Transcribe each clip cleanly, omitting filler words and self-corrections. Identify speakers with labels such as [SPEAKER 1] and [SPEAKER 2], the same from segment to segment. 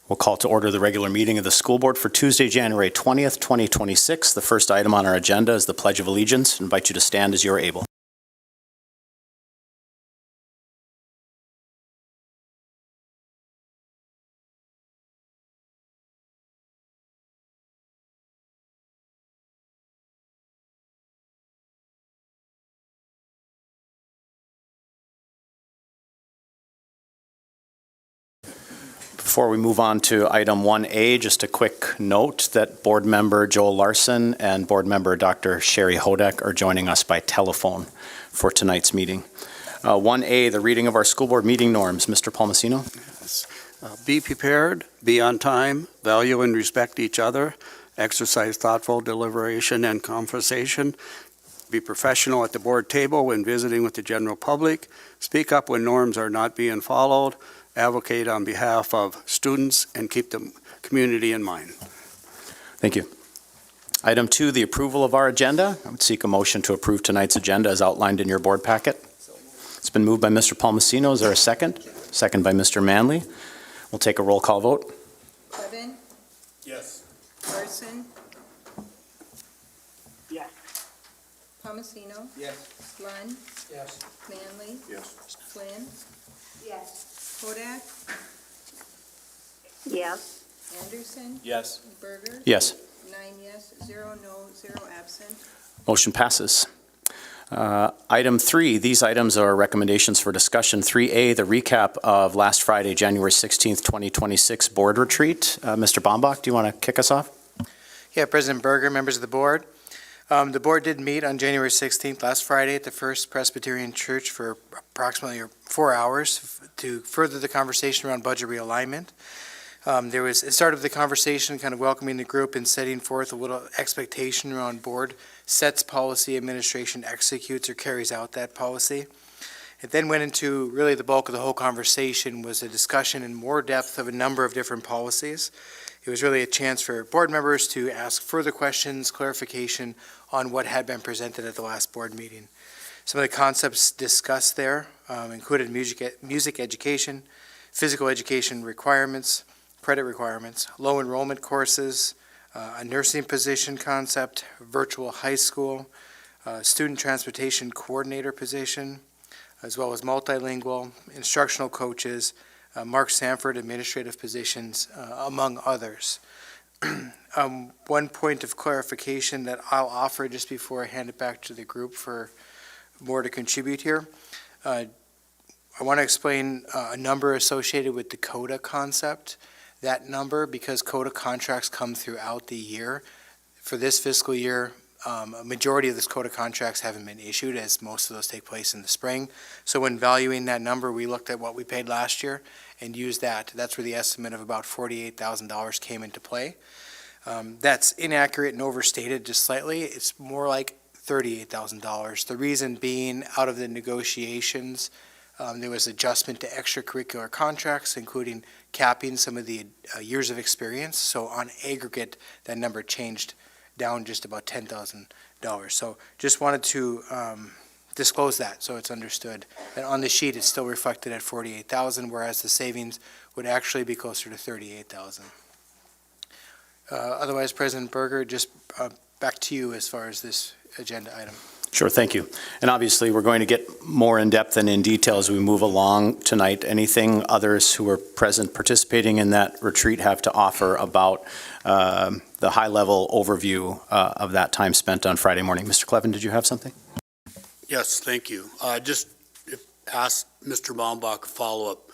[SPEAKER 1] We'll call to order the regular meeting of the school board for Tuesday, January 20th, 2026. The first item on our agenda is the Pledge of Allegiance. I invite you to stand as you are able. Before we move on to item 1A, just a quick note that board member Joel Larson and board member Dr. Sherry Hodek are joining us by telephone for tonight's meeting. 1A, the reading of our school board meeting norms. Mr. Palmasino?
[SPEAKER 2] Yes. Be prepared, be on time, value and respect each other, exercise thoughtful deliberation and conversation, be professional at the board table when visiting with the general public, speak up when norms are not being followed, advocate on behalf of students, and keep the community in mind.
[SPEAKER 1] Thank you. Item 2, the approval of our agenda. I would seek a motion to approve tonight's agenda as outlined in your board packet. It's been moved by Mr. Palmasino. Is there a second? Second by Mr. Manley. We'll take a roll call vote.
[SPEAKER 3] Clevin?
[SPEAKER 2] Yes.
[SPEAKER 3] Larson?
[SPEAKER 4] Yes.
[SPEAKER 3] Palmasino?
[SPEAKER 4] Yes.
[SPEAKER 3] Lund?
[SPEAKER 4] Yes.
[SPEAKER 3] Manley?
[SPEAKER 2] Yes.
[SPEAKER 3] Flynn?
[SPEAKER 4] Yes.
[SPEAKER 3] Hodak?
[SPEAKER 4] Yes.
[SPEAKER 3] Anderson?
[SPEAKER 2] Yes.
[SPEAKER 3] Berger?
[SPEAKER 1] Yes.
[SPEAKER 3] 9 yes, 0 no, 0 absent.
[SPEAKER 1] Motion passes. Item 3, these items are recommendations for discussion. 3A, the recap of last Friday, January 16th, 2026 board retreat. Mr. Bombach, do you want to kick us off?
[SPEAKER 5] Yeah, President Berger, members of the board. The board did meet on January 16th, last Friday, at the First Presbyterian Church for approximately 4 hours to further the conversation around budget realignment. It started with the conversation kind of welcoming the group and setting forth a little expectation around board sets policy, administration executes or carries out that policy. It then went into really the bulk of the whole conversation was a discussion in more depth of a number of different policies. It was really a chance for board members to ask further questions, clarification on what had been presented at the last board meeting. Some of the concepts discussed there included music education, physical education requirements, credit requirements, low enrollment courses, a nursing position concept, virtual high school, student transportation coordinator position, as well as multilingual, instructional coaches, Mark Sanford administrative positions, among others. One point of clarification that I'll offer just before I hand it back to the group for more to contribute here. I want to explain a number associated with the CODA concept. That number, because CODA contracts come throughout the year, for this fiscal year, a majority of those CODA contracts haven't been issued, as most of those take place in the spring. So when valuing that number, we looked at what we paid last year and used that. That's where the estimate of about $48,000 came into play. That's inaccurate and overstated just slightly. It's more like $38,000. The reason being, out of the negotiations, there was adjustment to extracurricular contracts, including capping some of the years of experience. So on aggregate, that number changed down just about $10,000. So just wanted to disclose that so it's understood that on the sheet it's still reflected at $48,000, whereas the savings would actually be closer to $38,000. Otherwise, President Berger, just back to you as far as this agenda item.
[SPEAKER 1] Sure, thank you. And obviously, we're going to get more in depth and in detail as we move along tonight. Anything others who are present participating in that retreat have to offer about the high-level overview of that time spent on Friday morning? Mr. Clevin, did you have something?
[SPEAKER 6] Yes, thank you. Just ask Mr. Baumbach a follow-up.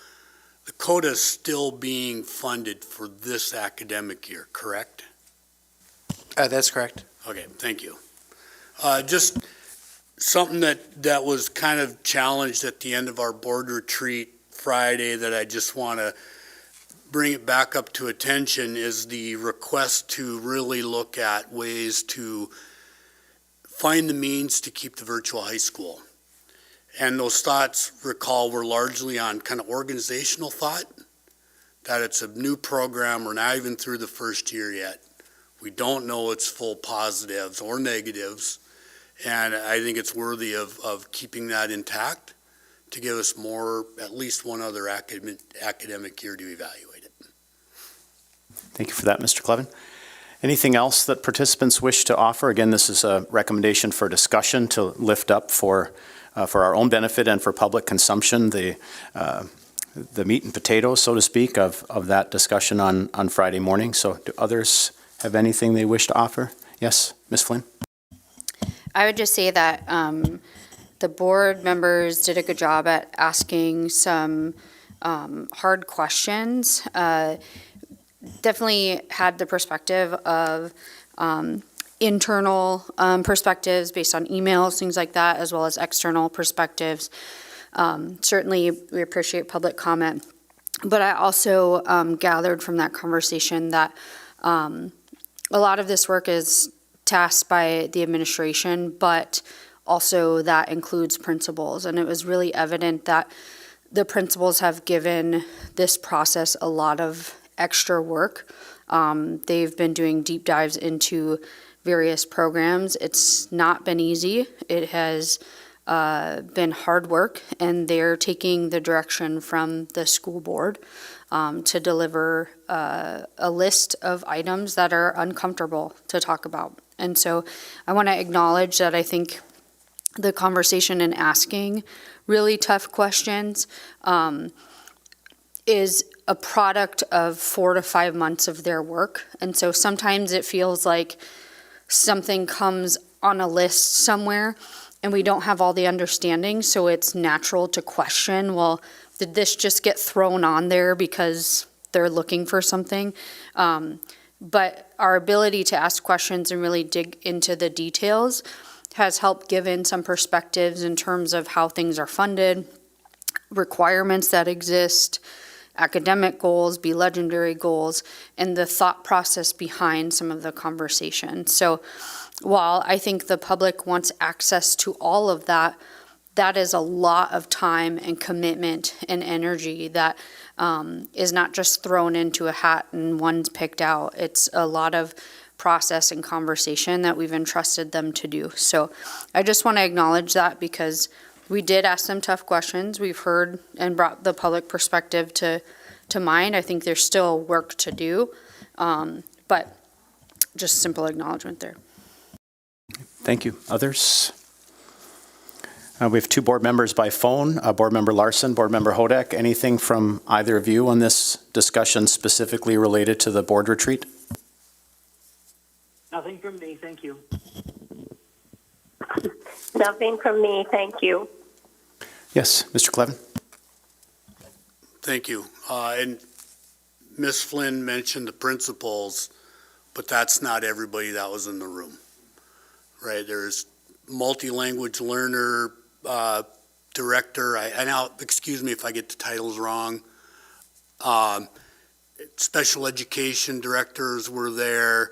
[SPEAKER 6] The CODA is still being funded for this academic year, correct?
[SPEAKER 5] That's correct.
[SPEAKER 6] Okay, thank you. Just something that was kind of challenged at the end of our board retreat Friday that I just want to bring it back up to attention is the request to really look at ways to find the means to keep the virtual high school. And those thoughts, recall, were largely on kind of organizational thought, that it's a new program, we're not even through the first year yet. We don't know its full positives or negatives, and I think it's worthy of keeping that intact to give us more, at least one other academic year to evaluate it.
[SPEAKER 1] Thank you for that, Mr. Clevin. Anything else that participants wish to offer? Again, this is a recommendation for discussion to lift up for our own benefit and for public consumption, the meat and potatoes, so to speak, of that discussion on Friday morning. So do others have anything they wish to offer? Yes, Ms. Flynn?
[SPEAKER 4] I would just say that the board members did a good job at asking some hard questions. Definitely had the perspective of internal perspectives based on emails, things like that, as well as external perspectives. Certainly, we appreciate public comment. But I also gathered from that conversation that a lot of this work is tasked by the administration, but also that includes principals. And it was really evident that the principals have given this process a lot of extra work. They've been doing deep dives into various programs. It's not been easy. It has been hard work, and they're taking the direction from the school board to deliver a list of items that are uncomfortable to talk about. And so I want to acknowledge that I think the conversation and asking really tough questions is a product of 4 to 5 months of their work. And so sometimes it feels like something comes on a list somewhere and we don't have all the understanding, so it's natural to question, well, did this just get thrown on there because they're looking for something? But our ability to ask questions and really dig into the details has helped give in some perspectives in terms of how things are funded, requirements that exist, academic goals, be legendary goals, and the thought process behind some of the conversation. So while I think the public wants access to all of that, that is a lot of time and commitment and energy that is not just thrown into a hat and one's picked out. It's a lot of process and conversation that we've entrusted them to do. So I just want to acknowledge that because we did ask them tough questions. We've heard and brought the public perspective to mind. I think there's still work to do, but just simple acknowledgement there.
[SPEAKER 1] Thank you. Others? We have 2 board members by phone, Board Member Larson, Board Member Hodak. Anything from either of you on this discussion specifically related to the board retreat?
[SPEAKER 7] Nothing from me, thank you.
[SPEAKER 8] Nothing from me, thank you.
[SPEAKER 1] Yes, Mr. Clevin?
[SPEAKER 6] Thank you. And Ms. Flynn mentioned the principals, but that's not everybody that was in the room, right? There's multi-language learner, director, I now, excuse me if I get the titles wrong. Special education directors were there,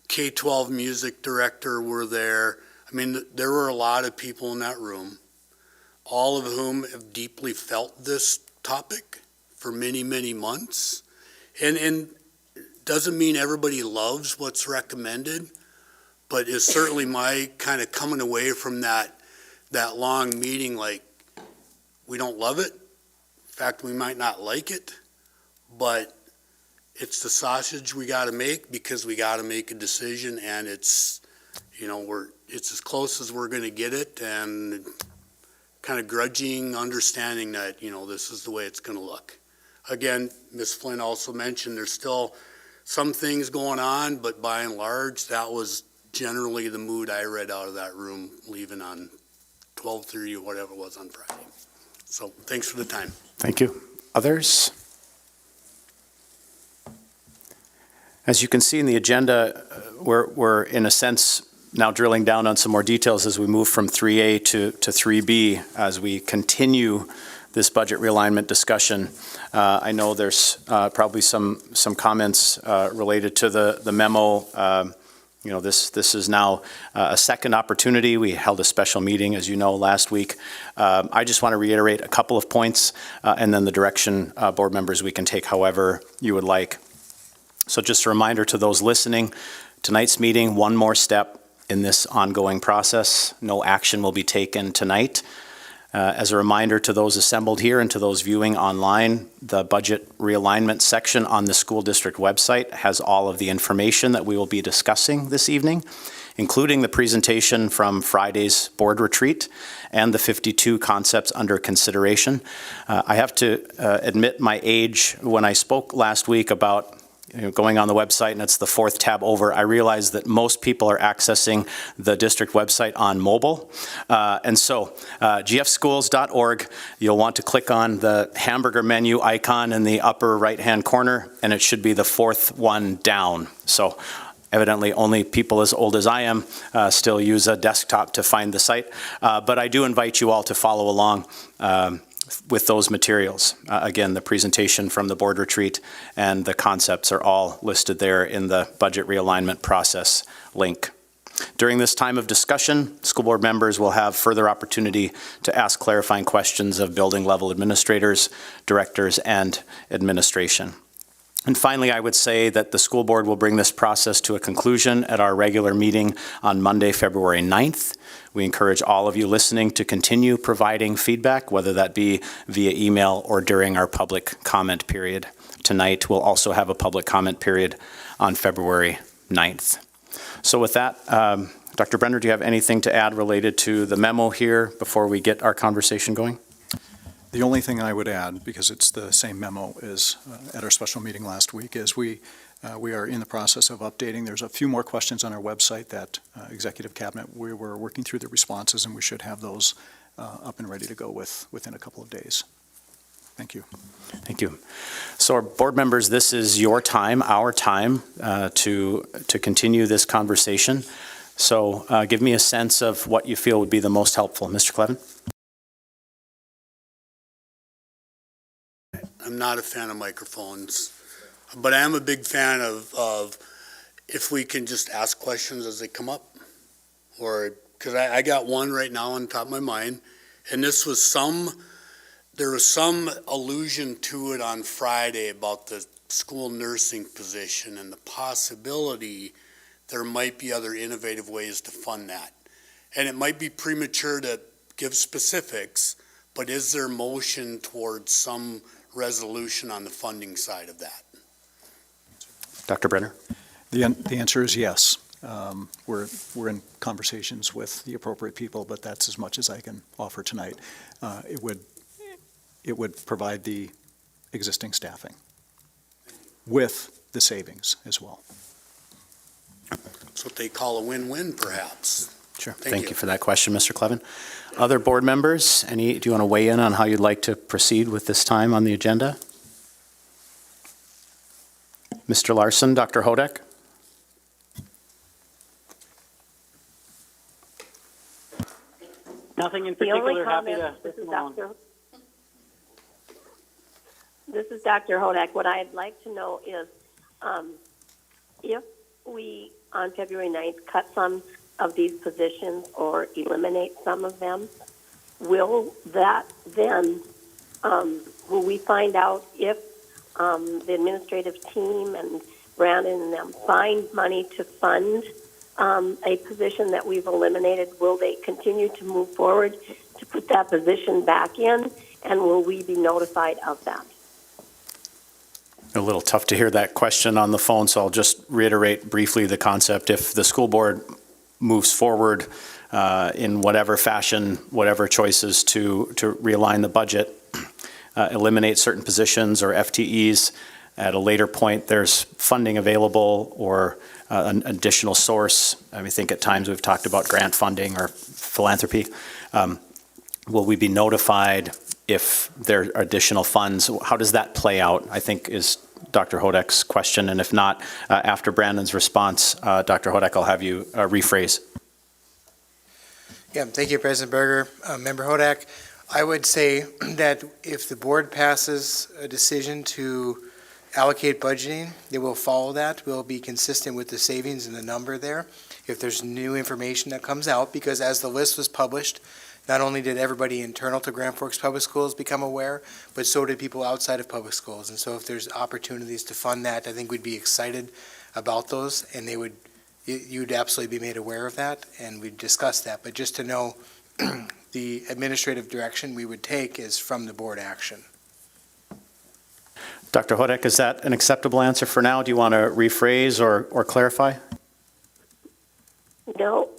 [SPEAKER 6] K-12 music director were there. I mean, there were a lot of people in that room, all of whom have deeply felt this topic for many, many months. And doesn't mean everybody loves what's recommended, but it's certainly my kind of coming away from that long meeting like, we don't love it. In fact, we might not like it, but it's the sausage we got to make because we got to make a decision, and it's, you know, it's as close as we're going to get it, and kind of grudging understanding that, you know, this is the way it's going to look. Again, Ms. Flynn also mentioned there's still some things going on, but by and large, that was generally the mood I read out of that room leaving on 12:30 or whatever it was on Friday. So thanks for the time.
[SPEAKER 1] Thank you. Others? As you can see in the agenda, we're in a sense now drilling down on some more details as we move from 3A to 3B as we continue this budget realignment discussion. I know there's probably some comments related to the memo. You know, this is now a second opportunity. We held a special meeting, as you know, last week. I just want to reiterate a couple of points and then the direction board members we can take however you would like. So just a reminder to those listening, tonight's meeting, one more step in this ongoing process. No action will be taken tonight. As a reminder to those assembled here and to those viewing online, the budget realignment section on the school district website has all of the information that we will be discussing this evening, including the presentation from Friday's board retreat and the 52 concepts under consideration. I have to admit my age. When I spoke last week about going on the website and it's the fourth tab over, I realized that most people are accessing the district website on mobile. And so gfschools.org, you'll want to click on the hamburger menu icon in the upper right-hand corner, and it should be the fourth one down. So evidently, only people as old as I am still use a desktop to find the site. But I do invite you all to follow along with those materials. Again, the presentation from the board retreat and the concepts are all listed there in the budget realignment process link. During this time of discussion, school board members will have further opportunity to ask clarifying questions of building level administrators, directors, and administration. And finally, I would say that the school board will bring this process to a conclusion at our regular meeting on Monday, February 9th. We encourage all of you listening to continue providing feedback, whether that be via email or during our public comment period. Tonight, we'll also have a public comment period on February 9th. So with that, Dr. Brenner, do you have anything to add related to the memo here before we get our conversation going?
[SPEAKER 7] The only thing I would add, because it's the same memo as at our special meeting last week, is we are in the process of updating. There's a few more questions on our website that Executive Cabinet, we were working through the responses, and we should have those up and ready to go within a couple of days. Thank you.
[SPEAKER 1] Thank you. So our board members, this is your time, our time, to continue this conversation. So give me a sense of what you feel would be the most helpful. Mr. Clevin?
[SPEAKER 6] I'm not a fan of microphones, but I am a big fan of if we can just ask questions as they come up. Or, because I got one right now on top of my mind, and this was there was some allusion to it on Friday about the school nursing position and the possibility there might be other innovative ways to fund that. And it might be premature to give specifics, but is there motion towards some resolution on the funding side of that?
[SPEAKER 1] Dr. Brenner?
[SPEAKER 7] The answer is yes. We're in conversations with the appropriate people, but that's as much as I can offer tonight. It would provide the existing staffing with the savings as well.
[SPEAKER 6] That's what they call a win-win, perhaps.
[SPEAKER 1] Sure.
[SPEAKER 6] Thank
[SPEAKER 1] Thank
[SPEAKER 6] you.
[SPEAKER 1] you for that question, Mr. Clevin. Other board members, do you want to weigh in on how you'd like to proceed with this time on the agenda? Mr. Larson, Dr. Hodek?
[SPEAKER 9] Nothing in
[SPEAKER 8] The only
[SPEAKER 9] particular. Happy
[SPEAKER 8] comment,
[SPEAKER 9] to
[SPEAKER 8] this is
[SPEAKER 9] listen along.
[SPEAKER 8] Dr. Hodak. What I'd like to know is if we, on February 9th, cut some of these positions or eliminate some of them, will that then, will we find out if the administrative team and Brandon and them find money to fund a position that we've eliminated? Will they continue to move forward to put that position back in, and will we be notified of that?
[SPEAKER 1] A little tough to hear that question on the phone, so I'll just reiterate briefly the concept. If the school board moves forward in whatever fashion, whatever choices to realign the budget, eliminate certain positions or FTEs, at a later point there's funding available or an additional source. I think at times we've talked about grant funding or philanthropy. Will we be notified if there are additional funds? How does that play out, I think, is Dr. Hodek's question. And if not, after Brandon's response, Dr. Hodek, I'll have you rephrase.
[SPEAKER 5] Yeah, thank you, President Berger. Member Hodak, I would say that if the board passes a decision to allocate budgeting, they will follow that. We'll be consistent with the savings and the number there. If there's new information that comes out, because as the list was published, not only did everybody internal to Grand Forks Public Schools become aware, but so did people outside of public schools. And so if there's opportunities to fund that, I think we'd be excited about those, and you'd absolutely be made aware of that, and we'd discuss that. But just to know the administrative direction we would take is from the board action.
[SPEAKER 1] Dr. Hodek, is that an acceptable answer for now? Do you want to rephrase or clarify?
[SPEAKER 8] No,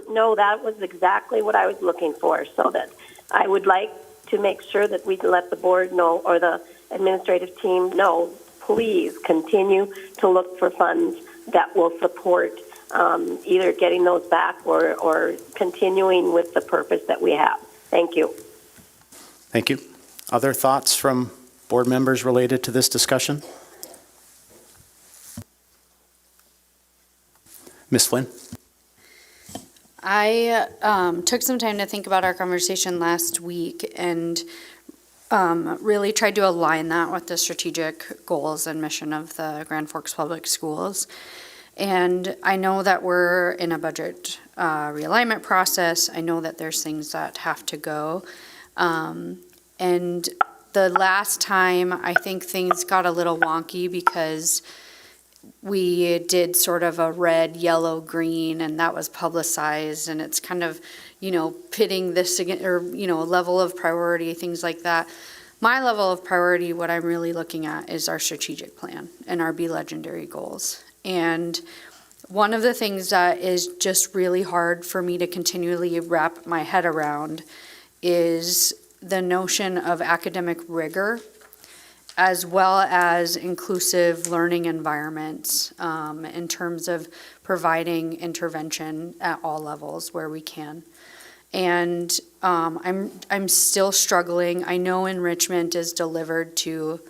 [SPEAKER 8] no, that was exactly what I was looking for, so that I would like to make sure that we let the board know, or the administrative team know, please continue to look for funds that will support either getting those back or continuing with the purpose that we have. Thank you.
[SPEAKER 1] Thank you. Other thoughts from board members related to this discussion? Ms. Flynn?
[SPEAKER 4] I took some time to think about our conversation last week and really tried to align that with the strategic goals and mission of the Grand Forks Public Schools. And I know that we're in a budget realignment process. I know that there's things that have to go. And the last time, I think things got a little wonky because we did sort of a red, yellow, green, and that was publicized, and it's kind of, pitting this again, or, level of priority, things like that. My level of priority, what I'm really looking at is our strategic plan and our Be Legendary goals. And one of the things that is just really hard for me to continually wrap my head around is the notion of academic rigor, as well as inclusive learning environments in terms of providing intervention at all levels where we can. And I'm still struggling. I know enrichment is delivered to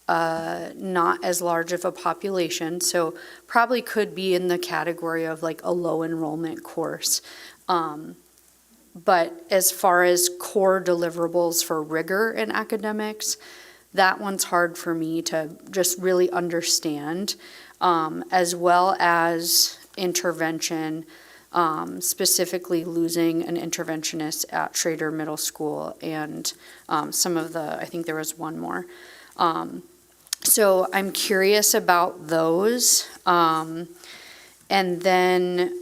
[SPEAKER 4] not as large of a population, so probably could be in the category of like a low enrollment course. But as far as core deliverables for rigor in academics, that one's hard for me to just really understand, as well as intervention, specifically losing an interventionist at Schrader Middle School and some of I think there was one more. So I'm curious about those. And then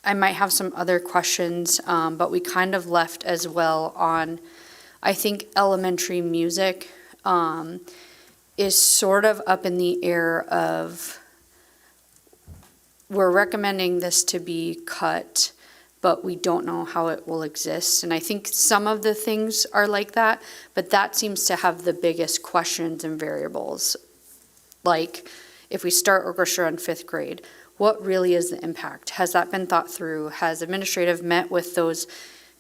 [SPEAKER 4] I might have some other questions, but we kind of left as well on, I think elementary music is sort of up in the air of, we're recommending this to be cut, but we don't know how it will exist. And I think some of the things are like that, but that seems to have the biggest questions and variables. Like if we start orchestra in 5th grade, what really is the impact? Has that been thought through? Has administrative met with those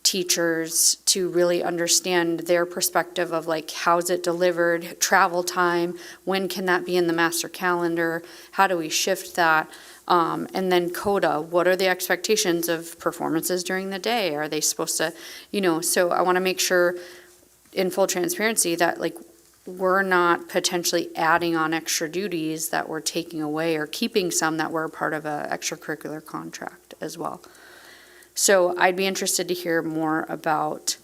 [SPEAKER 4] teachers to really understand their perspective of like, how's it delivered, travel time, when can that be in the master calendar, how do we shift that? And then CODA, what are the expectations of performances during the day? Are they supposed to, so I want to make sure in full transparency that like we're not potentially adding on extra duties that we're taking away or keeping some that were a part of an extracurricular contract as well. So I'd be interested to hear more about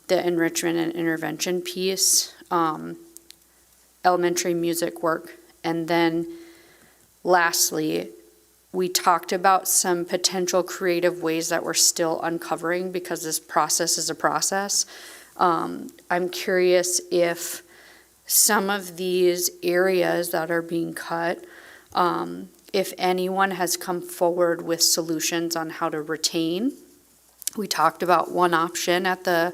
[SPEAKER 4] the enrichment and intervention piece, elementary music work, and then lastly, we talked about some potential creative ways that we're still uncovering because this process is a process. I'm curious if some of these areas that are being cut, if anyone has come forward with solutions on how to retain. We talked about one option at a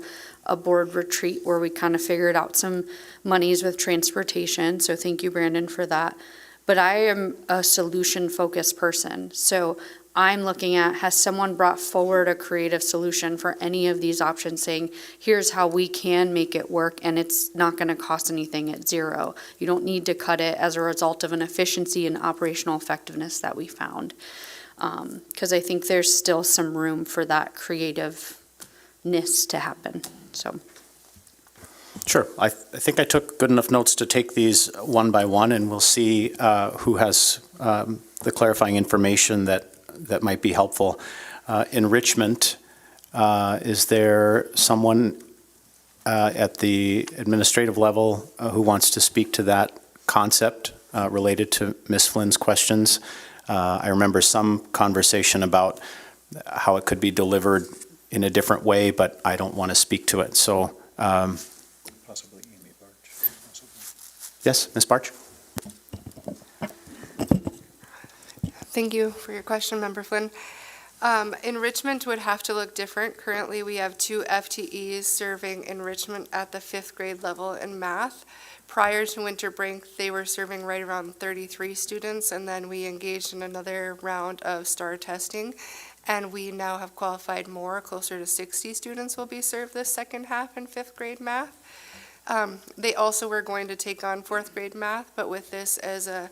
[SPEAKER 4] board retreat where we kind of figured out some monies with transportation. So thank you, Brandon, for that. But I am a solution-focused person. So I'm looking at, has someone brought forward a creative solution for any of these options saying, here's how we can make it work and it's not going to cost anything at zero. You don't need to cut it as a result of an efficiency and operational effectiveness that we found. Because I think there's still some room for that creativeness to happen. So.
[SPEAKER 1] Sure. I think I took good enough notes to take these one by one, and we'll see who has the clarifying information that might be helpful. Enrichment, is there someone at the administrative level who wants to speak to that concept related to Ms. Flynn's questions? I remember some conversation about how it could be delivered in a different way, but I don't want to speak to it. So,
[SPEAKER 7] Possibly Amy Barch.
[SPEAKER 1] yes, Ms. Barch?
[SPEAKER 9] Thank you for your question, Member Flynn. Enrichment would have to look different. Currently, we have 2 FTEs serving enrichment at the 5th grade level in math. Prior to winter break, they were serving right around 33 students, and then we engaged in another round of STAR testing, and we now have qualified more. Closer to 60 students will be served this second half in 5th grade math. They also were going to take on 4th grade math, but with this as a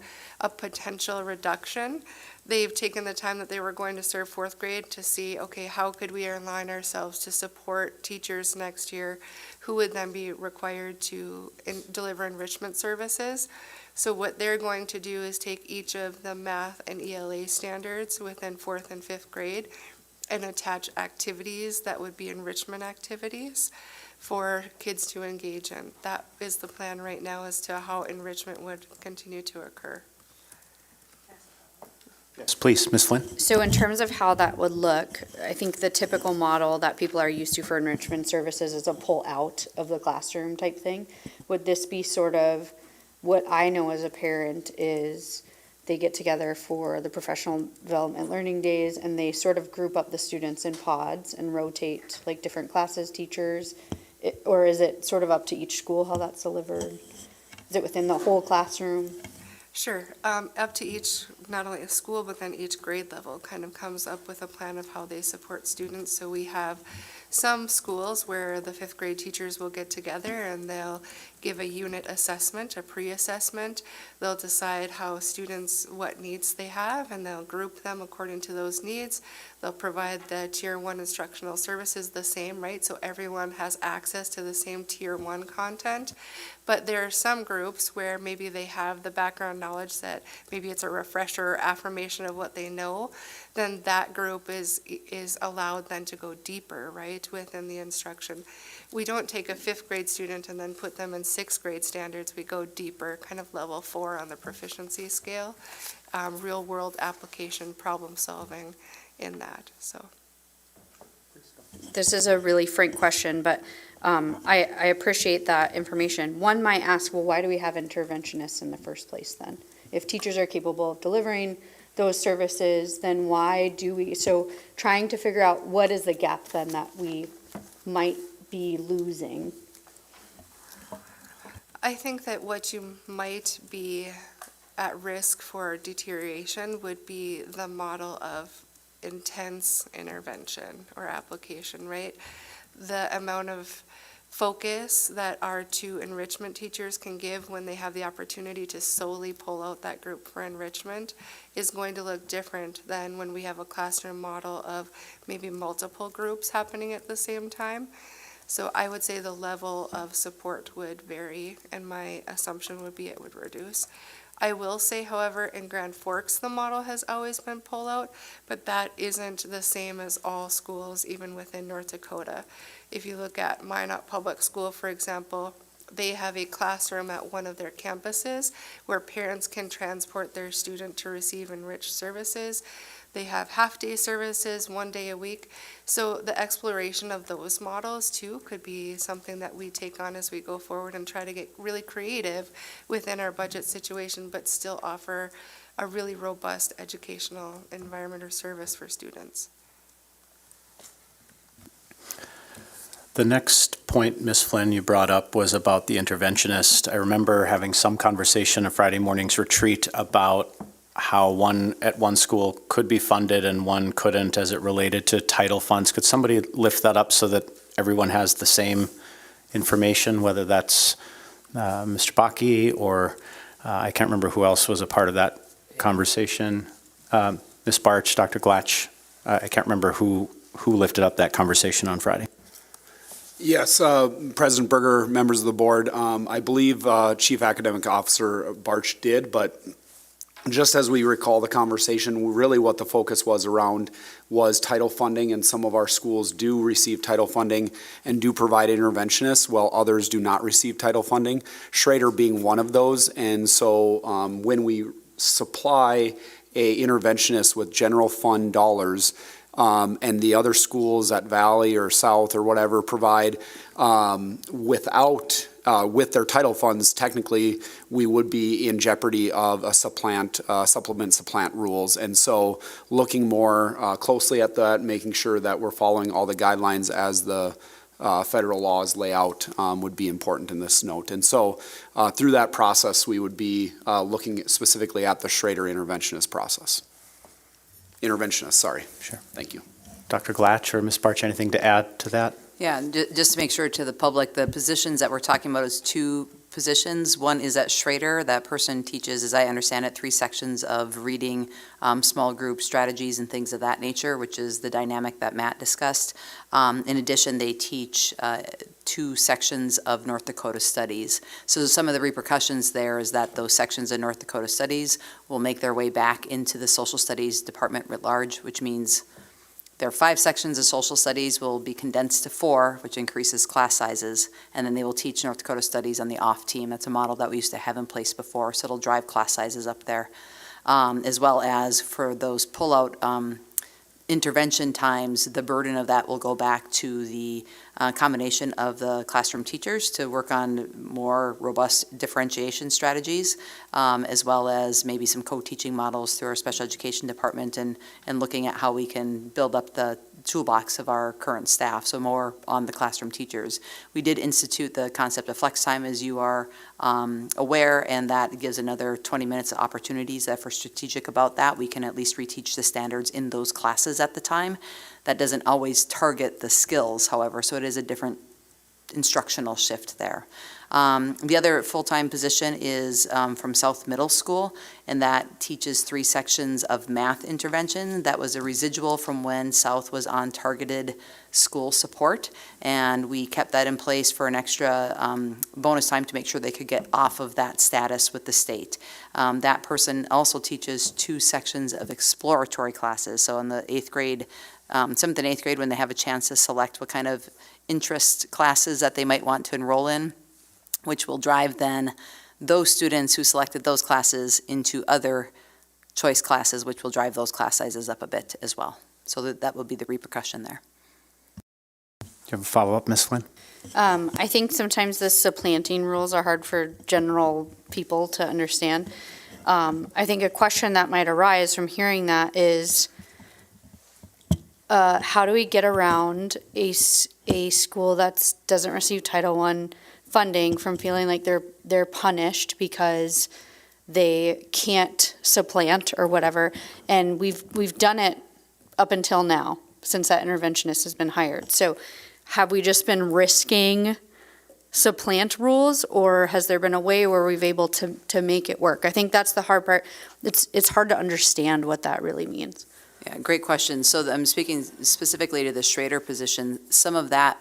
[SPEAKER 9] potential reduction, they've taken the time that they were going to serve 4th grade to see, okay, how could we align ourselves to support teachers next year who would then be required to deliver enrichment services. So what they're going to do is take each of the math and ELA standards within 4th and 5th grade and attach activities that would be enrichment activities for kids to engage in. That is the plan right now as to how enrichment would continue to occur.
[SPEAKER 1] Yes, please, Ms. Flynn.
[SPEAKER 4] So in terms of how that would look, I think the typical model that people are used to for enrichment services is a pull out of the classroom type thing. Would this be sort of what I know as a parent is they get together for the professional development learning days and they sort of group up the students in pods and rotate like different classes, teachers, or is it sort of up to each school how that's delivered? Is it within the whole classroom?
[SPEAKER 9] Sure. Up to each, not only a school, but then each grade level kind of comes up with a plan of how they support students. So we have some schools where the 5th grade teachers will get together and they'll give a unit assessment, a pre-assessment. They'll decide how students, what needs they have, and they'll group them according to those needs. They'll provide the Tier 1 instructional services the same, right? So everyone has access to the same Tier 1 content. But there are some groups where maybe they have the background knowledge that maybe it's a refresher or affirmation of what they know, then that group is allowed then to go deeper, right, within the instruction. We don't take a 5th grade student and then put them in 6th grade standards. We go deeper, kind of level 4 on the proficiency scale, real world application problem solving in that, so.
[SPEAKER 4] This is a really frank question, but I appreciate that information. One might ask, well, why do we have interventionists in the first place then? If teachers are capable of delivering those services, then why do we, so trying to figure out what is the gap then that we might be losing?
[SPEAKER 9] I think that what you might be at risk for deterioration would be the model of intense intervention or application, right? The amount of focus that our 2 enrichment teachers can give when they have the opportunity to solely pull out that group for enrichment is going to look different than when we have a classroom model of maybe multiple groups happening at the same time. So I would say the level of support would vary, and my assumption would be it would reduce. I will say, however, in Grand Forks, the model has always been pull out, but that isn't the same as all schools, even within North Dakota. If you look at Minot Public School, for example, they have a classroom at one of their campuses where parents can transport their student to receive enriched services. They have half-day services, 1 day a week. So the exploration of those models too could be something that we take on as we go forward and try to get really creative within our budget situation, but still offer a really robust educational environment or service for students.
[SPEAKER 1] The next point, Ms. Flynn, you brought up was about the interventionist. I remember having some conversation at Friday morning's retreat about how one at one school could be funded and one couldn't as it related to title funds. Could somebody lift that up so that everyone has the same information, whether that's Mr. Bakke or I can't remember who else was a part of that conversation. Ms. Barch, Dr. Glatch, I can't remember who lifted up that conversation on Friday.
[SPEAKER 10] Yes, President Berger, members of the board, I believe Chief Academic Officer Barch did, but just as we recall the conversation, really what the focus was around was title funding, and some of our schools do receive title funding and do provide interventionists, while others do not receive title funding, Schrader being one of those. And so when we supply a interventionist with general fund dollars, and the other schools at Valley or South or whatever provide with their title funds, technically, we would be in jeopardy of a supplement rules. And so looking more closely at that, making sure that we're following all the guidelines as the federal laws lay out would be important in this note. And so through that process, we would be looking specifically at the Schrader interventionist process. Interventionist, sorry.
[SPEAKER 1] Sure.
[SPEAKER 10] Thank you.
[SPEAKER 1] Dr. Glatch or Ms. Barch, anything to add to that?
[SPEAKER 11] Yeah, just to make sure to the public, the positions that we're talking about is two positions. One is at Schrader. That person teaches, as I understand it, 3 sections of reading, small group strategies and things of that nature, which is the dynamic that Matt discussed. In addition, they teach 2 sections of North Dakota studies. So some of the repercussions there is that those sections of North Dakota studies will make their way back into the social studies department writ large, which means there are 5 sections of social studies will be condensed to 4, which increases class sizes, and then they will teach North Dakota studies on the off team. That's a model that we used to have in place before, so it'll drive class sizes up there. As well as for those pull-out intervention times, the burden of that will go back to the combination of the classroom teachers to work on more robust differentiation strategies, as well as maybe some co-teaching models through our special education department and looking at how we can build up the toolbox of our current staff, so more on the classroom teachers. We did institute the concept of flex time, as you are aware, and that gives another 20 minutes of opportunities. If we're strategic about that, we can at least reteach the standards in those classes at the time. That doesn't always target the skills, however, so it is a different instructional shift there. The other full-time position is from South Middle School, and that teaches 3 sections of math intervention. That was a residual from when South was on targeted school support, and we kept that in place for an extra bonus time to make sure they could get off of that status with the state. That person also teaches 2 sections of exploratory classes. So in the 8th grade, 7th and 8th grade, when they have a chance to select what kind of interest classes that they might want to enroll in, which will drive then those students who selected those classes into other choice classes, which will drive those class sizes up a bit as well. So that will be the repercussion there.
[SPEAKER 1] Do you have a follow-up, Ms. Flynn?
[SPEAKER 4] I think sometimes the supplanting rules are hard for general people to understand. I think a question that might arise from hearing that is, how do we get around a school that doesn't receive Title I funding from feeling like they're punished because they can't supplant or whatever? And we've done it up until now, since that interventionist has been hired. So have we just been risking supplant rules, or has there been a way where we've able to make it work? I think that's the hard part. It's hard to understand what that really means.
[SPEAKER 11] Yeah, great question. So I'm speaking specifically to the Schrader position. Some of that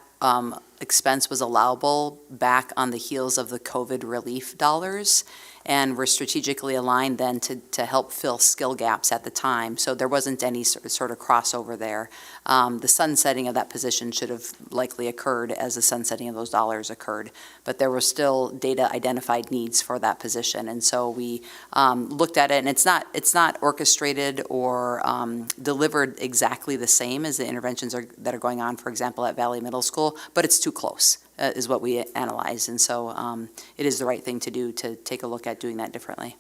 [SPEAKER 11] expense was allowable back on the heels of the COVID relief dollars, and were strategically aligned then to help fill skill gaps at the time. So there wasn't any sort of crossover there. The sunsetting of that position should have likely occurred as the sunsetting of those dollars occurred, but there were still data identified needs for that position. And so we looked at it, and it's not orchestrated or delivered exactly the same as the interventions that are going on, for example, at Valley Middle School, but it's too close. Is what we analyzed, and so it is the right thing to do to take a look at doing that differently.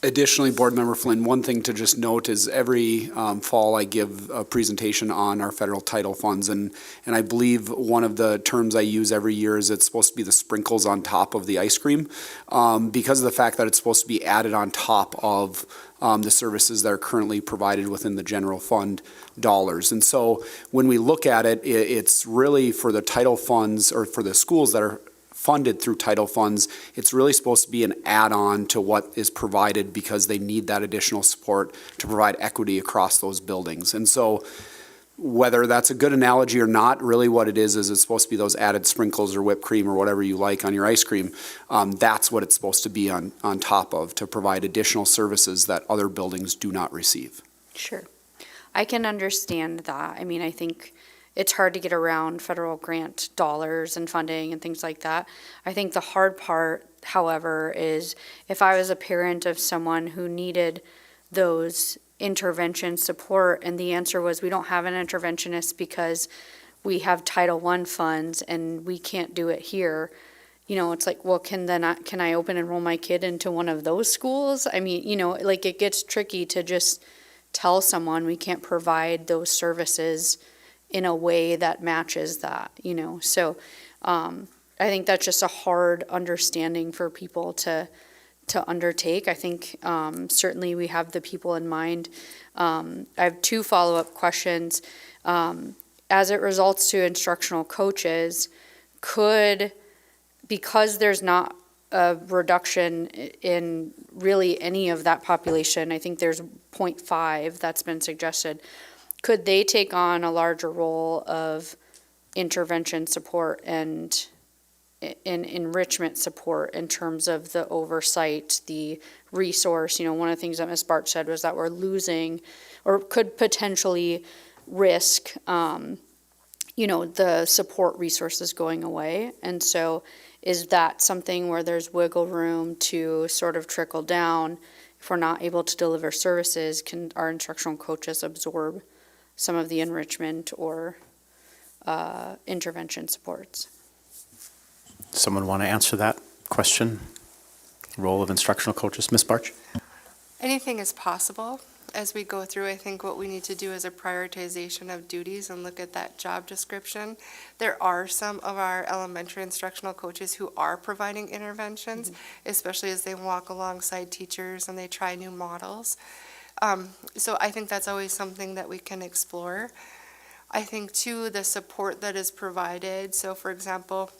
[SPEAKER 10] Additionally, Board Member Flynn, one thing to just note is every fall I give a presentation on our federal title funds, and I believe one of the terms I use every year is it's supposed to be the sprinkles on top of the ice cream, because of the fact that it's supposed to be added on top of the services that are currently provided within the general fund dollars. And so when we look at it, it's really for the title funds, or for the schools that are funded through title funds, it's really supposed to be an add-on to what is provided, because they need that additional support to provide equity across those buildings. And so whether that's a good analogy or not, really what it is it's supposed to be those added sprinkles or whipped cream or whatever you like on your ice cream. That's what it's supposed to be on top of, to provide additional services that other buildings do not receive.
[SPEAKER 4] Sure. I can understand that. I mean, I think it's hard to get around federal grant dollars and funding and things like that. I think the hard part, however, is if I was a parent of someone who needed those intervention support, and the answer was, we don't have an interventionist because we have Title I funds and we can't do it here. You know, it's like, well, can I open enroll my kid into one of those schools? I mean, you know, like, it gets tricky to just tell someone we can't provide those services in a way that matches that, you know. So I think that's just a hard understanding for people to undertake. I think certainly we have the people in mind. I have two follow-up questions. As it results to instructional coaches, because there's not a reduction in really any of that population, I think there's 0.5 that's been suggested, could they take on a larger role of intervention support and in enrichment support in terms of the oversight, the resource? You know, one of the things that Ms. Bart said was that we're losing, or could potentially risk, you know, the support resources going away. And so is that something where there's wiggle room to sort of trickle down? If we're not able to deliver services, can our instructional coaches absorb some of the enrichment or intervention supports?
[SPEAKER 1] Someone want to answer that question? Role of instructional coaches, Ms. Barch?
[SPEAKER 9] Anything is possible. As we go through, I think what we need to do is a prioritization of duties and look at that job description. There are some of our elementary instructional coaches who are providing interventions, especially as they walk alongside teachers and they try new models. So I think that's always something that we can explore. I think too, the support that is provided. So for example,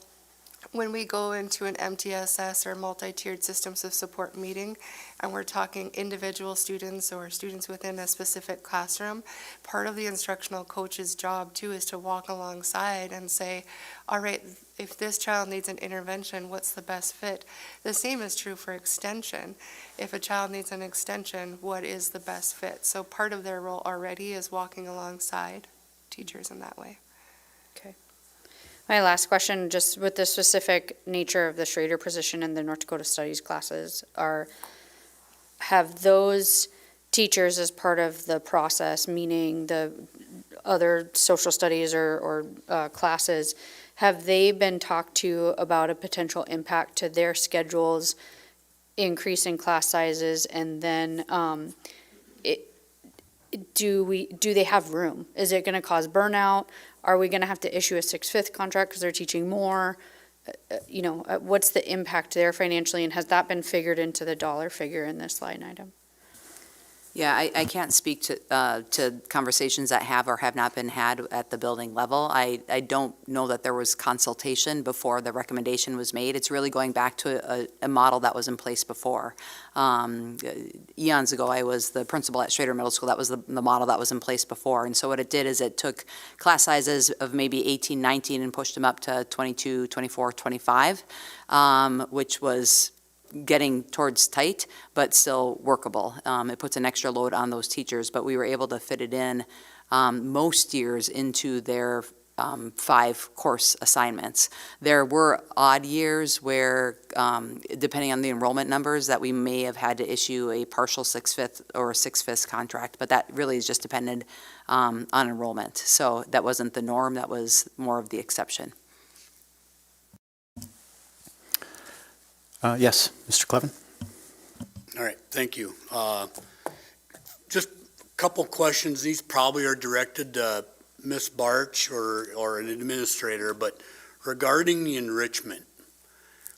[SPEAKER 9] when we go into an MTSS or multi-tiered systems of support meeting, and we're talking individual students or students within a specific classroom, part of the instructional coach's job too is to walk alongside and say, all right, if this child needs an intervention, what's the best fit? The same is true for extension. If a child needs an extension, what is the best fit? So part of their role already is walking alongside teachers in that way.
[SPEAKER 4] My last question, just with the specific nature of the Schrader position in the North Dakota Studies classes, have those teachers as part of the process, meaning the other social studies or classes, have they been talked to about a potential impact to their schedules, increase in class sizes, and then do they have room? Is it going to cause burnout? Are we going to have to issue a 6/5 contract because they're teaching more? You know, what's the impact there financially, and has that been figured into the dollar figure in this line item?
[SPEAKER 11] Yeah, I can't speak to conversations that have or have not been had at the building level. I don't know that there was consultation before the recommendation was made. It's really going back to a model that was in place before. Eons ago, I was the principal at Schrader Middle School. That was the model that was in place before. And so what it did is it took class sizes of maybe 18, 19 and pushed them up to 22, 24, 25, which was getting towards tight, but still workable. It puts an extra load on those teachers, but we were able to fit it in most years into their 5 course assignments. There were odd years where, depending on the enrollment numbers, that we may have had to issue a partial 6/5 or a 6/5 contract, but that really is just dependent on enrollment. So that wasn't the norm, that was more of the exception.
[SPEAKER 1] Yes, Mr. Clevin?
[SPEAKER 6] All right, thank you. Just a couple questions. These probably are directed to Ms. Barch or an administrator, but regarding the enrichment,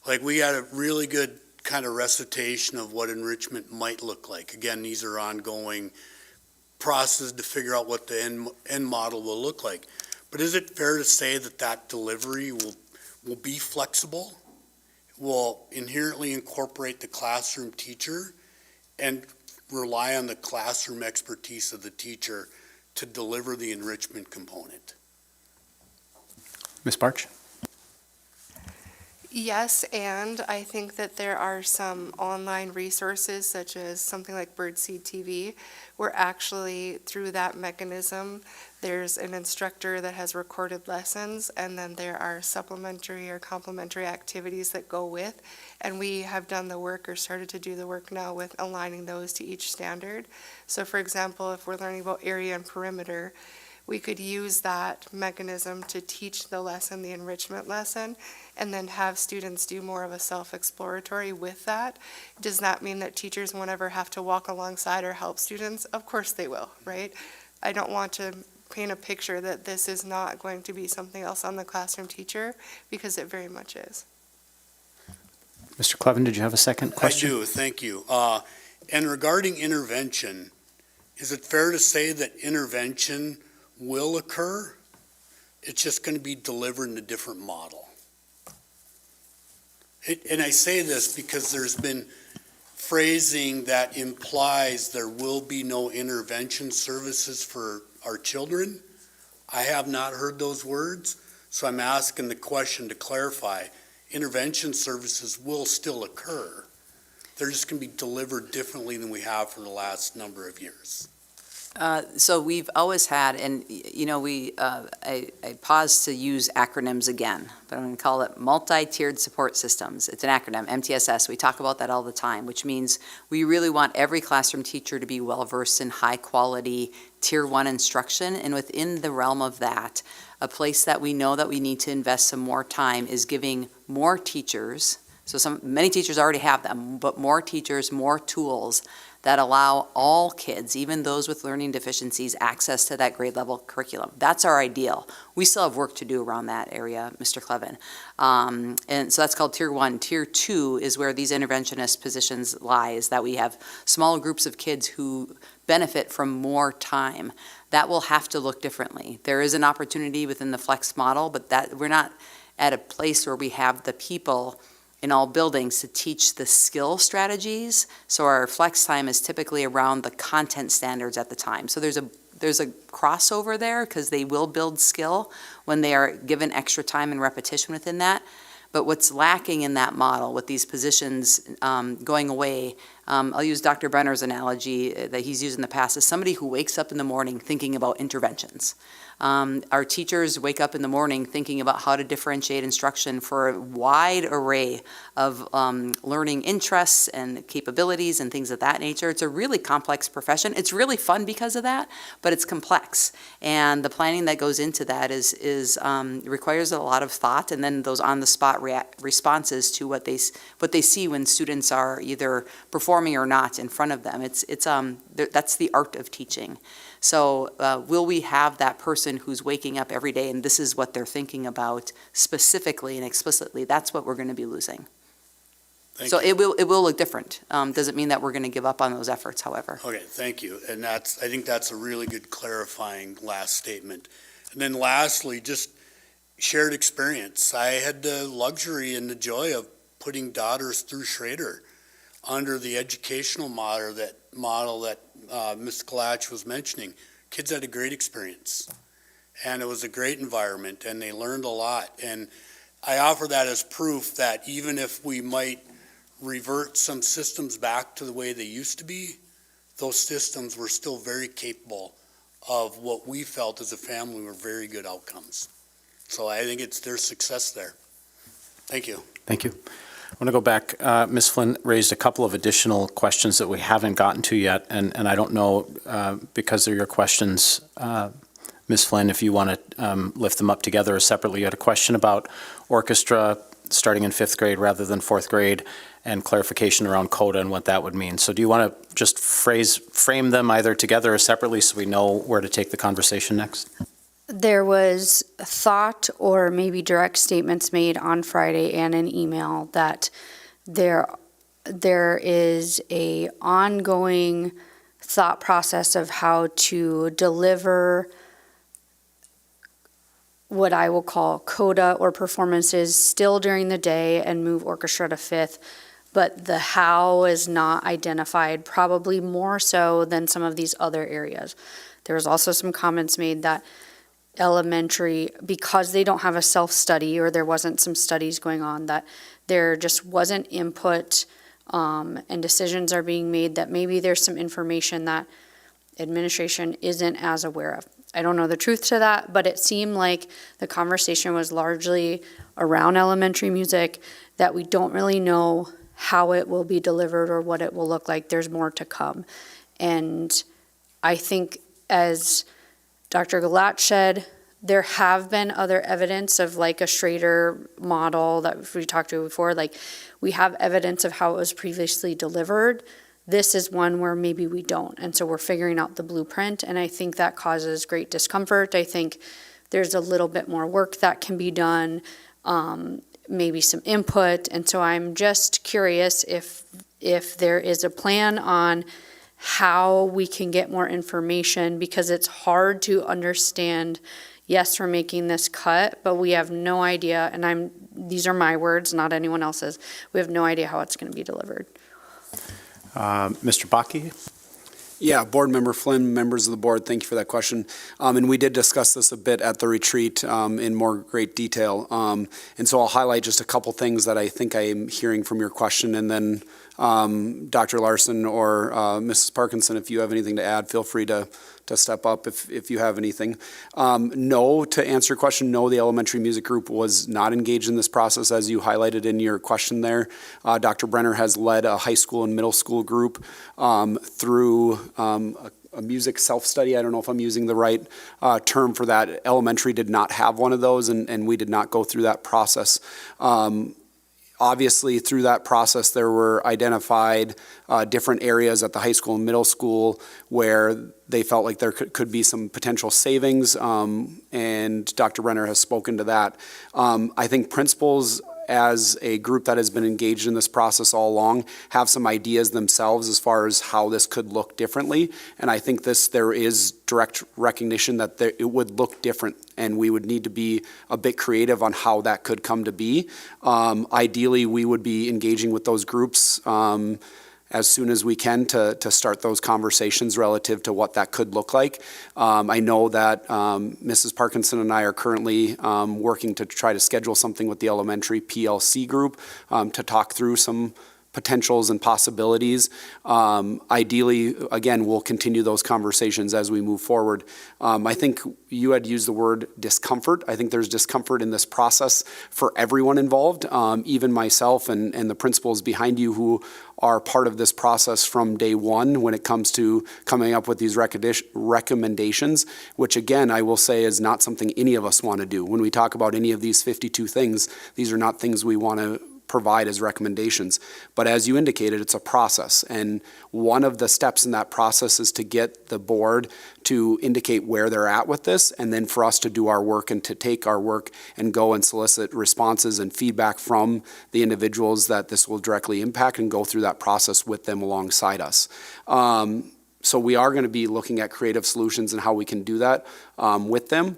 [SPEAKER 6] like we had a really good kind of recitation of what enrichment might look like. Again, these are ongoing processes to figure out what the end model will look like. But is it fair to say that that delivery will be flexible? Will inherently incorporate the classroom teacher and rely on the classroom expertise of the teacher to deliver the enrichment component?
[SPEAKER 1] Ms. Barch?
[SPEAKER 9] Yes, and I think that there are some online resources, such as something like Birdseed TV, where actually through that mechanism, there's an instructor that has recorded lessons, and then there are supplementary or complementary activities that go with. And we have done the work or started to do the work now with aligning those to each standard. So for example, if we're learning about area and perimeter, we could use that mechanism to teach the lesson, the enrichment lesson, and then have students do more of a self-exploratory with that. Does that mean that teachers won't ever have to walk alongside or help students? Of course they will, right? I don't want to paint a picture that this is not going to be something else on the classroom teacher, because it very much is.
[SPEAKER 1] Mr. Clevin, did you have a second question?
[SPEAKER 6] I do, thank you. And regarding intervention, is it fair to say that intervention will occur? It's just going to be delivered in a different model. And I say this because there's been phrasing that implies there will be no intervention services for our children. I have not heard those words, so I'm asking the question to clarify. Intervention services will still occur. They're just going to be delivered differently than we have for the last number of years.
[SPEAKER 11] So we've always had, and you know, I paused to use acronyms again, but I'm going to call it multi-tiered support systems. It's an acronym, MTSS. We talk about that all the time, which means we really want every classroom teacher to be well-versed in high-quality Tier 1 instruction, and within the realm of that, a place that we know that we need to invest some more time is giving more teachers, so many teachers already have them, but more teachers, more tools that allow all kids, even those with learning deficiencies, access to that grade level curriculum. That's our ideal. We still have work to do around that area, Mr. Clevin. And so that's called Tier 1. Tier 2 is where these interventionist positions lie, is that we have small groups of kids who benefit from more time. That will have to look differently. There is an opportunity within the flex model, but that we're not at a place where we have the people in all buildings to teach the skill strategies. So our flex time is typically around the content standards at the time. So there's a crossover there because they will build skill when they are given extra time and repetition within that. But what's lacking in that model with these positions going away, I'll use Dr. Brenner's analogy that he's used in the past, is somebody who wakes up in the morning thinking about interventions. Our teachers wake up in the morning thinking about how to differentiate instruction for a wide array of learning interests and capabilities and things of that nature. It's a really complex profession. It's really fun because of that, but it's complex. And the planning that goes into that requires a lot of thought, and then those on-the-spot responses to what they see when students are either performing or not in front of them. That's the art of teaching. So will we have that person who's waking up every day and this is what they're thinking about specifically and explicitly? That's what we're going to be losing.
[SPEAKER 6] Thank
[SPEAKER 11] so
[SPEAKER 6] you.
[SPEAKER 11] it will look different. Doesn't mean that we're going to give up on those efforts, however.
[SPEAKER 6] Okay, thank you. And I think that's a really good clarifying last statement. And then lastly, just shared experience. I had the luxury and the joy of putting daughters through Schrader under the educational model that Ms. Kalach was mentioning. Kids had a great experience, and it was a great environment, and they learned a lot. And I offer that as proof that even if we might revert some systems back to the way they used to be, those systems were still very capable of what we felt as a family were very good outcomes. So I think it's their success there. Thank you.
[SPEAKER 1] Thank you. I want to go back. Ms. Flynn raised a couple of additional questions that we haven't gotten to yet, and I don't know, because they're your questions, Ms. Flynn, if you want to lift them up together or separately. You had a question about orchestra starting in 5th grade rather than 4th grade, and clarification around CODA and what that would mean. So do you want to just frame them either together or separately so we know where to take the conversation next?
[SPEAKER 4] There was thought or maybe direct statements made on Friday and an email that there is a ongoing thought process of how to deliver what I will call CODA or performances still during the day and move orchestra to 5th, but the how is not identified, probably more so than some of these other areas. There was also some comments made that elementary, because they don't have a self-study or there wasn't some studies going on, that there just wasn't input and decisions are being made that maybe there's some information that administration isn't as aware of. I don't know the truth to that, but it seemed like the conversation was largely around elementary music, that we don't really know how it will be delivered or what it will look like. There's more to come. And I think, as Dr. Galat said, there have been other evidence of like a Schrader model that we talked to before. Like, we have evidence of how it was previously delivered. This is one where maybe we don't. And so we're figuring out the blueprint. And I think that causes great discomfort. I think there's a little bit more work that can be done, maybe some input. And so I'm just curious if there is a plan on how we can get more information, because it's hard to understand. Yes, we're making this cut, but we have no idea, and these are my words, not anyone else's. We have no idea how it's going to be delivered.
[SPEAKER 1] Mr. Bakke?
[SPEAKER 10] Yeah, Board Member Flynn, members of the board, thank you for that question. And we did discuss this a bit at the retreat in more great detail. And so I'll highlight just a couple things that I think I'm hearing from your question, and then Dr. Larson or Mrs. Parkinson, if you have anything to add, feel free to step up if you have anything. No, to answer your question, no, the elementary music group was not engaged in this process, as you highlighted in your question there. Dr. Brenner has led a high school and middle school group through a music self-study. I don't know if I'm using the right term for that. Elementary did not have one of those, and we did not go through that process. Obviously, through that process, there were identified different areas at the high school and middle school where they felt like there could be some potential savings, and Dr. Brenner has spoken to that. I think principals, as a group that has been engaged in this process all along, have some ideas themselves as far as how this could look differently. And I think there is direct recognition that it would look different, and we would need to be a bit creative on how that could come to be. Ideally, we would be engaging with those groups as soon as we can to start those conversations relative to what that could look like. I know that Mrs. Parkinson and I are currently working to try to schedule something with the elementary PLC group to talk through some potentials and possibilities. Ideally, again, we'll continue those conversations as we move forward. I think you had used the word discomfort. I think there's discomfort in this process for everyone involved, even myself and the principals behind you who are part of this process from day one when it comes to coming up with these recommendations, which again, I will say is not something any of us want to do. When we talk about any of these 52 things, these are not things we want to provide as recommendations. But as you indicated, it's a process. And one of the steps in that process is to get the board to indicate where they're at with this, and then for us to do our work and to take our work and go and solicit responses and feedback from the individuals that this will directly impact and go through that process with them alongside us. So we are going to be looking at creative solutions and how we can do that with them.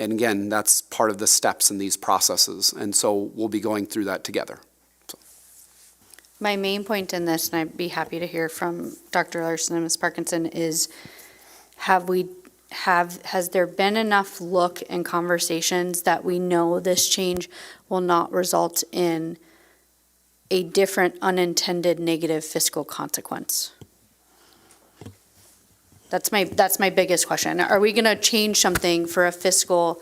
[SPEAKER 10] And again, that's part of the steps in these processes. And so we'll be going through that together. So.
[SPEAKER 4] My main point in this, and I'd be happy to hear from Dr. Larson and Ms. Parkinson, is has there been enough look and conversations that we know this change will not result in a different unintended negative fiscal consequence? That's my biggest question. Are we going to change something for a fiscal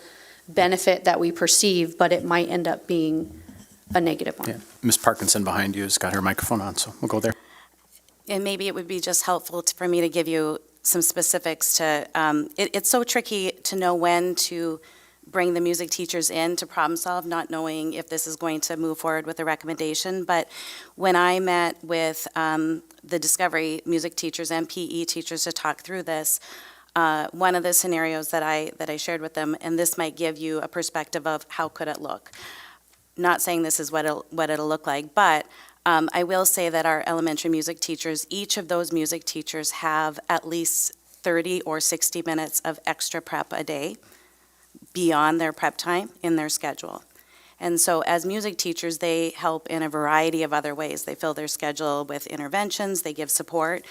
[SPEAKER 4] benefit that we perceive, but it might end up being a negative one?
[SPEAKER 1] Yeah. Ms. Parkinson behind you has got her microphone on, so we'll go there.
[SPEAKER 12] And maybe it would be just helpful for me to give you some specifics to, it's so tricky to know when to bring the music teachers in to problem solve, not knowing if this is going to move forward with a recommendation. But when I met with the Discovery music teachers and PE teachers to talk through this, one of the scenarios that I shared with them, and this might give you a perspective of how could it look. Not saying this is what it'll look like, but I will say that our elementary music teachers, each of those music teachers have at least 30 or 60 minutes of extra prep a day beyond their prep time in their schedule. And so as music teachers, they help in a variety of other ways. They fill their schedule with interventions, they give support.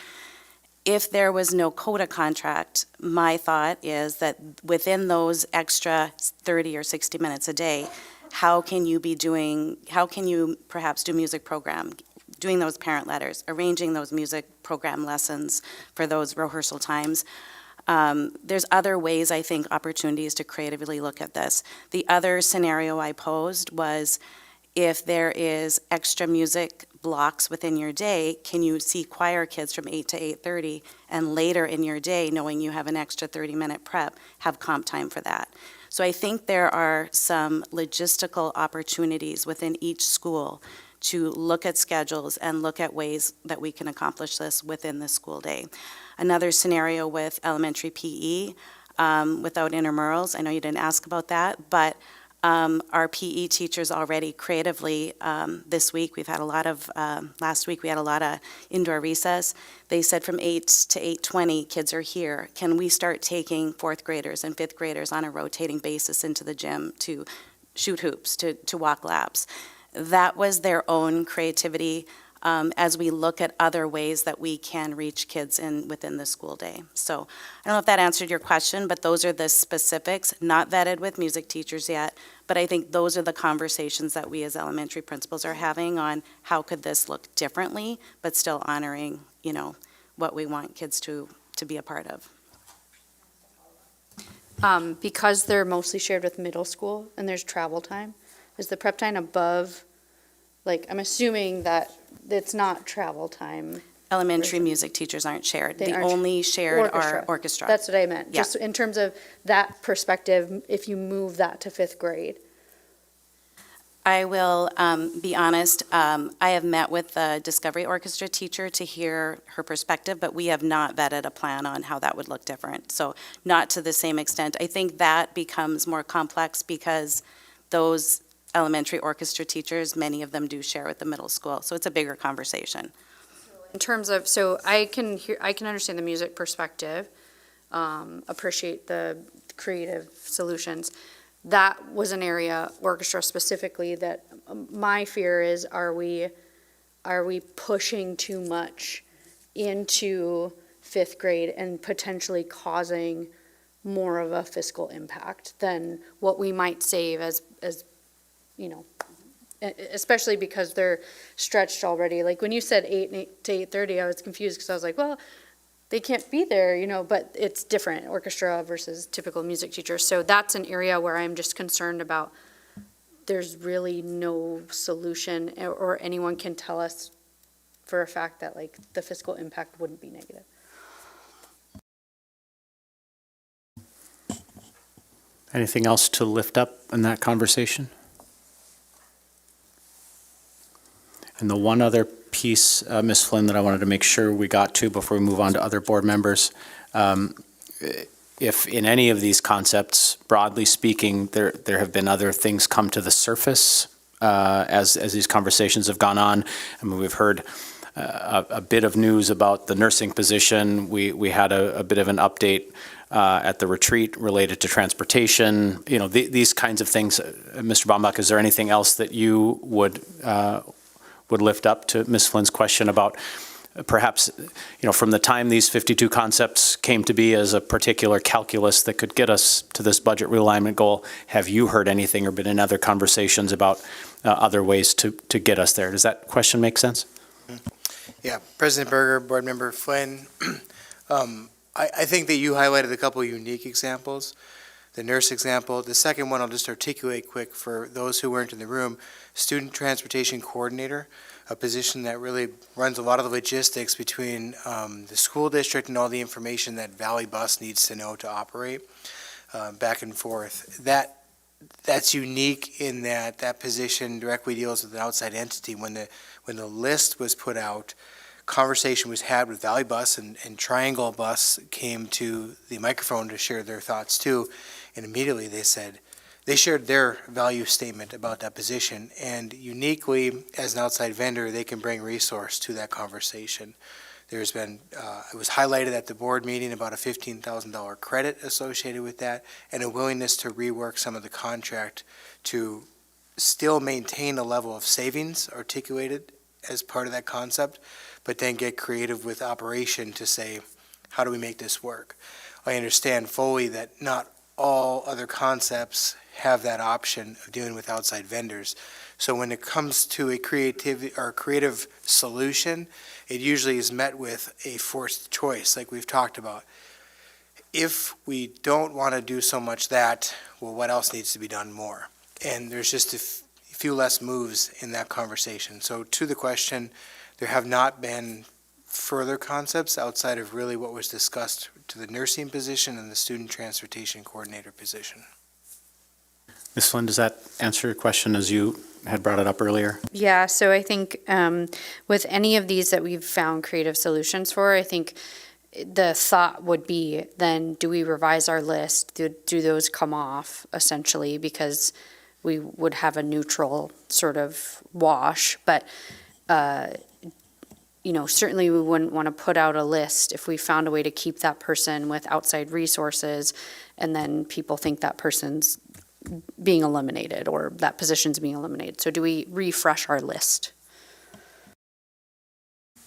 [SPEAKER 12] If there was no CODA contract, my thought is that within those extra 30 or 60 minutes a day, how can you perhaps do music program, doing those parent letters, arranging those music program lessons for those rehearsal times? There's other ways, I think, opportunities to creatively look at this. The other scenario I posed was if there is extra music blocks within your day, can you see choir kids from 8 to 8:30 and later in your day, knowing you have an extra 30-minute prep, have comp time for that? So I think there are some logistical opportunities within each school to look at schedules and look at ways that we can accomplish this within the school day. Another scenario with elementary PE, without intramurals, I know you didn't ask about that, but our PE teachers already creatively, this week, we've had a lot of, last week we had a lot of indoor recess. They said from 8 to 8:20, kids are here. Can we start taking fourth graders and fifth graders on a rotating basis into the gym to shoot hoops, to walk laps? That was their own creativity as we look at other ways that we can reach kids within the school day. So I don't know if that answered your question, but those are the specifics, not vetted with music teachers yet, but I think those are the conversations that we as elementary principals are having on how could this look differently, but still honoring, what we want kids to be a part of.
[SPEAKER 4] Because they're mostly shared with middle school and there's travel time, is the prep time above, I'm assuming that it's not travel time.
[SPEAKER 12] Elementary music teachers aren't shared.
[SPEAKER 4] They
[SPEAKER 12] The
[SPEAKER 4] aren't
[SPEAKER 12] only shared are orchestra.
[SPEAKER 4] That's what I meant.
[SPEAKER 12] Yeah.
[SPEAKER 4] Just in terms of that perspective, if you move that to fifth grade.
[SPEAKER 12] I will be honest, I have met with the Discovery Orchestra teacher to hear her perspective, but we have not vetted a plan on how that would look different. So not to the same extent. I think that becomes more complex because those elementary orchestra teachers, many of them do share with the middle school. So it's a bigger conversation.
[SPEAKER 4] In terms of, so I can understand the music perspective, appreciate the creative solutions. That was an area, orchestra specifically, that my fear is, are we pushing too much into fifth grade and potentially causing more of a fiscal impact than what we might save as especially because they're stretched already. Like when you said 8 to 8:30, I was confused because I was like, well, they can't be there, but it's different, orchestra versus typical music teacher. So that's an area where I'm just concerned about there's really no solution or anyone can tell us for a fact that the fiscal impact wouldn't be negative.
[SPEAKER 1] Anything else to lift up in that conversation? And the one other piece, Ms. Flynn, that I wanted to make sure we got to before we move on to other board members, if in any of these concepts, broadly speaking, there have been other things come to the surface as these conversations have gone on. I mean, we've heard a bit of news about the nursing position. We had a bit of an update at the retreat related to transportation. These kinds of things. Mr. Baumbach, is there anything else that you would lift up to Ms. Flynn's question about perhaps, from the time these 52 concepts came to be as a particular calculus that could get us to this budget realignment goal, have you heard anything or been in other conversations about other ways to get us there? Does that question make sense?
[SPEAKER 5] Yeah, President Berger, Board Member Flynn, I think that you highlighted a couple of unique examples. The nurse example. The second one I'll just articulate quick for those who weren't in the room. Student Transportation Coordinator, a position that really runs a lot of the logistics between the school district and all the information that Valley Bus needs to know to operate back and forth. That's unique in that position directly deals with an outside entity. When the list was put out, conversation was had with Valley Bus and Triangle Bus came to the microphone to share their thoughts too, and immediately they shared their value statement about that position, and uniquely as an outside vendor they can bring resource to that conversation. There's been, it was highlighted at the board meeting about a $15,000 credit associated with that and a willingness to rework some of the contract to still maintain a level of savings articulated as part of that concept, but then get creative with operation to say, how do we make this work? I understand fully that not all other concepts have that option of dealing with outside vendors. So when it comes to a creative solution, it usually is met with a forced choice, like we've talked about. if we don't want to do so much that, well, what else needs to be done more? And there's just a few less moves in that conversation. So to the question, there have not been further concepts outside of really what was discussed to the nursing position and the student transportation coordinator position.
[SPEAKER 1] Ms. Flynn, does that answer your question as you had brought it up earlier?
[SPEAKER 4] Yeah, so I think with any of these that we've found creative solutions for, I think the thought would be then do we revise our list? Do those come off essentially because we would have a neutral sort of wash? But, certainly we wouldn't want to put out a list if we found a way to keep that person with outside resources and then people think that person's being eliminated or that position's being eliminated. So do we refresh our list?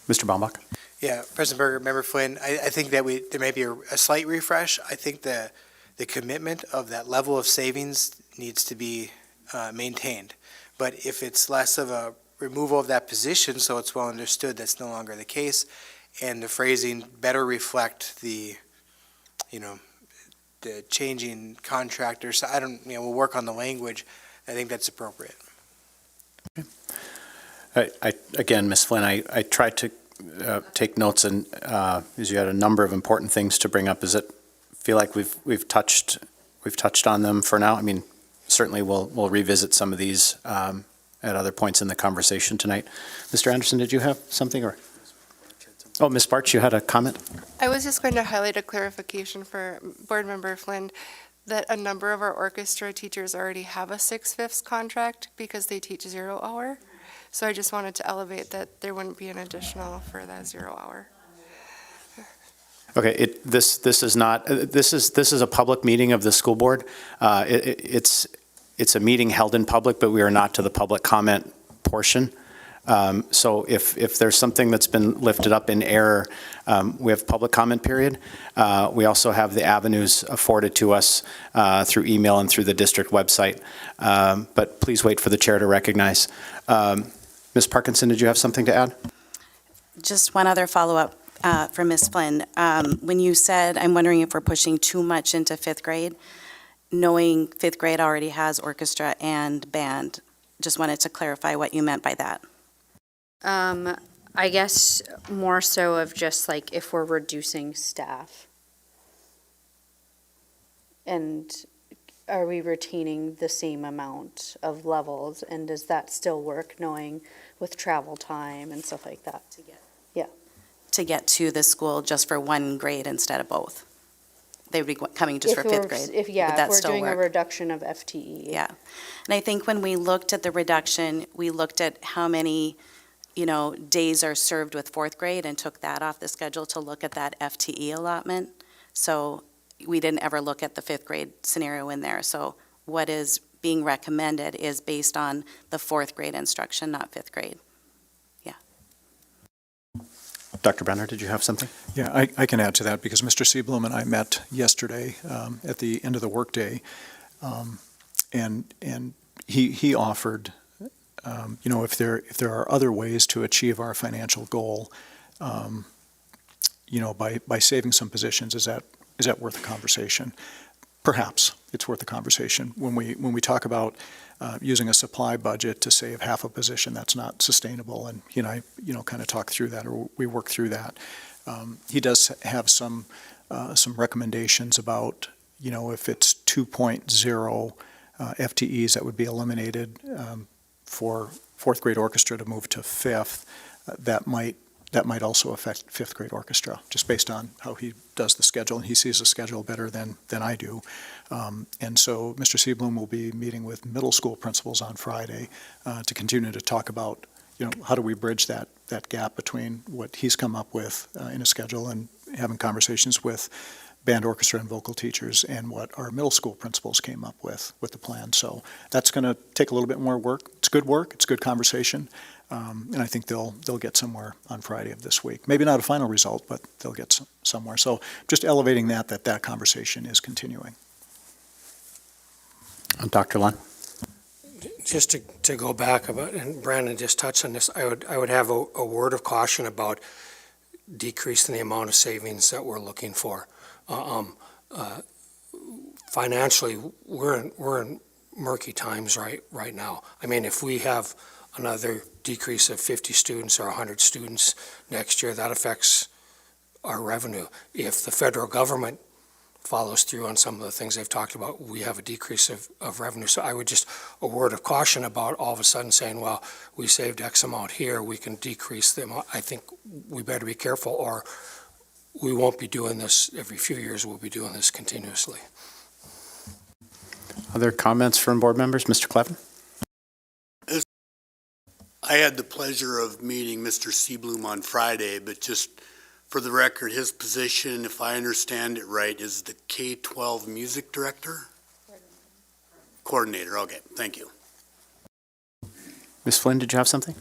[SPEAKER 1] Mr. Baumbach?
[SPEAKER 5] Yeah, President Berger, Member Flynn, I think that there may be a slight refresh. I think the commitment of that level of savings needs to be maintained. But if it's less of a removal of that position, so it's well understood that's no longer the case, and the phrasing better reflect the changing contractors, we'll work on the language. I think that's appropriate.
[SPEAKER 1] Again, Ms. Flynn, I tried to take notes and as you had a number of important things to bring up. Does it feel like we've touched on them for now? I mean, certainly we'll revisit some of these at other points in the conversation tonight. Mr. Anderson, did you have something or? Oh, Ms. Bartsch, you had a comment?
[SPEAKER 9] I was just going to highlight a clarification for Board Member Flynn that a number of our orchestra teachers already have a 6/5 contract because they teach 0 hour. So I just wanted to elevate that there wouldn't be an additional for that 0 hour.
[SPEAKER 1] Okay, this is not, this is a public meeting of the school board. It's a meeting held in public, but we are not to the public comment portion. So if there's something that's been lifted up in error, we have public comment period. We also have the avenues afforded to us through email and through the district website. But please wait for the chair to recognize. Ms. Parkinson, did you have something to add?
[SPEAKER 12] Just one other follow-up for Ms. Flynn. When you said, I'm wondering if we're pushing too much into 5th grade, knowing 5th grade already has orchestra and band, just wanted to clarify what you meant by that.
[SPEAKER 4] I guess more so of just like if we're reducing staff. And are we retaining the same amount of levels? And does that still work knowing with travel time and stuff like that?
[SPEAKER 12] To get to the school just for one grade instead of both. They would be coming just for 5th grade.
[SPEAKER 4] If we're doing a reduction of FTE.
[SPEAKER 12] Yeah. And I think when we looked at the reduction, we looked at how many, days are served with 4th grade and took that off the schedule to look at that FTE allotment. So we didn't ever look at the 5th grade scenario in there. So what is being recommended is based on the 4th grade instruction, not 5th grade.
[SPEAKER 1] Dr. Brenner, did you have something?
[SPEAKER 7] Yeah, I can add to that because Mr. Seablum and I met yesterday at the end of the workday, and he offered, if there are other ways to achieve our financial goal, by saving some positions, is that worth a conversation? Perhaps it's worth a conversation. When we talk about using a supply budget to save half a position, that's not sustainable. And I kind of talk through that, or we work through that. He does have some recommendations about if it's 2.0 FTEs that would be eliminated for 4th grade orchestra to move to 5th. That might also affect 5th grade orchestra, just based on how he does the schedule, and he sees the schedule better than I do. And so Mr. Seablum will be meeting with middle school principals on Friday to continue to talk about, how do we bridge that gap between what he's come up with in a schedule and having conversations with band, orchestra, and vocal teachers and what our middle school principals came up with the plan. So that's going to take a little bit more work. It's good work. It's good conversation. And I think they'll get somewhere on Friday of this week. Maybe not a final result, but they'll get somewhere. So just elevating that conversation is continuing.
[SPEAKER 1] Dr. Lund?
[SPEAKER 13] Just to go back about, and Brandon just touched on this, I would have a word of caution about decreasing the amount of savings that we're looking for. financially, we're in murky times right now. I mean, if we have another decrease of 50 students or 100 students next year, that affects our revenue. If the federal government follows through on some of the things they've talked about, we have a decrease of revenue. So I would just, a word of caution about all of a sudden saying, well, we saved X amount here, we can decrease them. I think we better be careful, or we won't be doing this every few years, we'll be doing this continuously.
[SPEAKER 1] Other comments from board members? Mr. Clevin?
[SPEAKER 6] I had the pleasure of meeting Mr. Seabloom on Friday, but just for the record, his position, if I understand it right, is the K-12 music director? Coordinator, okay, thank you.
[SPEAKER 1] Ms. Flynn, did you have something?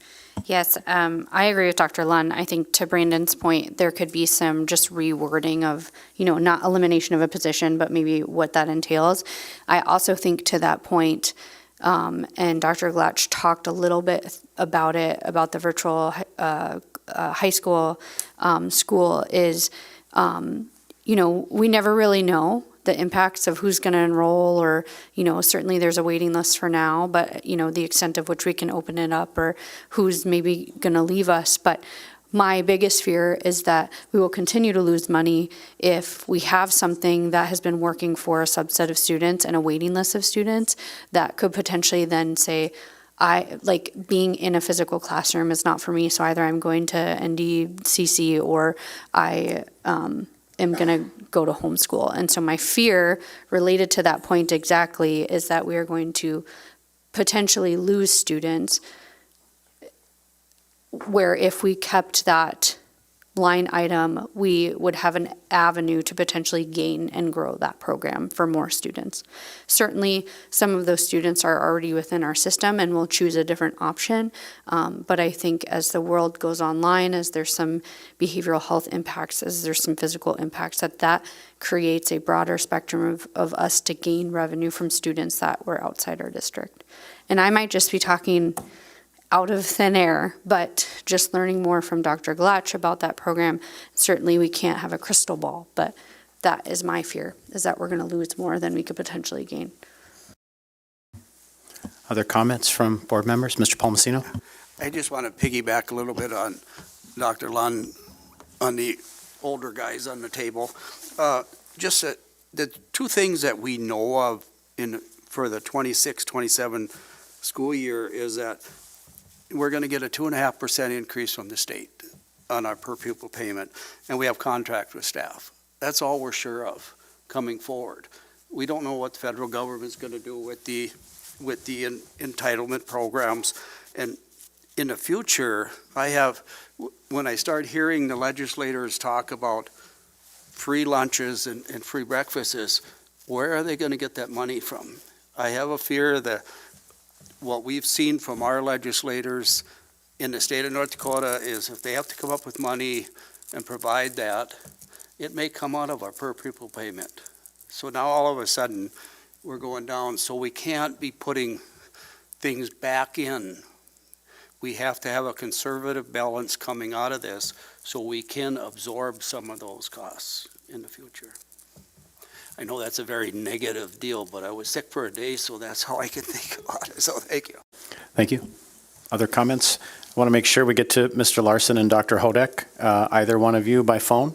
[SPEAKER 4] Yes, I agree with Dr. Lunn. I think to Brandon's point, there could be some just rewording of, not elimination of a position, but maybe what that entails. I also think to that point, and Dr. Glatch talked a little bit about it, about the virtual high school school is, we never really know the impacts of who's going to enroll, or, certainly there's a waiting list for now, but, the extent of which we can open it up, or who's maybe going to leave us. But my biggest fear is that we will continue to lose money if we have something that has been working for a subset of students and a waiting list of students that could potentially then say, being in a physical classroom is not for me, so either I'm going to NDCC or I am going to go to homeschool. And so my fear related to that point exactly is that we are going to potentially lose students, where if we kept that line item, we would have an avenue to potentially gain and grow that program for more students. Certainly, some of those students are already within our system and will choose a different option. But I think as the world goes online, as there's some behavioral health impacts, as there's some physical impacts, that creates a broader spectrum of us to gain revenue from students that were outside our district. And I might just be talking out of thin air, but just learning more from Dr. Glatch about that program. Certainly we can't have a crystal ball, but that is my fear, is that we're going to lose more than we could potentially gain.
[SPEAKER 1] Other comments from board members? Mr. Palmasino?
[SPEAKER 2] I just want to piggyback a little bit on Dr. Lund, on the older guys on the table. Just the two things that we know of for the 26-27 school year is that we're going to get a 2.5% increase from the state on our per pupil payment, and we have contract with staff. That's all we're sure of coming forward. We don't know what the federal government's going to do with the entitlement programs. And in the future, when I start hearing the legislators talk about free lunches and free breakfasts, where are they going to get that money from? I have a fear that what we've seen from our legislators in the state of North Dakota is if they have to come up with money and provide that, it may come out of our per pupil payment. So now all of a sudden, we're going down. So we can't be putting things back in. We have to have a conservative balance coming out of this so we can absorb some of those costs in the future. I know that's a very negative deal, but I was sick for a day, so that's how I can think about it. So thank you.
[SPEAKER 1] Thank you. Other comments? I want to make sure we get to Mr. Larson and Dr. Hodek. Either one of you by phone?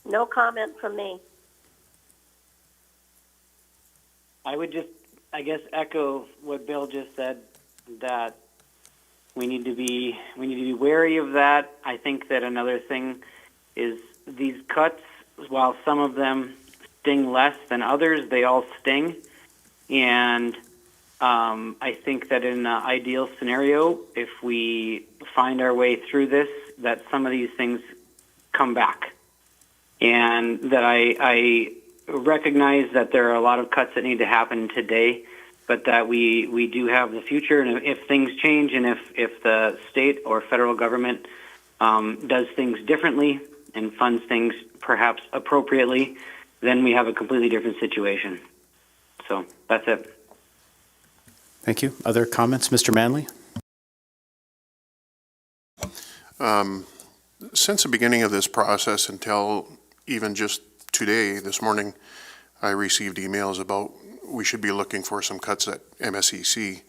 [SPEAKER 8] No comment from me.
[SPEAKER 14] I would just, echo what Bill just said, that we need to be wary of that. I think that another thing is these cuts, while some of them sting less than others, they all sting. And I think that in an ideal scenario, if we find our way through this, that some of these things come back. And that I recognize that there are a lot of cuts that need to happen today, but that we do have the future. And if things change, and if the state or federal government does things differently and funds things perhaps appropriately, then we have a completely different situation. So that's it.
[SPEAKER 1] Thank you. Other comments? Mr. Manley?
[SPEAKER 15] since the beginning of this process until even just today, this morning, I received emails about we should be looking for some cuts at MSEC.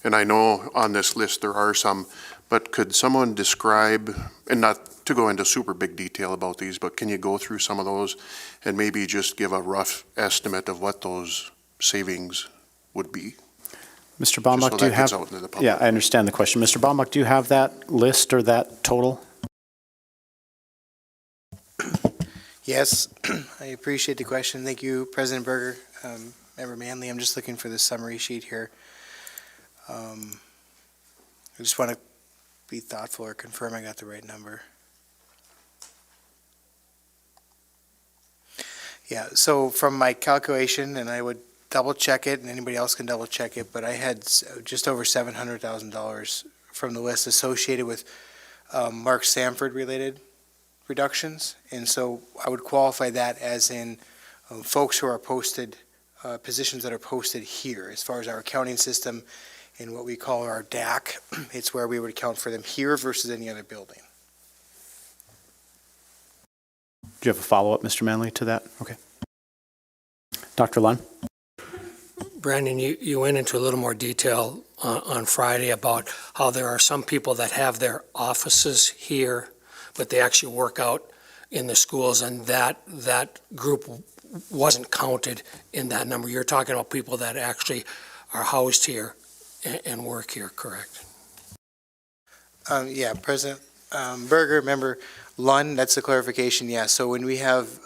[SPEAKER 15] And I know on this list there are some, but could someone describe, and not to go into super big detail about these, but can you go through some of those and maybe just give a rough estimate of what those savings would be?
[SPEAKER 1] Mr. Baumbach,
[SPEAKER 15] so
[SPEAKER 1] do you
[SPEAKER 15] that
[SPEAKER 1] have?
[SPEAKER 15] gets out into the public.
[SPEAKER 1] Yeah, I understand the question. Mr. Baumbach, do you have that list or that total?
[SPEAKER 5] Yes, I appreciate the question. Thank you, President Berger. Member Manley, I'm just looking for the summary sheet here. I just want to be thoughtful or confirm I got the right number. Yeah, so from my calculation, and I would double check it, and anybody else can double check it, but I had just over $700,000 from the list associated with Mark Sanford related reductions. And so I would qualify that as in folks who are posted, positions that are posted here, as far as our accounting system and what we call our DAC. It's where we would account for them here versus any other building.
[SPEAKER 1] Do you have a follow-up, Mr. Manley, to that? Okay. Dr. Lund?
[SPEAKER 13] Brandon, you went into a little more detail on Friday about how there are some people that have their offices here, but they actually work out in the schools, and that group wasn't counted in that number. You're talking about people that actually are housed here and work here, correct?
[SPEAKER 5] Yeah, President Berger, Member Lund, that's the clarification, yeah. So when we have,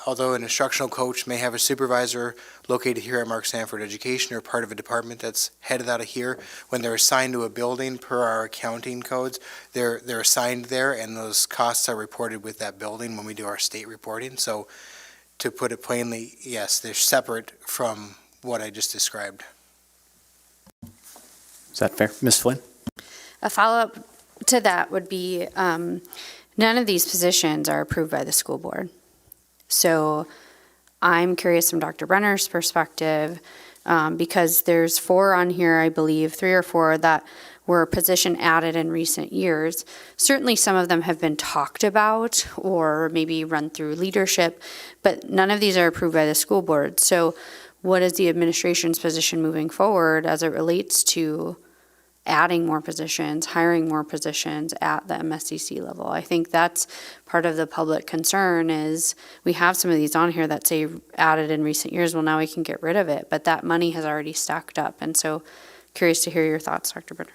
[SPEAKER 5] although an instructional coach may have a supervisor located here at Mark Sanford Education or part of a department that's headed out of here, when they're assigned to a building per our accounting codes, they're assigned there, and those costs are reported with that building when we do our state reporting. So to put it plainly, yes, they're separate from what I just described.
[SPEAKER 1] Is that fair? Ms. Flynn?
[SPEAKER 4] A follow-up to that would be, none of these positions are approved by the school board. So I'm curious from Dr. Brenner's perspective, because there's 4 on here, I believe, 3 or 4 that were position added in recent years. Certainly some of them have been talked about or maybe run through leadership, but none of these are approved by the school board. So what is the administration's position moving forward as it relates to adding more positions, hiring more positions at the MSCC level? I think that's part of the public concern is we have some of these on here that say added in recent years. Well, now we can get rid of it, but that money has already stacked up. And so curious to hear your thoughts, Dr. Brenner.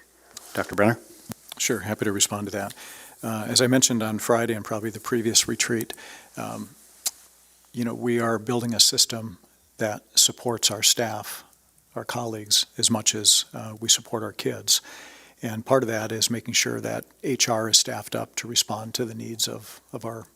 [SPEAKER 1] Dr. Brenner?
[SPEAKER 7] Sure, happy to respond to that. As I mentioned on Friday and probably the previous retreat, we are building a system that supports our staff, our colleagues, as much as we support our kids. And part of that is making sure that HR is staffed up to respond to the needs of our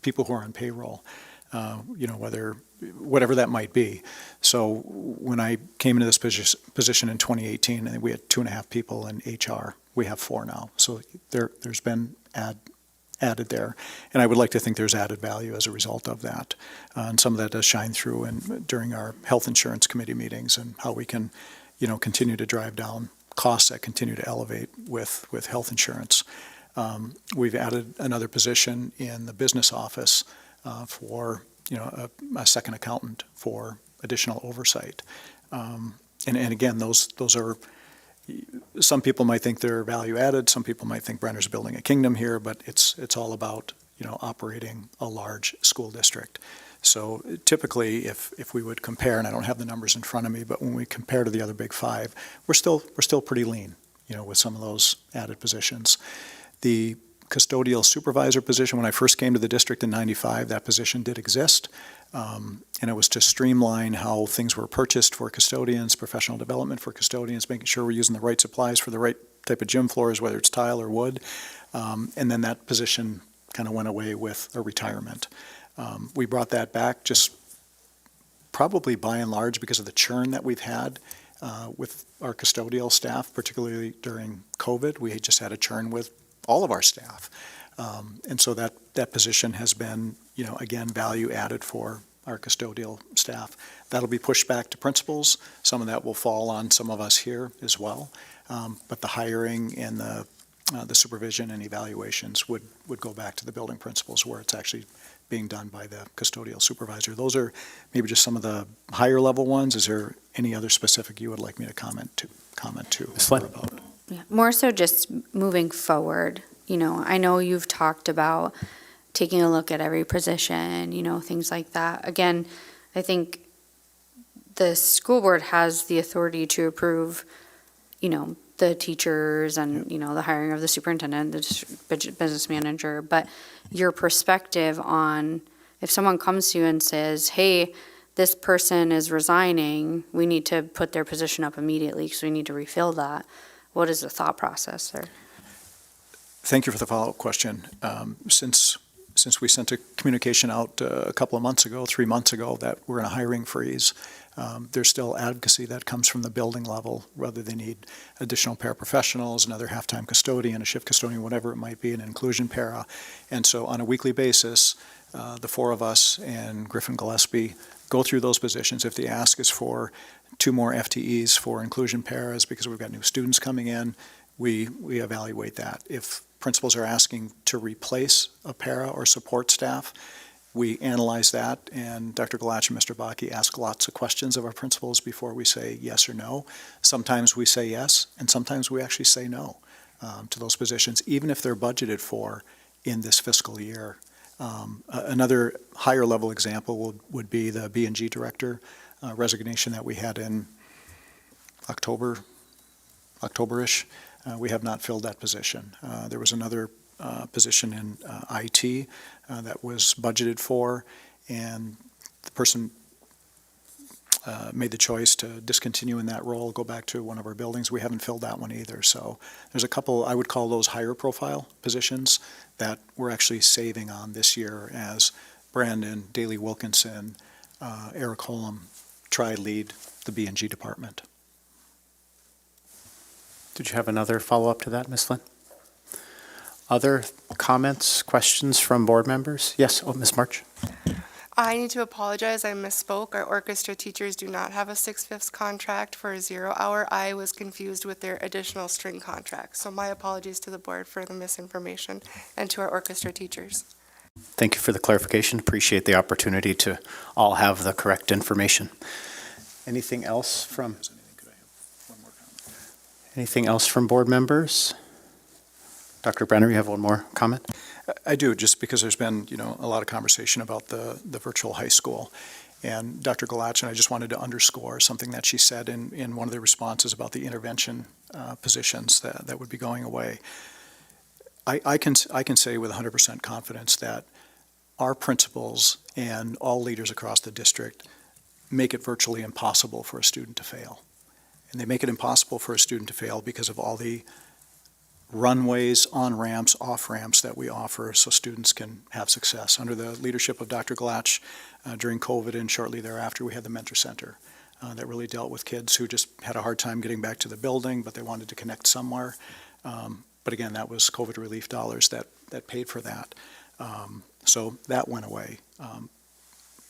[SPEAKER 7] people who are on payroll, whatever that might be. So when I came into this position in 2018, I think we had 2.5 people in HR. We have 4 now. So there's been added there. And I would like to think there's added value as a result of that. And some of that does shine through during our health insurance committee meetings and how we can, continue to drive down costs that continue to elevate with health insurance. We've added another position in the business office for, a second accountant for additional oversight. And again, those are, some people might think they're value added. Some people might think Brenner's building a kingdom here, but it's all about, operating a large school district. So typically, if we would compare, and I don't have the numbers in front of me, but when we compare to the other big 5, we're still pretty lean, with some of those added positions. The custodial supervisor position, when I first came to the district in '95, that position did exist. And it was to streamline how things were purchased for custodians, professional development for custodians, making sure we're using the right supplies for the right type of gym floors, whether it's tile or wood. And then that position kind of went away with a retirement. We brought that back just probably by and large because of the churn that we've had with our custodial staff, particularly during COVID. We just had a churn with all of our staff. And so that position has been, again, value added for our custodial staff. That'll be pushed back to principals. Some of that will fall on some of us here as well. But the hiring and the the supervision and evaluations would go back to the building principals where it's actually being done by the custodial supervisor. Those are maybe just some of the higher level ones. Is there any other specific you would like me to comment to
[SPEAKER 1] Ms. Flynn?
[SPEAKER 7] about?
[SPEAKER 4] Yeah, more so just moving forward. I know you've talked about taking a look at every position, things like that. Again, I think the school board has the authority to approve, the teachers and, the hiring of the superintendent, the business manager, but your perspective on if someone comes to you and says, hey, this person is resigning, we need to put their position up immediately because we need to refill that. What is the thought process there?
[SPEAKER 7] Thank you for the follow-up question. Since we sent a communication out a couple of months ago, 3 months ago, that we're in a hiring freeze, there's still advocacy that comes from the building level, whether they need additional paraprofessionals, another half-time custodian, a shift custodian, whatever it might be, an inclusion para. And so on a weekly basis, the four of us and Griffin Gillespie go through those positions. If the ask is for 2 more FTEs for inclusion paras because we've got new students coming in, we evaluate that. If principals are asking to replace a para or support staff, we analyze that, and Dr. Galach and Mr. Bakke ask lots of questions of our principals before we say yes or no. Sometimes we say yes, and sometimes we actually say no to those positions, even if they're budgeted for in this fiscal year. Another higher level example would be the B&G director resignation that we had in October-ish. We have not filled that position. There was another position in IT that was budgeted for, and the person made the choice to discontinue in that role, go back to one of our buildings. We haven't filled that one either. So there's a couple, I would call those higher profile positions that we're actually saving on this year as Brandon, Daley Wilkinson, Eric Holm try lead the B&G department.
[SPEAKER 1] Did you have another follow-up to that, Ms. Flynn? Other comments, questions from board members? Yes, Ms. March.
[SPEAKER 9] I need to apologize, I misspoke. Our orchestra teachers do not have a 6/5 contract for a 0 hour. I was confused with their additional string contract. So my apologies to the board for the misinformation and to our orchestra teachers.
[SPEAKER 1] Thank you for the clarification. Appreciate the opportunity to all have the correct information. Anything else from board members? Dr. Brenner, you have one more comment?
[SPEAKER 7] I do, just because there's been, a lot of conversation about the virtual high school. And Dr. Galach, and I just wanted to underscore something that she said in one of the responses about the intervention positions that would be going away. I can say with 100% confidence that our principals and all leaders across the district make it virtually impossible for a student to fail. And they make it impossible for a student to fail because of all the runways, on-ramps, off-ramps that we offer so students can have success. Under the leadership of Dr. Galach, during COVID and shortly thereafter, we had the Mentor Center that really dealt with kids who just had a hard time getting back to the building, but they wanted to connect somewhere. But again, that was COVID relief dollars that paid for that. So that went away.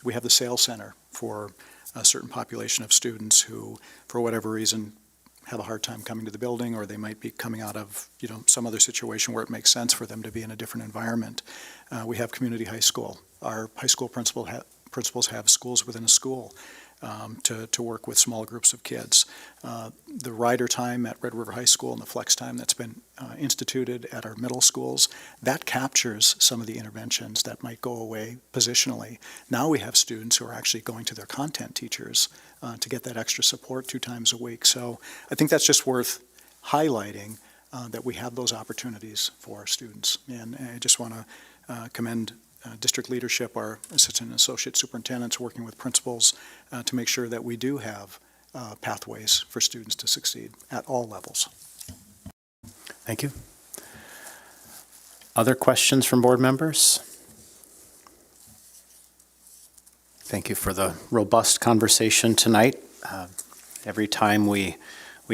[SPEAKER 7] We have the sales center for a certain population of students who, for whatever reason, have a hard time coming to the building, or they might be coming out of, some other situation where it makes sense for them to be in a different environment. We have community high school. Our high school principals have schools within a school to work with small groups of kids. The rider time at Red River High School and the flex time that's been instituted at our middle schools, that captures some of the interventions that might go away positionally. Now we have students who are actually going to their content teachers to get that extra support 2 times a week. So I think that's just worth highlighting that we have those opportunities for our students. And I just want to commend district leadership, our assistant and associate superintendents working with principals to make sure that we do have pathways for students to succeed at all levels.
[SPEAKER 1] Thank you. Other questions from board members? Thank you for the robust conversation tonight. Every time we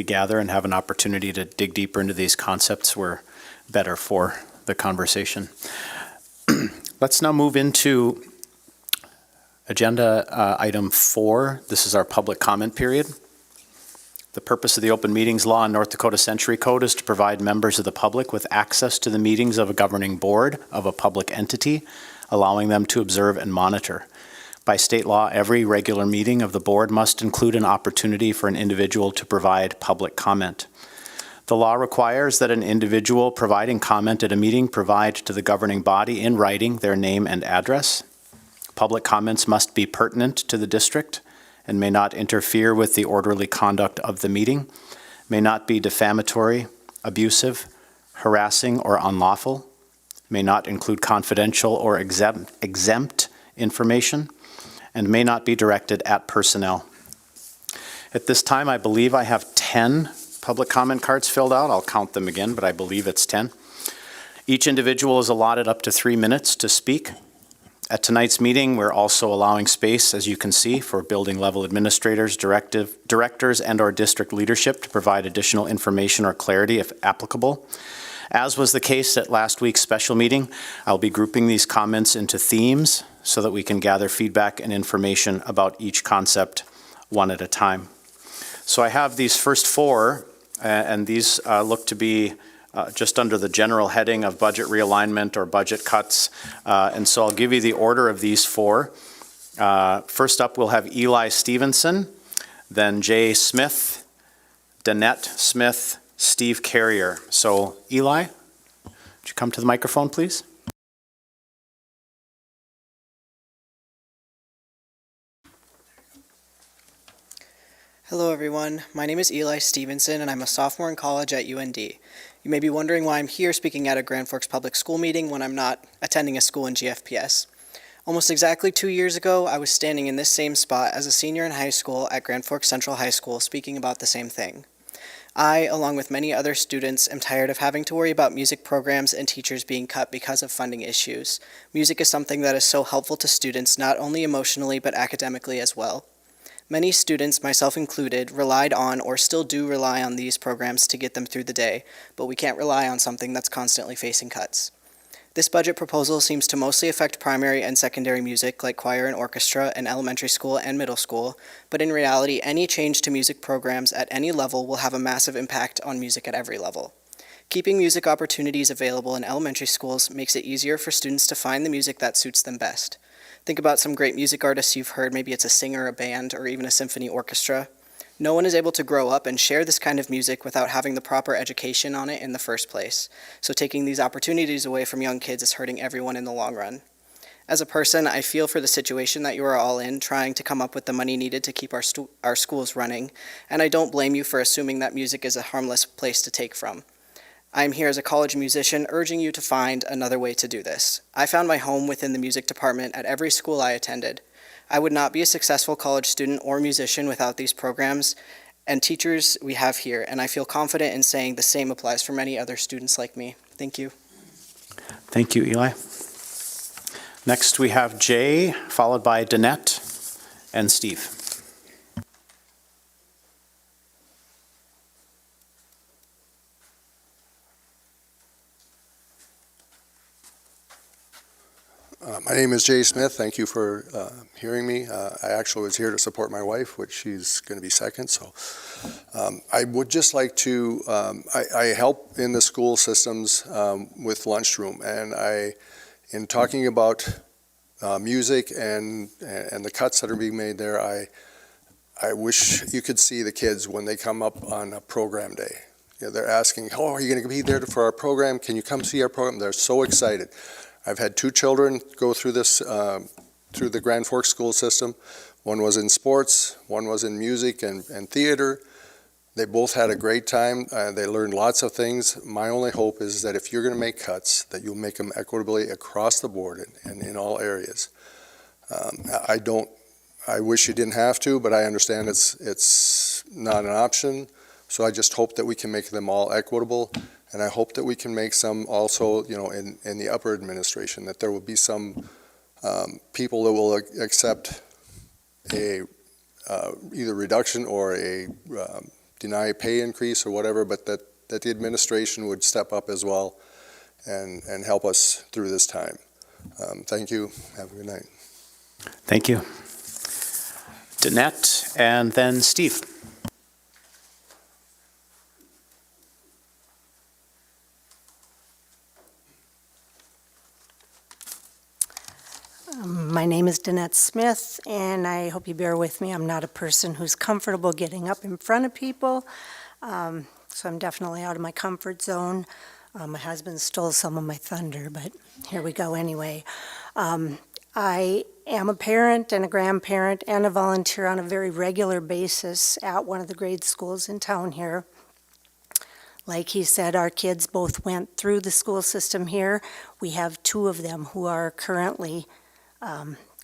[SPEAKER 1] gather and have an opportunity to dig deeper into these concepts, we're better for the conversation. Let's now move into agenda item 4. This is our public comment period. The purpose of the open meetings law in North Dakota Century Code is to provide members of the public with access to the meetings of a governing board of a public entity, allowing them to observe and monitor. By state law, every regular meeting of the board must include an opportunity for an individual to provide public comment. The law requires that an individual providing comment at a meeting provide to the governing body in writing their name and address. Public comments must be pertinent to the district and may not interfere with the orderly conduct of the meeting, may not be defamatory, abusive, harassing, or unlawful, may not include confidential or exempt information, and may not be directed at personnel. At this time, I believe I have 10 public comment cards filled out. I'll count them again, but I believe it's 10. Each individual is allotted up to 3 minutes to speak. At tonight's meeting, we're also allowing space, as you can see, for building level administrators, directors, and/or district leadership to provide additional information or clarity if applicable. As was the case at last week's special meeting, I'll be grouping these comments into themes so that we can gather feedback and information about each concept one at a time. So I have these first 4, and these look to be just under the general heading of budget realignment or budget cuts. And so I'll give you the order of these 4. First up, we'll have Eli Stevenson, then Jay Smith, Danette Smith, Steve Carrier. So Eli, would you come to the microphone, please?
[SPEAKER 16] Hello everyone, my name is Eli Stevenson and I'm a sophomore in college at UND. You may be wondering why I'm here speaking at a Grand Forks Public School meeting when I'm not attending a school in GFPS. Almost exactly 2 years ago, I was standing in this same spot as a senior in high school at Grand Forks Central High School speaking about the same thing. I, along with many other students, am tired of having to worry about music programs and teachers being cut because of funding issues. Music is something that is so helpful to students, not only emotionally but academically as well. Many students, myself included, relied on or still do rely on these programs to get them through the day, but we can't rely on something that's constantly facing cuts. This budget proposal seems to mostly affect primary and secondary music like choir and orchestra in elementary school and middle school, but in reality, any change to music programs at any level will have a massive impact on music at every level. Keeping music opportunities available in elementary schools makes it easier for students to find the music that suits them best. Think about some great music artists you've heard, maybe it's a singer, a band, or even a symphony orchestra. No one is able to grow up and share this kind of music without having the proper education on it in the first place. So taking these opportunities away from young kids is hurting everyone in the long run. As a person, I feel for the situation that you are all in, trying to come up with the money needed to keep our schools running, and I don't blame you for assuming that music is a harmless place to take from. I am here as a college musician, urging you to find another way to do this. I found my home within the music department at every school I attended. I would not be a successful college student or musician without these programs and teachers we have here, and I feel confident in saying the same applies for many other students like me. Thank you.
[SPEAKER 1] Thank you, Eli. Next, we have Jay, followed by Danette and Steve.
[SPEAKER 17] My name is Jay Smith. Thank you for hearing me. I actually was here to support my wife, which she's going to be second. So I would just like to, I help in the school systems with lunchroom. And in talking about music and the cuts that are being made there, I wish you could see the kids when they come up on a program day. You know, they're asking, oh, are you going to be there for our program? Can you come see our program? They're so excited. I've had 2 children go through this, through the Grand Forks school system. One was in sports, one was in music and theater. They both had a great time. They learned lots of things. My only hope is that if you're going to make cuts, that you'll make them equitably across the board and in all areas. I wish you didn't have to, but I understand it's not an option. So I just hope that we can make them all equitable. And I hope that we can make some also, you know, in the upper administration, that there will be some people that will accept a either reduction or a deny pay increase or whatever, but that the administration would step up as well and help us through this time. Thank you. Have a good night.
[SPEAKER 1] Thank you. Danette and then Steve.
[SPEAKER 18] My name is Danette Smith, and I hope you bear with me. I'm not a person who's comfortable getting up in front of people, so I'm definitely out of my comfort zone. My husband stole some of my thunder, but here we go anyway. I am a parent and a grandparent and a volunteer on a very regular basis at one of the grade schools in town here. Like he said, our kids both went through the school system here. We have two of them who are currently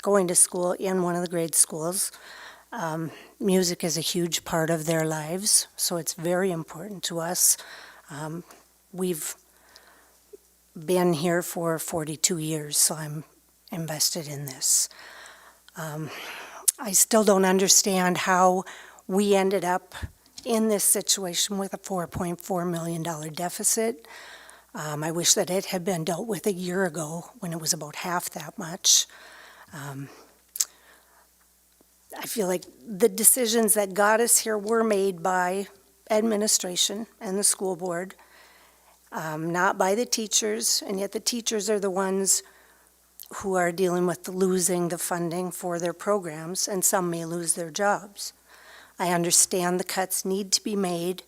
[SPEAKER 18] going to school in one of the grade schools. Music is a huge part of their lives, so it's very important to us. We've been here for 42 years, so I'm invested in this. I still don't understand how we ended up in this situation with a $4.4 million deficit. I wish that it had been dealt with a year ago when it was about half that much. I feel like the decisions that got us here were made by administration and the school board, not by the teachers, and yet the teachers are the ones who are dealing with losing the funding for their programs, and some may lose their jobs. I understand the cuts need to be made,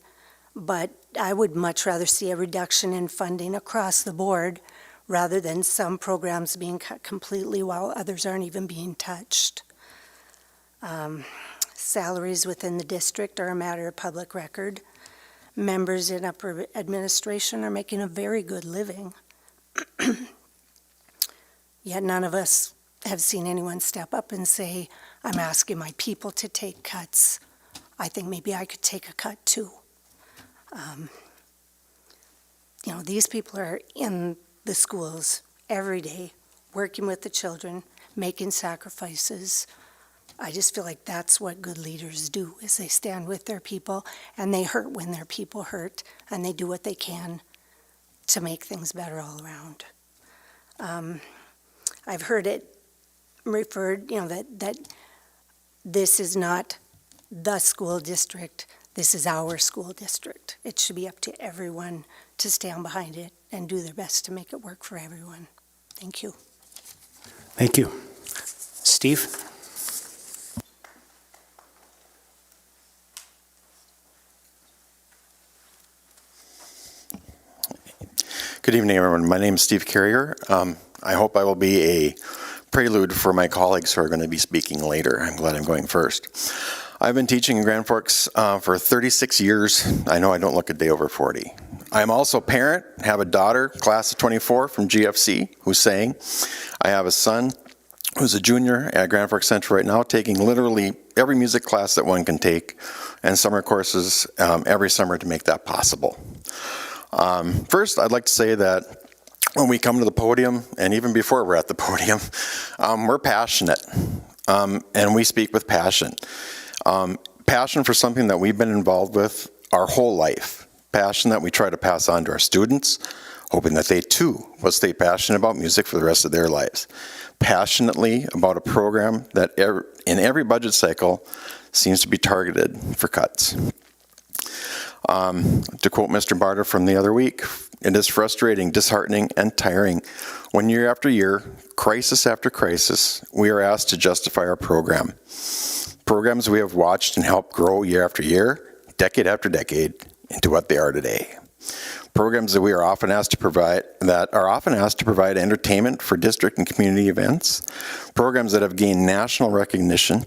[SPEAKER 18] but I would much rather see a reduction in funding across the board rather than some programs being cut completely while others aren't even being touched. Salaries within the district are a matter of public record. Members in upper administration are making a very good living. Yet none of us have seen anyone step up and say, I'm asking my people to take cuts. I think maybe I could take a cut too. These people are in the schools every day, working with the children, making sacrifices. I just feel like that's what good leaders do, is they stand with their people, and they hurt when their people hurt, and they do what they can to make things better all around. I've heard it referred, that this is not the school district, this is our school district. It should be up to everyone to stand behind it and do their best to make it work for everyone. Thank you.
[SPEAKER 1] Thank you. Steve?
[SPEAKER 19] Good evening, everyone. My name is Steve Carrier. I hope I will be a prelude for my colleagues who are going to be speaking later. I'm glad I'm going first. I've been teaching in Grand Forks for 36 years. I know I don't look a day over 40. I'm also a parent, have a daughter, class of 24 from GFC, who's sang. I have a son who's a junior at Grand Forks Central right now, taking literally every music class that one can take, and summer courses every summer to make that possible. First, I'd like to say that when we come to the podium, and even before we're at the podium, we're passionate, and we speak with passion. Passion for something that we've been involved with our whole life. Passion that we try to pass on to our students, hoping that they too will stay passionate about music for the rest of their lives. Passionately about a program that in every budget cycle seems to be targeted for cuts. To quote Mr. Barter from the other week, it is frustrating, disheartening, and tiring when year after year, crisis after crisis, we are asked to justify our program. Programs we have watched and helped grow year after year, decade after decade, into what they are today. Programs that we are often asked to provide, entertainment for district and community events, programs that have gained national recognition,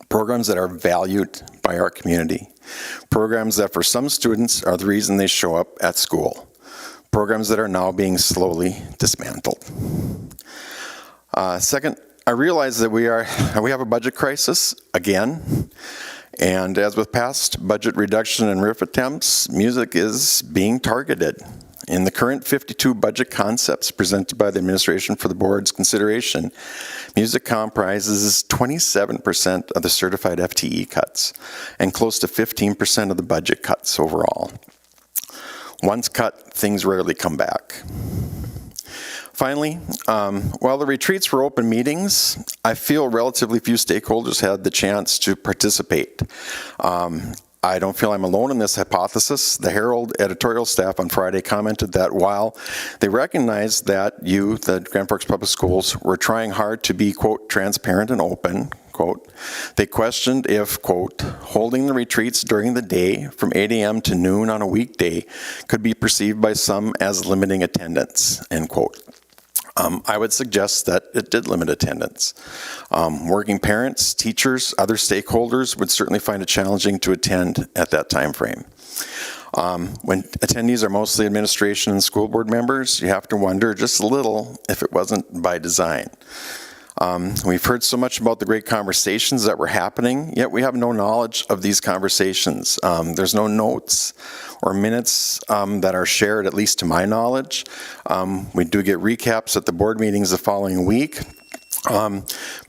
[SPEAKER 19] programs that are valued by our community, programs that for some students are the reason they show up at school, programs that are now being slowly dismantled. Second, I realize that we have a budget crisis again, and as with past budget reduction and RIF attempts, music is being targeted. In the current 52 budget concepts presented by the administration for the board's consideration, music comprises 27% of the certified FTE cuts and close to 15% of the budget cuts overall. Once cut, things rarely come back. Finally, while the retreats were open meetings, I feel relatively few stakeholders had the chance to participate. I don't feel I'm alone in this hypothesis. The Herald editorial staff on Friday commented that while they recognized that you, the Grand Forks Public Schools, were trying hard to be, quote, transparent and open, quote, they questioned if, quote, holding the retreats during the day from 8 a.m. to noon on a weekday could be perceived by some as limiting attendance, end quote. I would suggest that it did limit attendance. Working parents, teachers, other stakeholders would certainly find it challenging to attend at that time frame. When attendees are mostly administration and school board members, you have to wonder just a little if it wasn't by design. We've heard so much about the great conversations that were happening, yet we have no knowledge of these conversations. There's no notes or minutes that are shared, at least to my knowledge. We do get recaps at the board meetings the following week,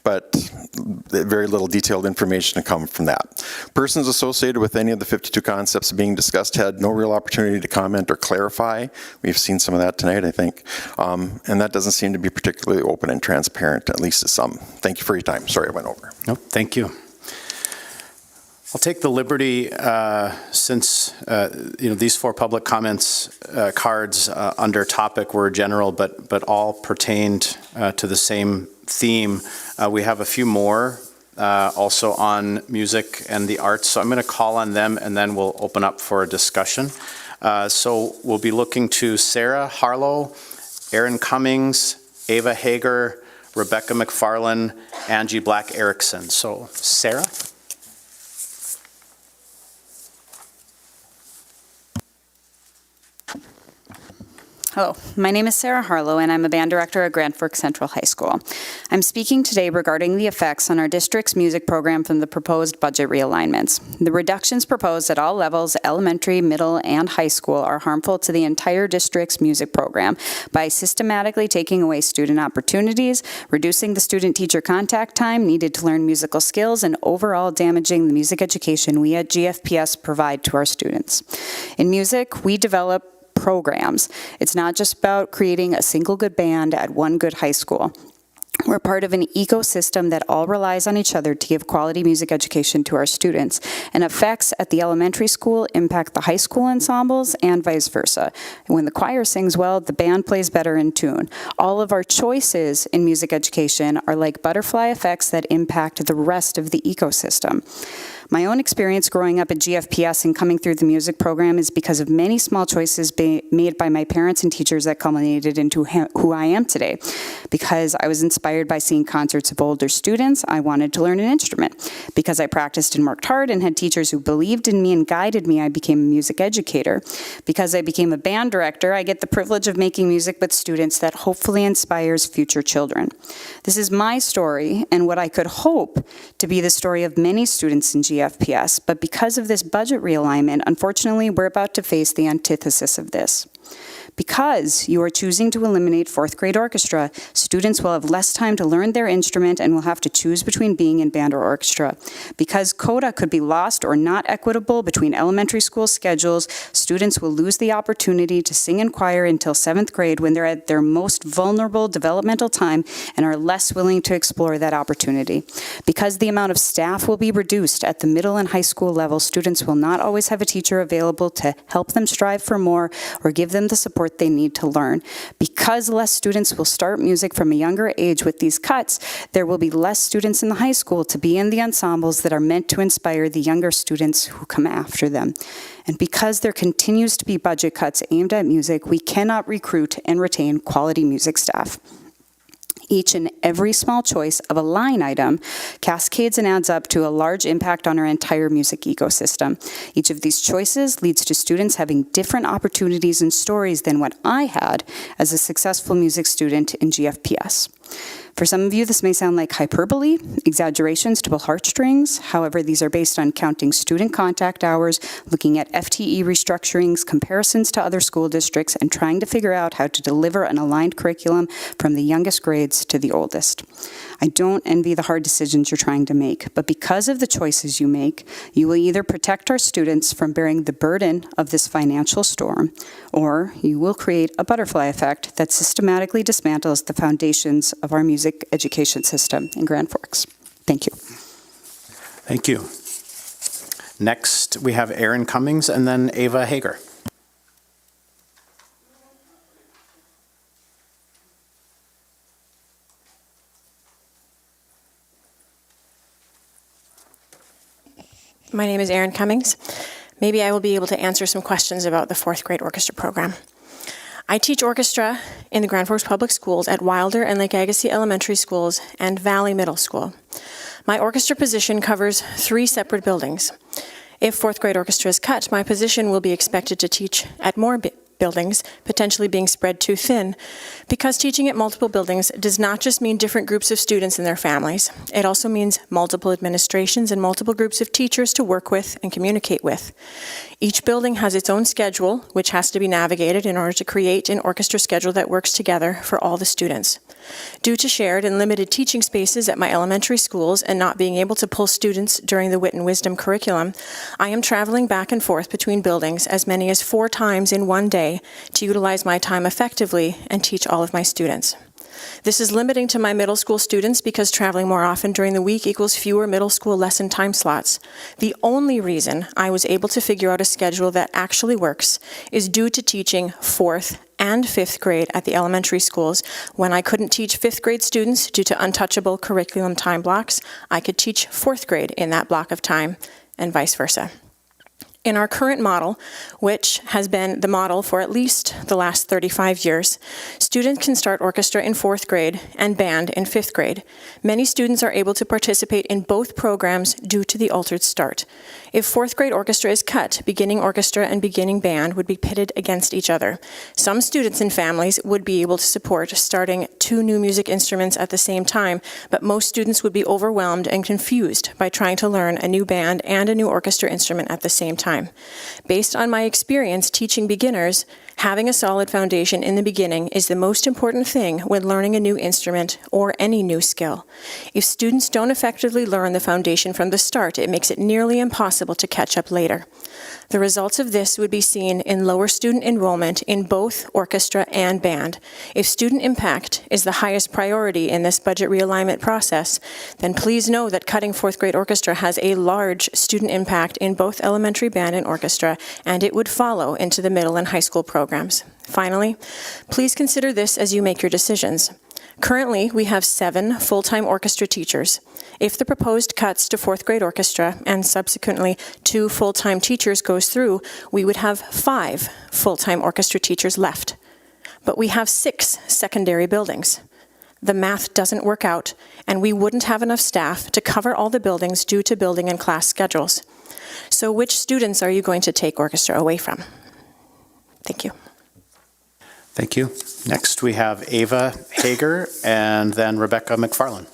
[SPEAKER 19] but very little detailed information to come from that. Persons associated with any of the 52 concepts being discussed had no real opportunity to comment or clarify. We've seen some of that tonight, I think, and that doesn't seem to be particularly open and transparent, at least to some. Thank you for your time. Sorry I went over.
[SPEAKER 1] Nope, thank you. I'll take the liberty, since these 4 public comments cards under topic were general, but all pertained to the same theme. We have a few more also on music and the arts, so I'm going to call on them and then we'll open up for a discussion. So we'll be looking to Sarah Harlow, Aaron Cummings, Ava Hager, Rebecca McFarland, Angie Black Erickson. So Sarah?
[SPEAKER 20] Hello, my name is Sarah Harlow, and I'm a band director at Grand Forks Central High School. I'm speaking today regarding the effects on our district's music program from the proposed budget realignments. The reductions proposed at all levels, elementary, middle, and high school, are harmful to the entire district's music program by systematically taking away student opportunities, reducing the student-teacher contact time needed to learn musical skills, and overall damaging the music education we at GFPS provide to our students. In music, we develop programs. It's not just about creating a single good band at one good high school. We're part of an ecosystem that all relies on each other to give quality music education to our students, and effects at the elementary school impact the high school ensembles and vice versa. When the choir sings well, the band plays better in tune. All of our choices in music education are like butterfly effects that impact the rest of the ecosystem. My own experience growing up at GFPS and coming through the music program is because of many small choices made by my parents and teachers that culminated into who I am today. Because I was inspired by seeing concerts of older students, I wanted to learn an instrument. Because I practiced and worked hard and had teachers who believed in me and guided me, I became a music educator. Because I became a band director, I get the privilege of making music with students that hopefully inspires future children. This is my story and what I could hope to be the story of many students in GFPS, but because of this budget realignment, unfortunately, we're about to face the antithesis of this. Because you are choosing to eliminate 4th grade orchestra, students will have less time to learn their instrument and will have to choose between being in band or orchestra. Because CODA could be lost or not equitable between elementary school schedules, students will lose the opportunity to sing in choir until 7th grade when they're at their most vulnerable developmental time and are less willing to explore that opportunity. Because the amount of staff will be reduced at the middle and high school level, students will not always have a teacher available to help them strive for more or give them the support they need to learn. Because less students will start music from a younger age with these cuts, there will be less students in the high school to be in the ensembles that are meant to inspire the younger students who come after them. And because there continues to be budget cuts aimed at music, we cannot recruit and retain quality music staff. Each and every small choice of a line item cascades and adds up to a large impact on our entire music ecosystem. Each of these choices leads to students having different opportunities and stories than what I had as a successful music student in GFPS. For some of you, this may sound like hyperbole, exaggerations to pull heartstrings. However, these are based on counting student contact hours, looking at FTE restructurings, comparisons to other school districts, and trying to figure out how to deliver an aligned curriculum from the youngest grades to the oldest. I don't envy the hard decisions you're trying to make, but because of the choices you make, you will either protect our students from bearing the burden of this financial storm, or you will create a butterfly effect that systematically dismantles the foundations of our music education system in Grand Forks. Thank you.
[SPEAKER 1] Thank you. Next, we have Aaron Cummings and then Ava Hager.
[SPEAKER 21] My name is Erin Cummings. Maybe I will be able to answer some questions about the fourth grade orchestra program. I teach orchestra in the Grand Forks Public Schools at Wilder and Lake Agassiz Elementary Schools and Valley Middle School. My orchestra position covers 3 separate buildings. If fourth grade orchestra is cut, my position will be expected to teach at more buildings, potentially being spread too thin, because teaching at multiple buildings does not just mean different groups of students and their families. It also means multiple administrations and multiple groups of teachers to work with and communicate with. Each building has its own schedule, which has to be navigated in order to create an orchestra schedule that works together for all the students. Due to shared and limited teaching spaces at my elementary schools and not being able to pull students during the Wit and Wisdom curriculum, I am traveling back and forth between buildings as many as 4 times in one day to utilize my time effectively and teach all of my students. This is limiting to my middle school students because traveling more often during the week equals fewer middle school lesson time slots. The only reason I was able to figure out a schedule that actually works is due to teaching 4th and 5th grade at the elementary schools. When I couldn't teach 5th grade students due to untouchable curriculum time blocks, I could teach 4th grade in that block of time, and vice versa. In our current model, which has been the model for at least the last 35 years, students can start orchestra in 4th grade and band in 5th grade. Many students are able to participate in both programs due to the altered start. If 4th grade orchestra is cut, beginning orchestra and beginning band would be pitted against each other. Some students and families would be able to support starting 2 new music instruments at the same time, but most students would be overwhelmed and confused by trying to learn a new band and a new orchestra instrument at the same time. Based on my experience teaching beginners, having a solid foundation in the beginning is the most important thing when learning a new instrument or any new skill. If students don't effectively learn the foundation from the start, it makes it nearly impossible to catch up later. The results of this would be seen in lower student enrollment in both orchestra and band. If student impact is the highest priority in this budget realignment process, then please know that cutting 4th grade orchestra has a large student impact in both elementary band and orchestra, and it would follow into the middle and high school programs. Finally, please consider this as you make your decisions. Currently, we have 7 full-time orchestra teachers. If the proposed cuts to 4th grade orchestra and subsequently 2 full-time teachers goes through, we would have 5 full-time orchestra teachers left. But we have 6 secondary buildings. The math doesn't work out, and we wouldn't have enough staff to cover all the buildings due to building and class schedules. So which students are you going to take orchestra away from? Thank you.
[SPEAKER 1] Thank you. Next, we have Ava Hager and then Rebecca McFarland.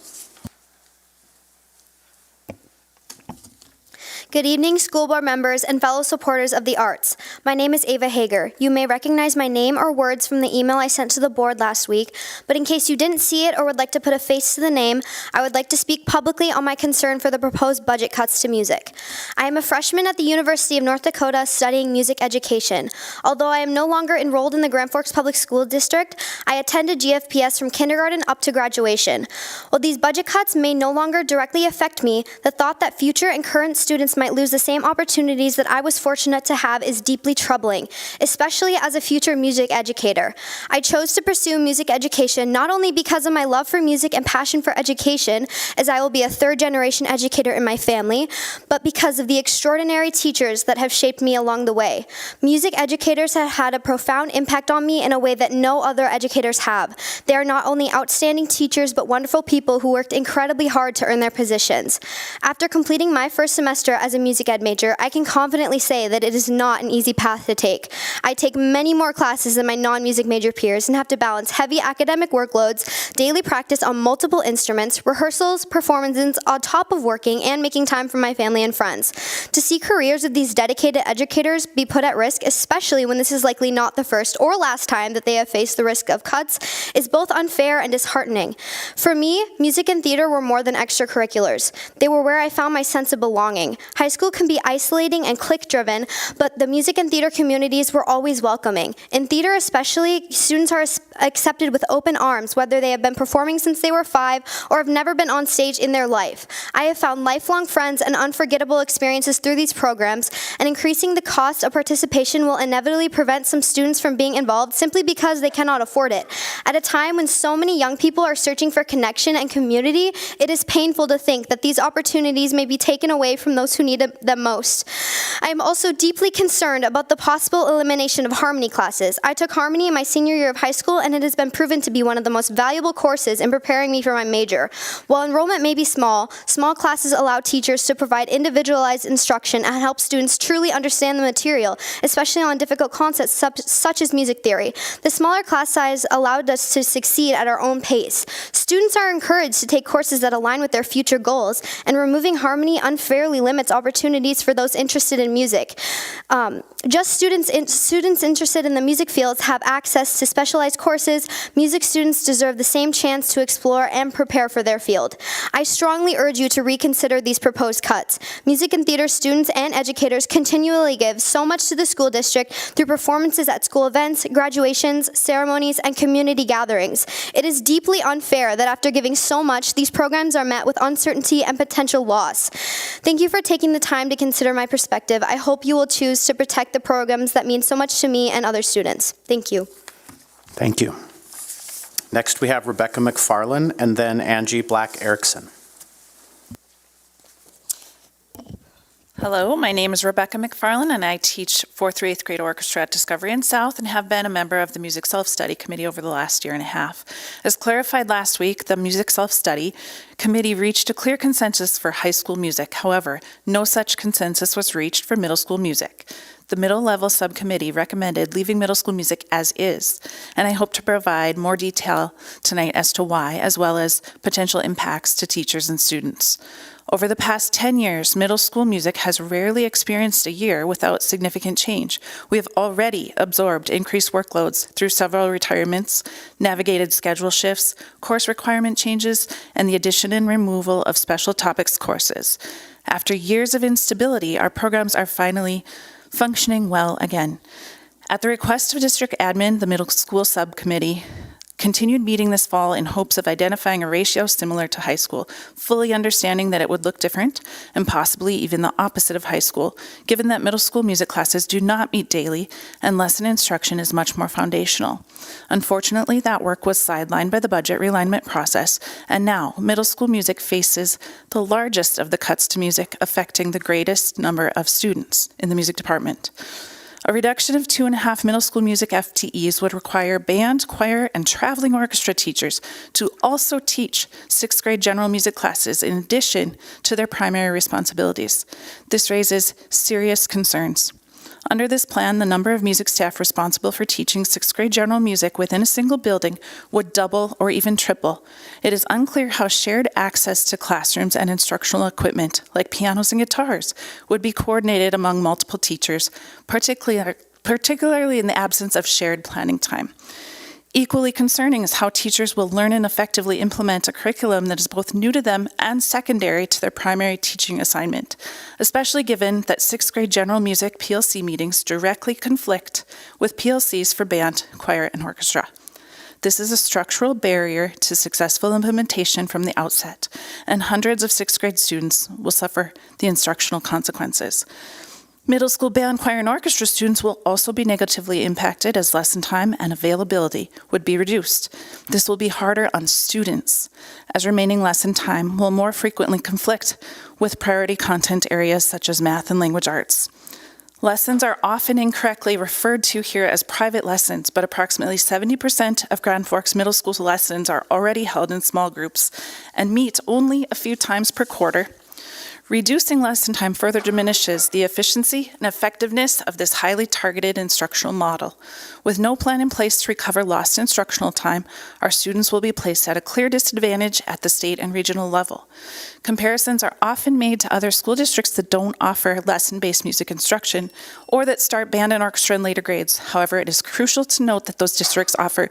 [SPEAKER 22] Good evening, school board members and fellow supporters of the arts. My name is Ava Hager. You may recognize my name or words from the email I sent to the board last week, but in case you didn't see it or would like to put a face to the name, I would like to speak publicly on my concern for the proposed budget cuts to music. I am a freshman at the University of North Dakota studying music education. Although I am no longer enrolled in the Grand Forks Public School District, I attended GFPS from kindergarten up to graduation. While these budget cuts may no longer directly affect me, the thought that future and current students might lose the same opportunities that I was fortunate to have is deeply troubling, especially as a future music educator. I chose to pursue music education not only because of my love for music and passion for education, as I will be a 3rd-generation educator in my family, but because of the extraordinary teachers that have shaped me along the way. Music educators have had a profound impact on me in a way that no other educators have. They are not only outstanding teachers, but wonderful people who worked incredibly hard to earn their positions. After completing my first semester as a music ed major, I can confidently say that it is not an easy path to take. I take many more classes than my non-music major peers and have to balance heavy academic workloads, daily practice on multiple instruments, rehearsals, performances on top of working and making time for my family and friends. To see careers of these dedicated educators be put at risk, especially when this is likely not the first or last time that they have faced the risk of cuts, is both unfair and disheartening. For me, music and theater were more than extracurriculars. They were where I found my sense of belonging. High school can be isolating and clique-driven, but the music and theater communities were always welcoming. In theater especially, students are accepted with open arms, whether they have been performing since they were 5 or have never been on stage in their life. I have found lifelong friends and unforgettable experiences through these programs, and increasing the cost of participation will inevitably prevent some students from being involved simply because they cannot afford it. At a time when so many young people are searching for connection and community, it is painful to think that these opportunities may be taken away from those who need them most. I am also deeply concerned about the possible elimination of harmony classes. I took harmony in my senior year of high school, and it has been proven to be one of the most valuable courses in preparing me for my major. While enrollment may be small classes allow teachers to provide individualized instruction and help students truly understand the material, especially on difficult concepts such as music theory. The smaller class size allowed us to succeed at our own pace. Students are encouraged to take courses that align with their future goals, and removing harmony unfairly limits opportunities for those interested in music. Just students interested in the music fields have access to specialized courses. Music students deserve the same chance to explore and prepare for their field. I strongly urge you to reconsider these proposed cuts. Music and theater students and educators continually give so much to the school district through performances at school events, graduations, ceremonies, and community gatherings. It is deeply unfair that after giving so much, these programs are met with uncertainty and potential loss. Thank you for taking the time to consider my perspective. I hope you will choose to protect the programs that mean so much to me and other students. Thank you.
[SPEAKER 1] Thank you. Next, we have Rebecca McFarland and then Angie Black-Erickson.
[SPEAKER 3] Hello, my name is Rebecca McFarland, and I teach 4th through 8th grade orchestra at Discovery and South and have been a member of the Music Self-Study Committee over the last year and a half. As clarified last week, the Music Self-Study Committee reached a clear consensus for high school music. However, no such consensus was reached for middle school music. The middle level subcommittee recommended leaving middle school music as is, and I hope to provide more detail tonight as to why, as well as potential impacts to teachers and students. Over the past 10 years, middle school music has rarely experienced a year without significant change. We have already absorbed increased workloads through several retirements, navigated schedule shifts, course requirement changes, and the addition and removal of special topics courses. After years of instability, our programs are finally functioning well again. At the request of District Admin, the Middle School Subcommittee continued meeting this fall in hopes of identifying a ratio similar to high school, fully understanding that it would look different and possibly even the opposite of high school, given that middle school music classes do not meet daily and lesson instruction is much more foundational. Unfortunately, that work was sidelined by the budget realignment process, and now middle school music faces the largest of the cuts to music, affecting the greatest number of students in the music department. A reduction of 2.5 middle school music FTEs would require band, choir, and traveling orchestra teachers to also teach 6th grade general music classes in addition to their primary responsibilities. This raises serious concerns. Under this plan, the number of music staff responsible for teaching 6th grade general music within a single building would double or even triple. It is unclear how shared access to classrooms and instructional equipment, like pianos and guitars, would be coordinated among multiple teachers, particularly in the absence of shared planning time. Equally concerning is how teachers will learn and effectively implement a curriculum that is both new to them and secondary to their primary teaching assignment, especially given that 6th grade general music PLC meetings directly conflict with PLCs for band, choir, and orchestra. This is a structural barrier to successful implementation from the outset, and hundreds of 6th grade students will suffer the instructional consequences. Middle school band, choir, and orchestra students will also be negatively impacted as lesson time and availability would be reduced. This will be harder on students, as remaining lesson time will more frequently conflict with priority content areas such as math and language arts. Lessons are often incorrectly referred to here as private lessons, but approximately 70% of Grand Forks Middle School lessons are already held in small groups and meet only a few times per quarter. Reducing lesson time further diminishes the efficiency and effectiveness of this highly targeted instructional model. With no plan in place to recover lost instructional time, our students will be placed at a clear disadvantage at the state and regional level. Comparisons are often made to other school districts that don't offer lesson-based music instruction or that start band and orchestra in later grades. However, it is crucial to note that those districts offer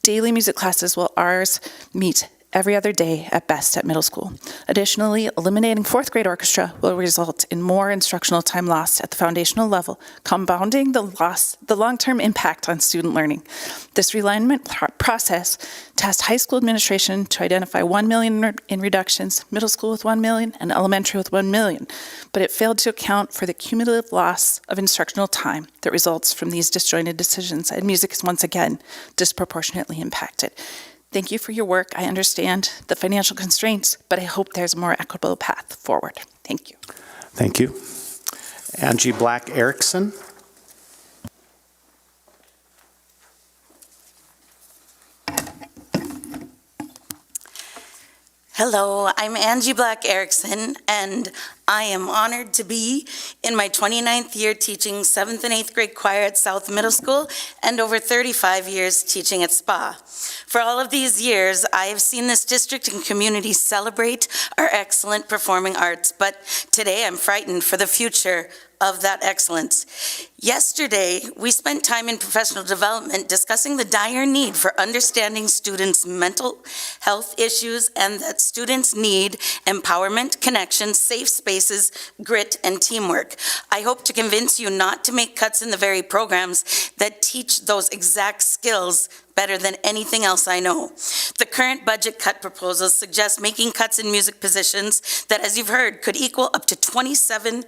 [SPEAKER 3] daily music classes while ours meet every other day at best at middle school. Additionally, eliminating fourth grade orchestra will result in more instructional time lost at the foundational level, compounding the long-term impact on student learning. This realignment process tasked high school administration to identify $1 million in reductions, middle school with $1 million, and elementary with $1 million, but it failed to account for the cumulative loss of instructional time that results from these disjointed decisions, and music is once again disproportionately impacted. Thank you for your work. I understand the financial constraints, but I hope there's a more equitable path forward. Thank you.
[SPEAKER 1] Thank you. Angie Black Erickson.
[SPEAKER 10] Hello, I'm Angie Black Erickson, and I am honored to be in my 29th year teaching 7th and 8th grade choir at South Middle School and over 35 years teaching at SPA. For all of these years, I have seen this district and community celebrate our excellent performing arts, but today I'm frightened for the future of that excellence. Yesterday, we spent time in professional development discussing the dire need for understanding students' mental health issues and that students need empowerment, connection, safe spaces, grit, and teamwork. I hope to convince you not to make cuts in the very programs that teach those exact skills better than anything else I know. The current budget cut proposals suggest making cuts in music positions that, as you've heard, could equal up to 27%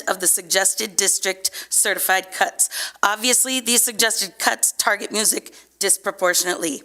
[SPEAKER 10] of the suggested district certified cuts. Obviously, these suggested cuts target music disproportionately.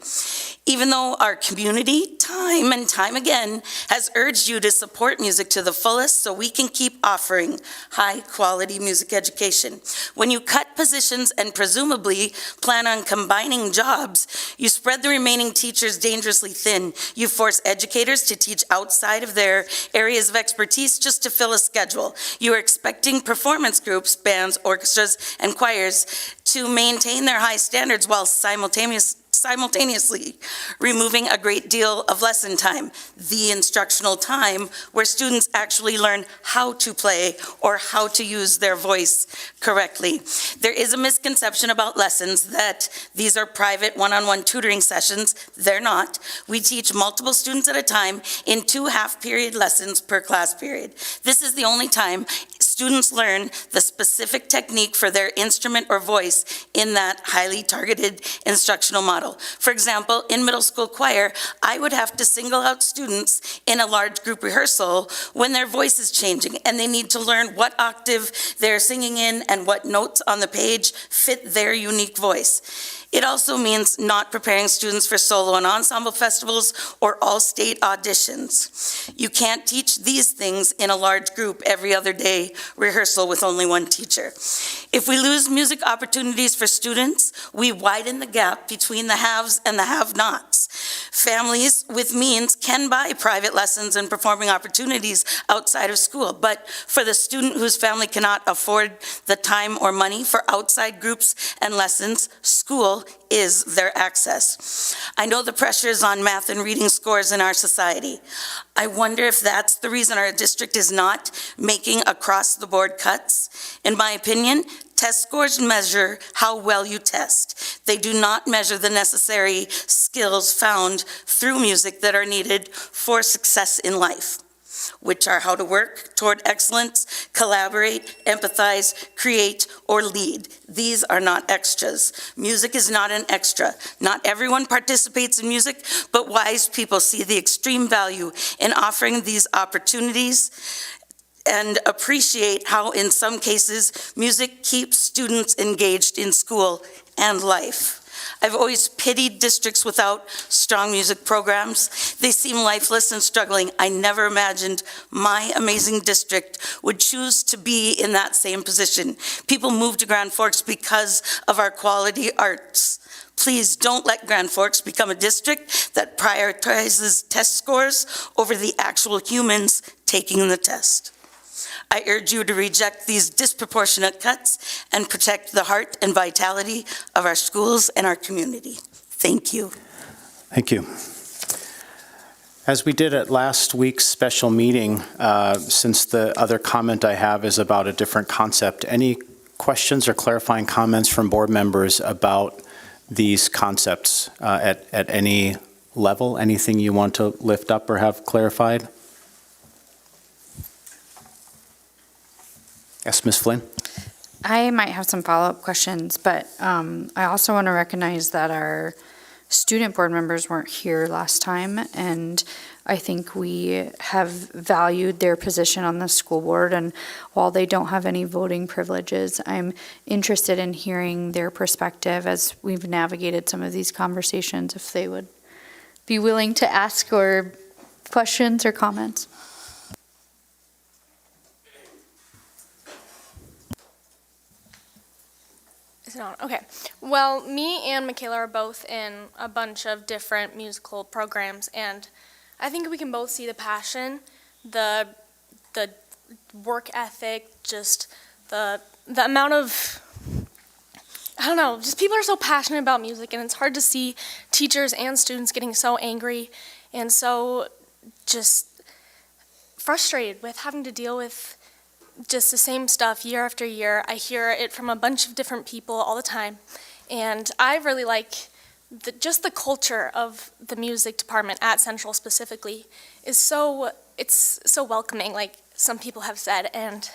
[SPEAKER 10] Even though our community, time and time again, has urged you to support music to the fullest so we can keep offering high-quality music education. When you cut positions and presumably plan on combining jobs, you spread the remaining teachers dangerously thin. You force educators to teach outside of their areas of expertise just to fill a schedule. You are expecting performance groups, bands, orchestras, and choirs to maintain their high standards while simultaneously removing a great deal of lesson time, the instructional time where students actually learn how to play or how to use their voice correctly. There is a misconception about lessons that these are private one-on-one tutoring sessions. They're not. We teach multiple students at a time in 2 half-period lessons per class period. This is the only time students learn the specific technique for their instrument or voice in that highly targeted instructional model. For example, in middle school choir, I would have to single out students in a large group rehearsal when their voice is changing and they need to learn what octave they're singing in and what notes on the page fit their unique voice. It also means not preparing students for solo and ensemble festivals or all-state auditions. You can't teach these things in a large group every other day rehearsal with only one teacher. If we lose music opportunities for students, we widen the gap between the haves and the have-nots. Families with means can buy private lessons and performing opportunities outside of school, but for the student whose family cannot afford the time or money for outside groups and lessons, school is their access. I know the pressures on math and reading scores in our society. I wonder if that's the reason our district is not making across-the-board cuts. In my opinion, test scores measure how well you test. They do not measure the necessary skills found through music that are needed for success in life, which are how to work toward excellence, collaborate, empathize, create, or lead. These are not extras. Music is not an extra. Not everyone participates in music, but wise people see the extreme value in offering these opportunities and appreciate how, in some cases, music keeps students engaged in school and life. I've always pitied districts without strong music programs. They seem lifeless and struggling. I never imagined my amazing district would choose to be in that same position. People move to Grand Forks because of our quality arts. Please don't let Grand Forks become a district that prioritizes test scores over the actual humans taking the test. I urge you to reject these disproportionate cuts and protect the heart and vitality of our schools and our community. Thank you.
[SPEAKER 1] Thank you. As we did at last week's special meeting, since the other comment I have is about a different concept, any questions or clarifying comments from board members about these concepts at any level? Anything you want to lift up or have clarified? Yes, Ms. Flynn?
[SPEAKER 4] I might have some follow-up questions, but I also want to recognize that our student board members weren't here last time, and I think we have valued their position on the school board, and while they don't have any voting privileges, I'm interested in hearing their perspective as we've navigated some of these conversations, if they would be willing to ask or questions or comments.
[SPEAKER 11] Is it on? Okay. Well, me and Michaela are both in a bunch of different musical programs, and I think we can both see the passion, the work ethic, just the amount of, I don't know, just people are so passionate about music, and it's hard to see teachers and students getting so angry and so just frustrated with having to deal with just the same stuff year after year. I hear it from a bunch of different people all the time, and I really like just the culture of the music department at Central specifically is it's so welcoming, like some people have said, and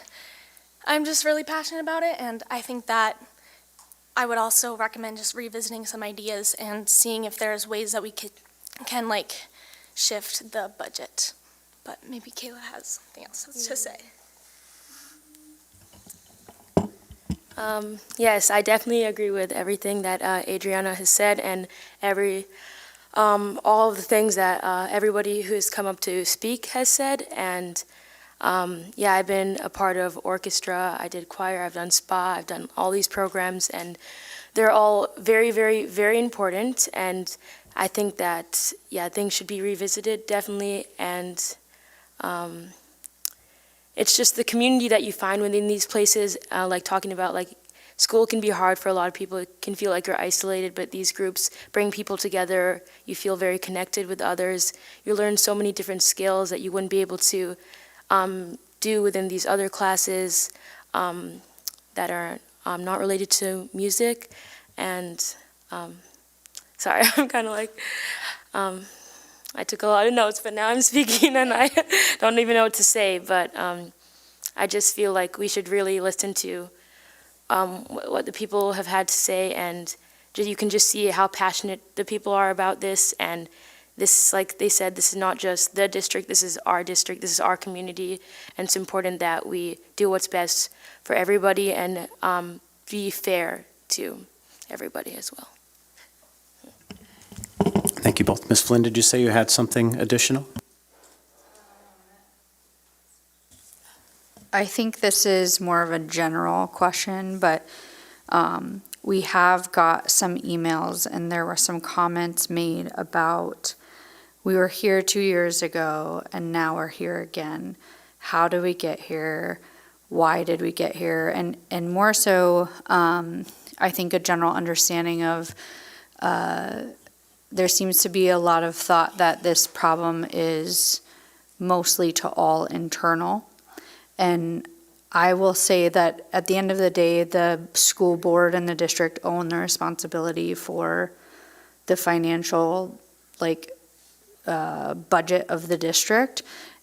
[SPEAKER 11] I'm just really passionate about it, and I think that I would also recommend just revisiting some ideas and seeing if there's ways that we can like shift the budget. But maybe Kayla has something else to say.
[SPEAKER 12] Yes, I definitely agree with everything that Adriana has said, and all of the things that everybody who has come up to speak has said. And yeah, I've been a part of orchestra, I did choir, I've done spa, I've done all these programs, and they're all very, very, very important. And I think that, yeah, things should be revisited, definitely. And it's just the community that you find within these places, like talking about, like, school can be hard for a lot of people. It can feel like you're isolated, but these groups bring people together. You feel very connected with others. You learn so many different skills that you wouldn't be able to do within these other classes that are not related to music. And sorry, I'm kind of like, I took a lot of notes, but now I'm speaking and I don't even know what to say. But I just feel like we should really listen to what the people have had to say, and you can just see how passionate the people are about this. And this, like they said, this is not just the district, this is our community, and it's important that we do what's best for everybody and be fair to everybody as well.
[SPEAKER 1] Thank you both. Ms. Flynn, did you say you had something additional?
[SPEAKER 4] I think this is more of a general question, but we have got some emails and there were some comments made about we were here 2 years ago and now we're here again. How did we get here? Why did we get here? And more so, I think a general understanding of there seems to be a lot of thought that this problem is mostly to all internal. And I will say that at the end of the day, the school board and the district own the responsibility for the financial, budget of the district,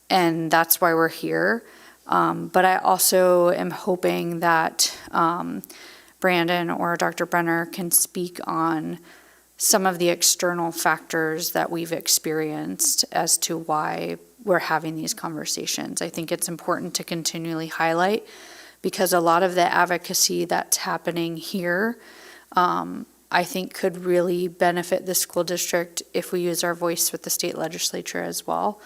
[SPEAKER 4] and that's why we're here. But I also am hoping that Brandon or Dr. Brenner can speak on some of the external factors that we've experienced as to why we're having these conversations. I think it's important to continually highlight because a lot of the advocacy that's happening here, I think could really benefit the school district if we use our voice with the state legislature as well,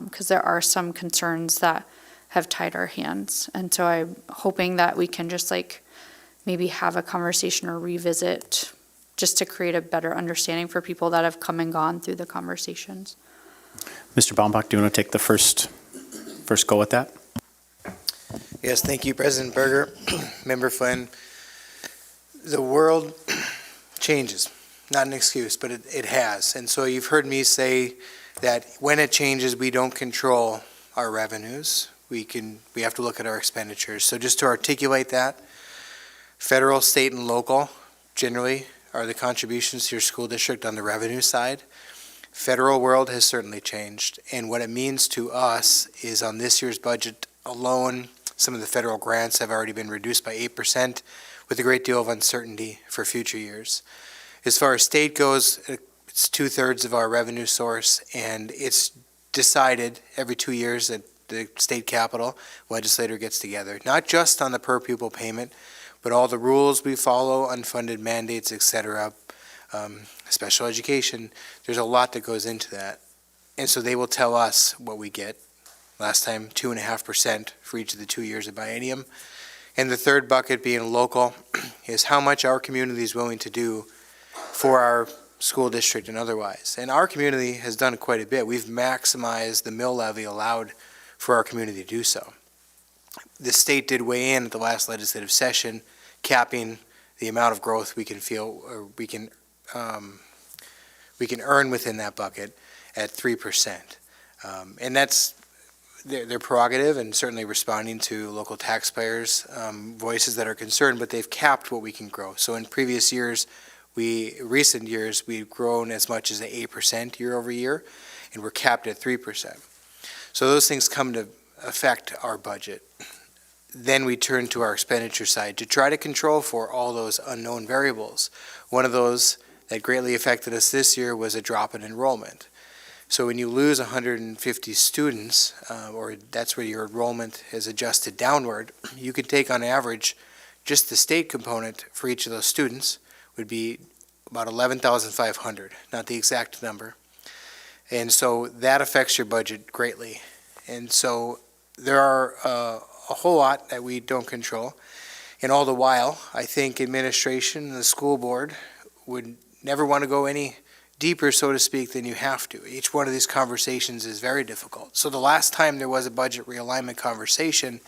[SPEAKER 4] because there are some concerns that have tied our hands. And so I'm hoping that we can just maybe have a conversation or revisit just to create a better understanding for people that have come and gone through the conversations.
[SPEAKER 1] Mr. Baumbach, do you want to take the first go at that?
[SPEAKER 5] Yes, thank you, President Berger, Member Flynn. The world changes, not an excuse, but it has. And so you've heard me say that when it changes, we don't control our revenues. We have to look at our expenditures. So just to articulate that, federal, state, and local generally are the contributions to your school district on the revenue side. Federal world has certainly changed, and what it means to us is on this year's budget alone, some of the federal grants have already been reduced by 8% with a great deal of uncertainty for future years. As far as state goes, it's 2/3 of our revenue source, and it's decided every 2 years that the state capitol legislature gets together, not just on the per pupil payment, but all the rules we follow, unfunded mandates, etc., special education. There's a lot that goes into that. And so they will tell us what we get. Last time, 2.5% for each of the 2 years of biennium. And the third bucket, being local, is how much our community is willing to do for our school district and otherwise. And our community has done quite a bit. We've maximized the mill levy allowed for our community to do so. The state did weigh in at the last legislative session, capping the amount of growth we can feel, or we can earn within that bucket at 3%. And that's their prerogative, and certainly responding to local taxpayers' voices that are concerned, but they've capped what we can grow. So in previous years, recent years, we've grown as much as 8% year over year, and we're capped at 3%. So those things come to affect our budget. Then we turn to our expenditure side to try to control for all those unknown variables. One of those that greatly affected us this year was a drop in enrollment. So when you lose 150 students, or that's where your enrollment is adjusted downward, you could take on average just the state component for each of those students would be about 11,500, not the exact number. And so that affects your budget greatly. And so there are a whole lot that we don't control. And all the while, I think administration and the school board would never want to go any deeper, so to speak, than you have to. Each one of these conversations is very difficult. So the last time there was a budget realignment conversation,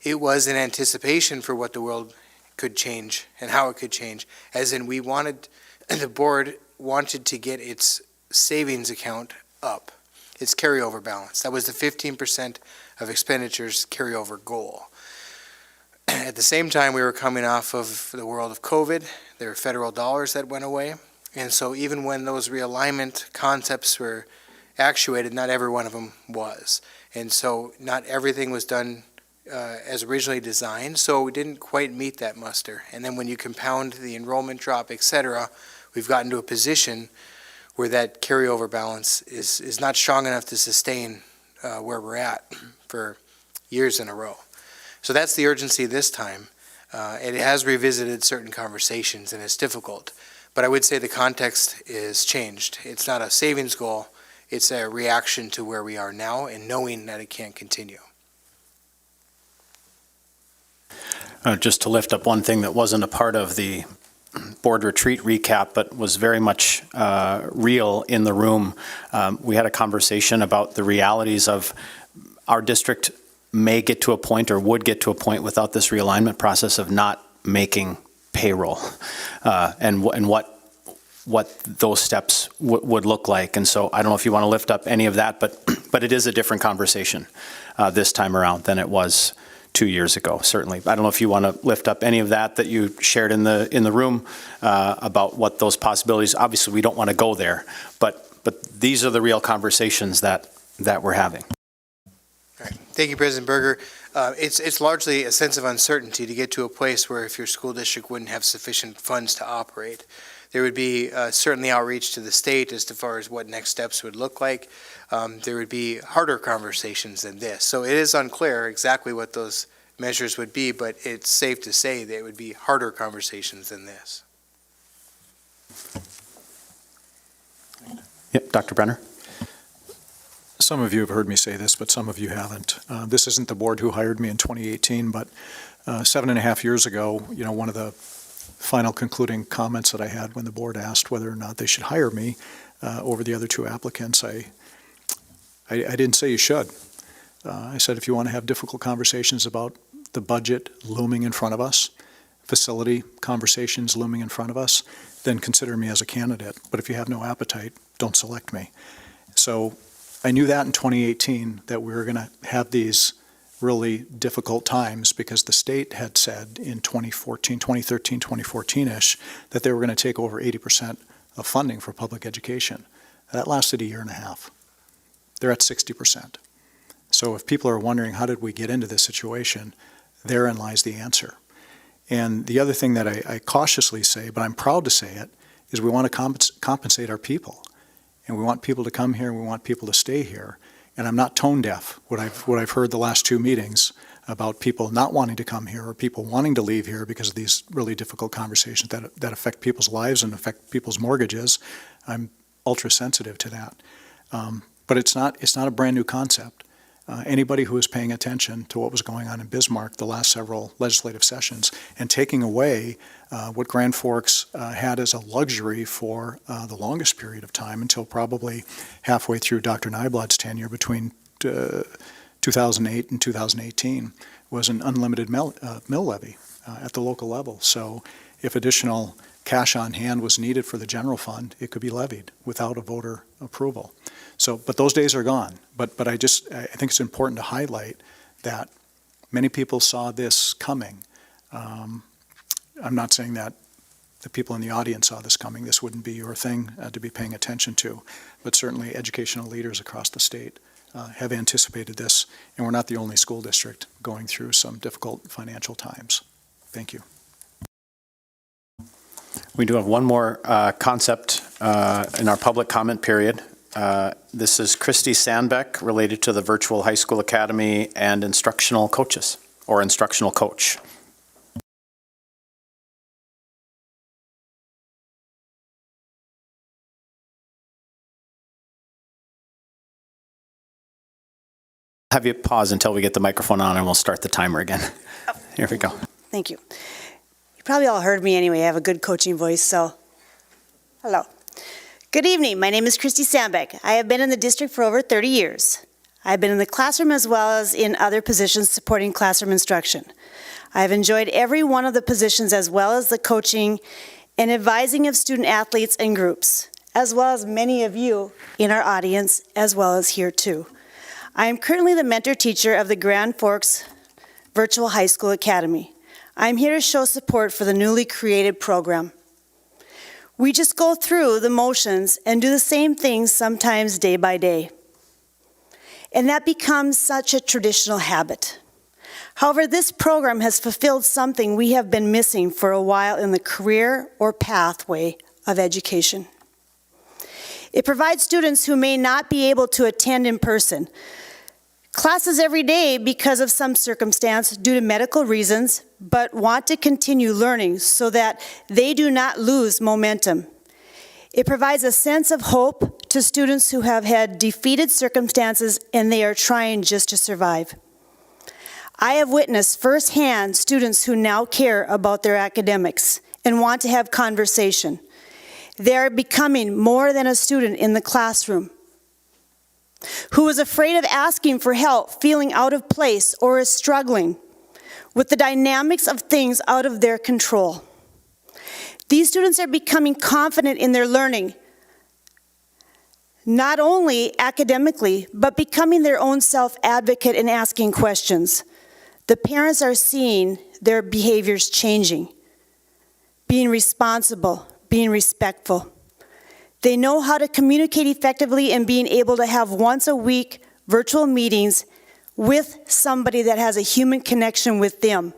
[SPEAKER 5] it was in anticipation for what the world could change and how it could change. As in, the board wanted to get its savings account up, its carryover balance. That was the 15% of expenditures carryover goal. At the same time, we were coming off of the world of COVID. There were federal dollars that went away. And so even when those realignment concepts were actuated, not every one of them was. And so not everything was done as originally designed, so we didn't quite meet that muster. And then when you compound the enrollment drop, et cetera, we've gotten to a position where that carryover balance is not strong enough to sustain where we're at for years in a row. So that's the urgency this time. It has revisited certain conversations, and it's difficult. But I would say the context is changed. It's not a savings goal. It's a reaction to where we are now and knowing that it can't continue.
[SPEAKER 1] Just to lift up one thing that wasn't a part of the board retreat recap, but was very much real in the room. We had a conversation about the realities of our district may get to a point or would get to a point without this realignment process of not making payroll and what those steps would look like. And so I don't know if you want to lift up any of that, but it is a different conversation this time around than it was 2 years ago, certainly. I don't know if you want to lift up any of that you shared in the room about what those possibilities. Obviously, we don't want to go there, but these are the real conversations that we're having.
[SPEAKER 5] All right. Thank you, President Berger. It's largely a sense of uncertainty to get to a place where if your school district wouldn't have sufficient funds to operate. There would be certainly outreach to the state as far as what next steps would look like. There would be harder conversations than this. So it is unclear exactly what those measures would be, but it's safe to say that it would be harder conversations than this.
[SPEAKER 1] Yep, Dr. Brenner.
[SPEAKER 7] Some of you have heard me say this, but some of you haven't. This isn't the board who hired me in 2018, but 7.5 years ago, one of the final concluding comments that I had when the board asked whether or not they should hire me over the other two applicants, I didn't say you should. I said if you want to have difficult conversations about the budget looming in front of us, facility conversations looming in front of us, then consider me as a candidate. But if you have no appetite, don't select me. So I knew that in 2018 that we were going to have these really difficult times because the state had said in 2013, 2014-ish, that they were going to take over 80% of funding for public education. That lasted a year and a half. They're at 60%. So if people are wondering, how did we get into this situation, therein lies the answer. And the other thing that I cautiously say, but I'm proud to say it, is we want to compensate our people. And we want people to come here, and we want people to stay here. And I'm not tone deaf. What I've heard the last two meetings about people not wanting to come here or people wanting to leave here because of these really difficult conversations that affect people's lives and affect people's mortgages, I'm ultra sensitive to that. But it's not a brand new concept. Anybody who is paying attention to what was going on in Bismarck the last several legislative sessions and taking away what Grand Forks had as a luxury for the longest period of time until probably halfway through Dr. Nyblad's tenure between 2008 and 2018 was an unlimited mill levy at the local level. So if additional cash on hand was needed for the general fund, it could be levied without a voter approval. So, but those days are gone. But I think it's important to highlight that many people saw this coming. I'm not saying that the people in the audience saw this coming. This wouldn't be your thing to be paying attention to. But certainly educational leaders across the state have anticipated this, and we're not the only school district going through some difficult financial times. Thank you.
[SPEAKER 1] We do have one more concept in our public comment period. This is Christy Sandbeck related to the Virtual High School Academy and instructional coaches, or instructional coach. Have you pause until we get the microphone on and we'll start the timer again. Here we go.
[SPEAKER 2] Thank you. You probably all heard me anyway. I have a good coaching voice, so hello. Good evening. My name is Christy Sandbeck. I have been in the district for over 30 years. I have been in the classroom as well as in other positions supporting classroom instruction. I have enjoyed every one of the positions as well as the coaching and advising of student athletes and groups, as well as many of you in our audience, as well as here too. I am currently the mentor teacher of the Grand Forks Virtual High School Academy. I'm here to show support for the newly created program. We just go through the motions and do the same things sometimes day by day. And that becomes such a traditional habit. However, this program has fulfilled something we have been missing for a while in the career or pathway of education. It provides students who may not be able to attend in person classes every day because of some circumstance due to medical reasons, but want to continue learning so that they do not lose momentum. It provides a sense of hope to students who have had defeated circumstances and they are trying just to survive. I have witnessed firsthand students who now care about their academics and want to have conversation. They are becoming more than a student in the classroom, who is afraid of asking for help, feeling out of place, or is struggling with the dynamics of things out of their control. These students are becoming confident in their learning, not only academically, but becoming their own self-advocate and asking questions. The parents are seeing their behaviors changing, being responsible, being respectful. They know how to communicate effectively and being able to have once a week virtual meetings with somebody that has a human connection with them.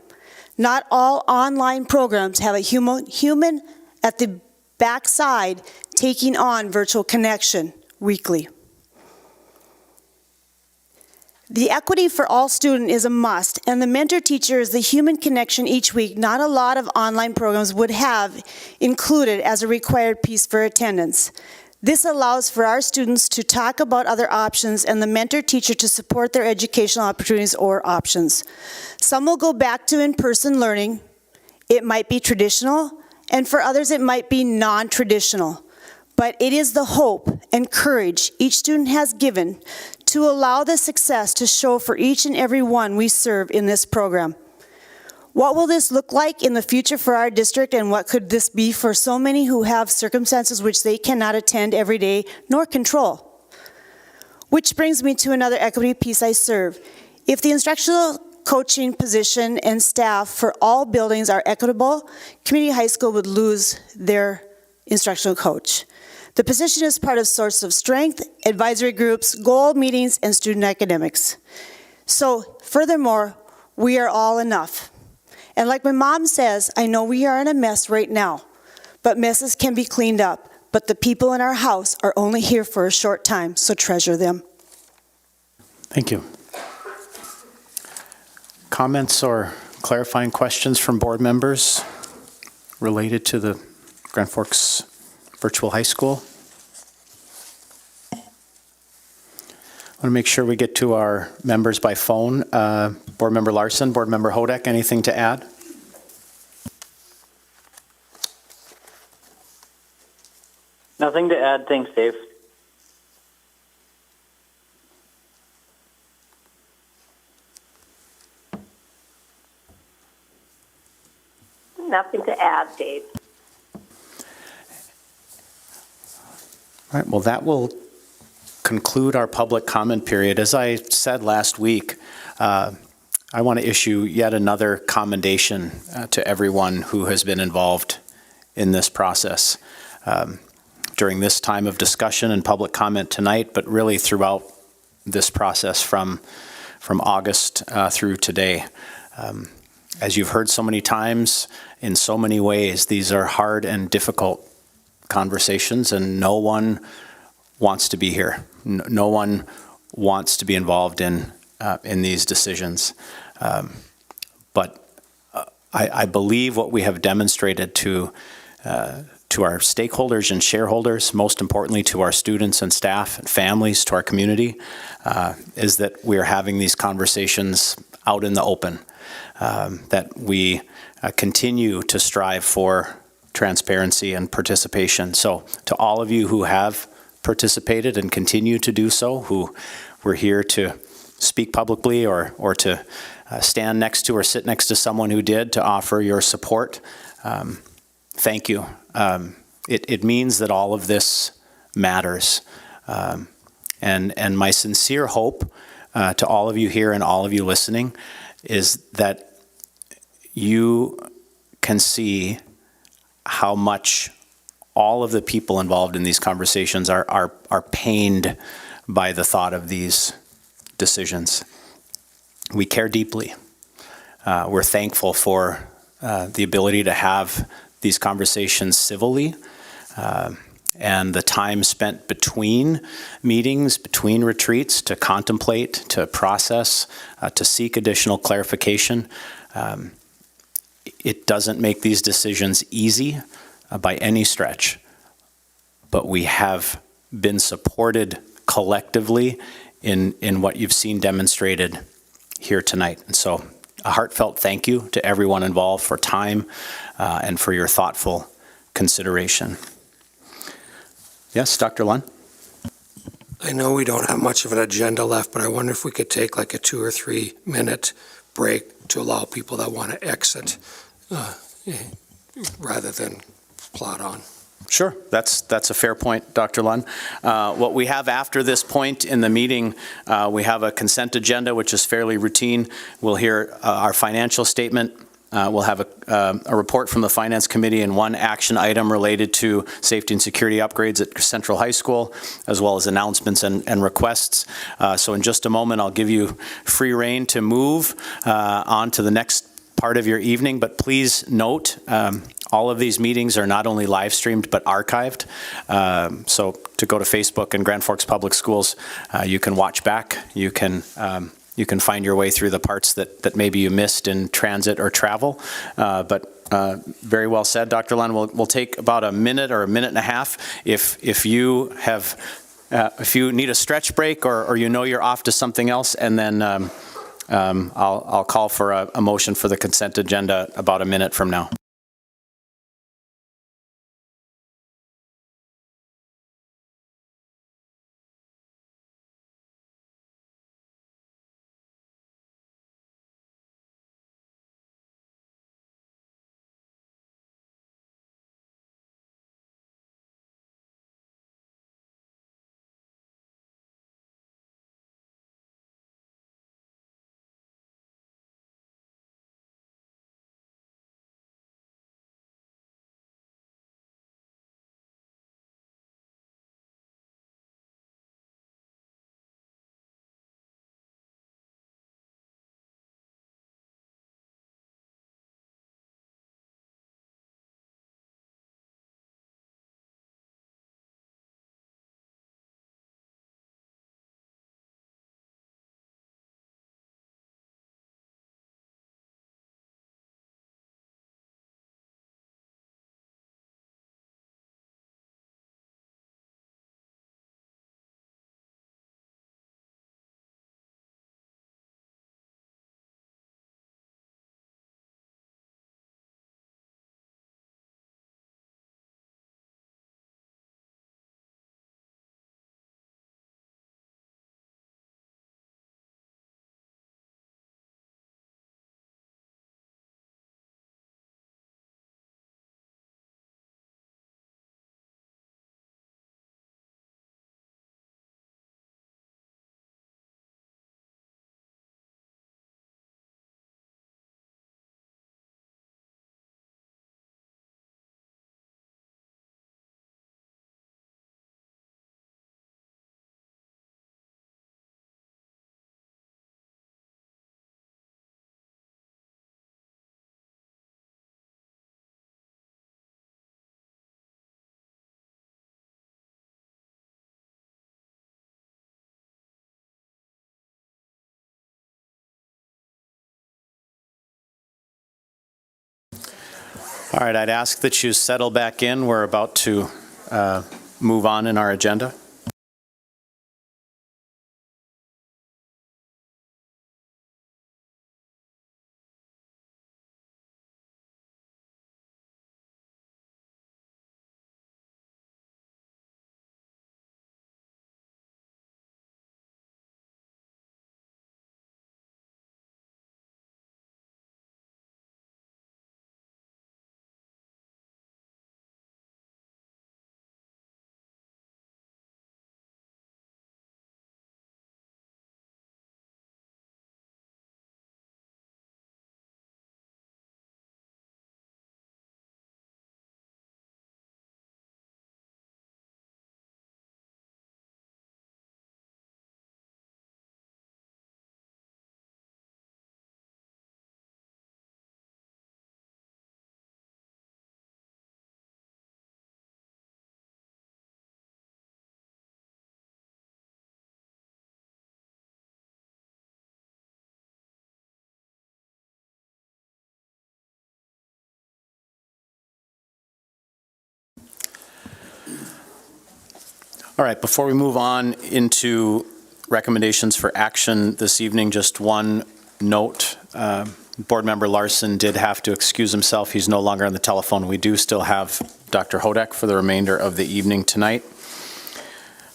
[SPEAKER 2] Not all online programs have a human at the backside taking on virtual connection weekly. The equity for all students is a must, and the mentor teacher is the human connection each week not a lot of online programs would have included as a required piece for attendance. This allows for our students to talk about other options and the mentor teacher to support their educational opportunities or options. Some will go back to in-person learning. It might be traditional, and for others it might be non-traditional. But it is the hope and courage each student has given to allow the success to show for each and every one we serve in this program. What will this look like in the future for our district, and what could this be for so many who have circumstances which they cannot attend every day nor control? Which brings me to another equity piece I serve. If the instructional coaching position and staff for all buildings are equitable, community high school would lose their instructional coach. The position is part of Source of Strength, advisory groups, goal meetings, and student academics. So, furthermore, we are all enough. And like my mom says, I know we are in a mess right now, but messes can be cleaned up. But the people in our house are only here for a short time, so treasure them.
[SPEAKER 1] Thank you. Comments or clarifying questions from board members related to the Grand Forks Virtual High School? I want to make sure we get to our members by phone. Board Member Larson, Board Member Hodek, anything to add?
[SPEAKER 14] Nothing to add. Thanks, Dave.
[SPEAKER 6] Nothing to add, Dave.
[SPEAKER 1] All right, well, that will conclude our public comment period. As I said last week, I want to issue yet another commendation to everyone who has been involved in this process during this time of discussion and public comment tonight, but really throughout this process from August through today. As you've heard so many times, in so many ways, these are hard and difficult conversations, and no one wants to be here. No one wants to be involved in these decisions. But I believe what we have demonstrated to our stakeholders and shareholders, most importantly to our students and staff and families, to our community, is that we are having these conversations out in the open, that we continue to strive for transparency and participation. So to all of you who have participated and continue to do so, who were here to speak publicly or to stand next to or sit next to someone who did, to offer your support, thank you. It means that all of this matters. And my sincere hope to all of you here and all of you listening is that you can see how much all of the people involved in these conversations are pained by the thought of these decisions. We care deeply. We're thankful for the ability to have these conversations civilly, and the time spent between meetings, between retreats, to contemplate, to process, to seek additional clarification. It doesn't make these decisions easy by any stretch, but we have been supported collectively in what you've seen demonstrated here tonight. And so a heartfelt thank you to everyone involved for time and for your thoughtful consideration. Yes, Dr. Lund?
[SPEAKER 13] I know we don't have much of an agenda left, but I wonder if we could take like a 2 or 3 minute break to allow people that want to exit rather than plod on.
[SPEAKER 1] Sure, that's a fair point, Dr. Lund. What we have after this point in the meeting, we have a consent agenda, which is fairly routine. We'll hear our financial statement. We'll have a report from the Finance Committee and one action item related to safety and security upgrades at Central High School, as well as announcements and requests. So in just a moment, I'll give you free rein to move on to the next part of your evening, but please note, all of these meetings are not only live streamed, but archived. So to go to Facebook and Grand Forks Public Schools, you can watch back. You can find your way through the parts that maybe you missed in transit or travel. But very well said, Dr. Lund. We'll take about a minute or a minute and a half. If you need a stretch break or you know you're off to something else, and then I'll call for a motion for the consent agenda about a minute from now. All right, I'd ask that you settle back in. We're about to move on in our agenda. All right, before we move on into recommendations for action this evening, just one note. Board Member Larson did have to excuse himself. He's no longer on the telephone. We do still have Dr. Hodek for the remainder of the evening tonight.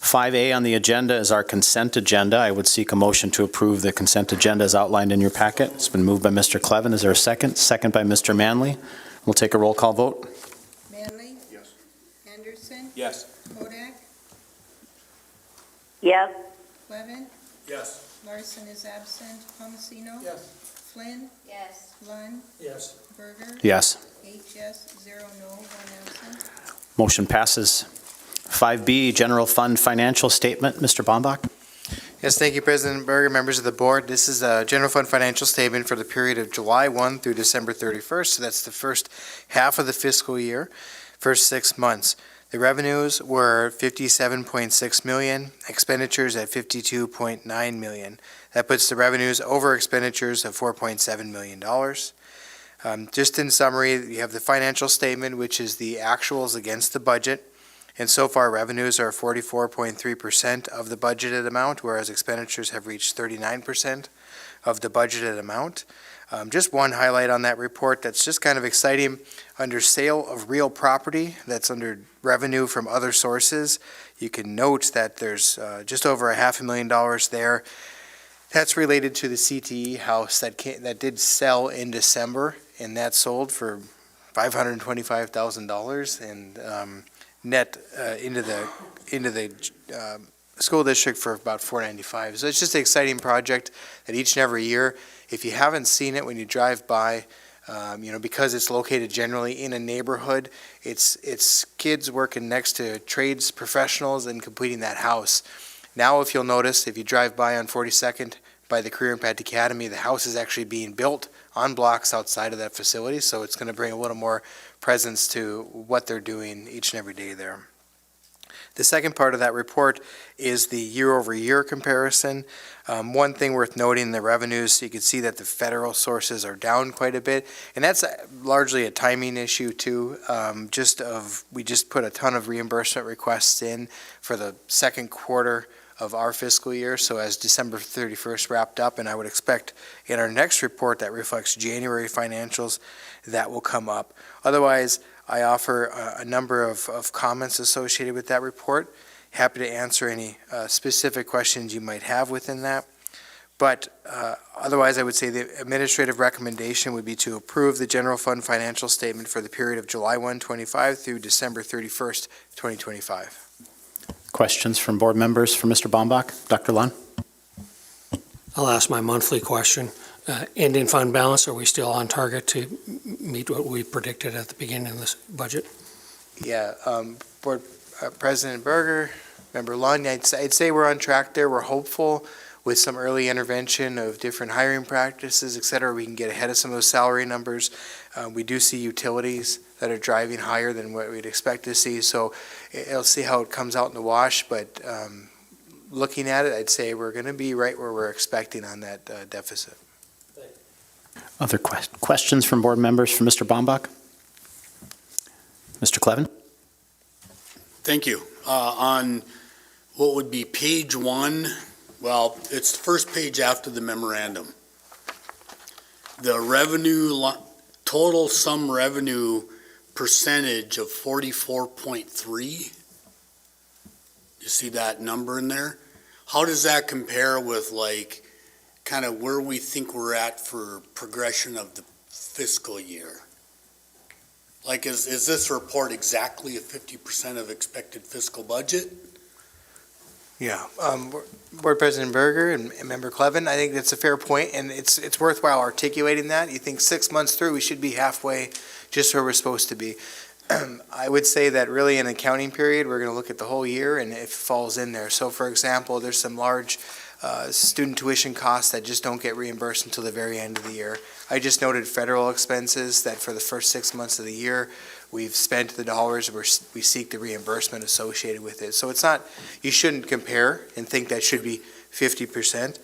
[SPEAKER 1] 5A on the agenda is our consent agenda. I would seek a motion to approve the consent agenda as outlined in your packet. It's been moved by Mr. Clevin. Is there a second? Second by Mr. Manley. We'll take a roll call vote.
[SPEAKER 6] Manley? Yes. Anderson?
[SPEAKER 5] Yes.
[SPEAKER 6] Kodak?
[SPEAKER 22] Yes.
[SPEAKER 6] Levin?
[SPEAKER 5] Yes.
[SPEAKER 6] Larson is absent. Palmasino?
[SPEAKER 5] Yes.
[SPEAKER 6] Flynn?
[SPEAKER 22] Yes.
[SPEAKER 6] Lund?
[SPEAKER 5] Yes.
[SPEAKER 6] Berger?
[SPEAKER 1] Yes.
[SPEAKER 6] 8 yes, 0 no, 1 absent.
[SPEAKER 1] Motion passes. 5B, General Fund Financial Statement. Mr. Bombach.
[SPEAKER 5] Yes, thank you, President Berger, members of the board. This is a general fund financial statement for the period of July 1 through December 31st. So that's the first half of the fiscal year, first 6 months. The revenues were $57.6 million, expenditures at $52.9 million. That puts the revenues over expenditures of $4.7 million. Just in summary, you have the financial statement, which is the actuals against the budget. And so far, revenues are 44.3% of the budgeted amount, whereas expenditures have reached 39% of the budgeted amount. Just one highlight on that report that's just kind of exciting. Under sale of real property, that's under revenue from other sources, you can note that there's just over $500,000 there. That's related to the CTE house that did sell in December, and that sold for $525,000 and net into the school district for about $495,000. So it's just an exciting project that each and every year, if you haven't seen it when you drive by, because it's located generally in a neighborhood, it's kids working next to trades professionals and completing that house. Now, if you'll notice, if you drive by on 42nd by the Career Impact Academy, the house is actually being built on blocks outside of that facility, so it's going to bring a little more presence to what they're doing each and every day there. The second part of that report is the year-over-year comparison. One thing worth noting in the revenues, you can see that the federal sources are down quite a bit, and that's largely a timing issue too. We just put a ton of reimbursement requests in for the second quarter of our fiscal year, so as December 31st wrapped up, and I would expect in our next report that reflects January financials, that will come up. Otherwise, I offer a number of comments associated with that report. Happy to answer any specific questions you might have within that. But otherwise, I would say the administrative recommendation would be to approve the general fund financial statement for the period of July 1, 25 through December 31st, 2025.
[SPEAKER 1] Questions from board members for Mr. Bombach? Dr. Lund?
[SPEAKER 13] I'll ask my monthly question. Ending fund balance, are we still on target to meet what we predicted at the beginning of this budget?
[SPEAKER 5] Yeah, Board President Berger, Member Lund, I'd say we're on track there. We're hopeful with some early intervention of different hiring practices, et cetera, we can get ahead of some of those salary numbers. We do see utilities that are driving higher than what we'd expect to see, so it'll see how it comes out in the wash, but looking at it, I'd say we're going to be right where we're expecting on that deficit.
[SPEAKER 1] Other questions from board members for Mr. Bombach? Mr. Clevin?
[SPEAKER 8] Thank you. On what would be page 1, well, it's the first page after the memorandum. The revenue, total sum revenue percentage of 44.3. You see that number in there? How does that compare with like kind of where we think we're at for progression of the fiscal year? Like, is this report exactly a 50% of expected fiscal budget?
[SPEAKER 5] Yeah, Board President Berger and Member Clevin, I think that's a fair point, and it's worthwhile articulating that. You think 6 months through, we should be halfway just where we're supposed to be. I would say that really in an accounting period, we're going to look at the whole year and it falls in there. So for example, there's some large student tuition costs that just don't get reimbursed until the very end of the year. I just noted federal expenses that for the first 6 months of the year, we've spent the dollars, we seek the reimbursement associated with it. So it's not, you shouldn't compare and think that should be 50%.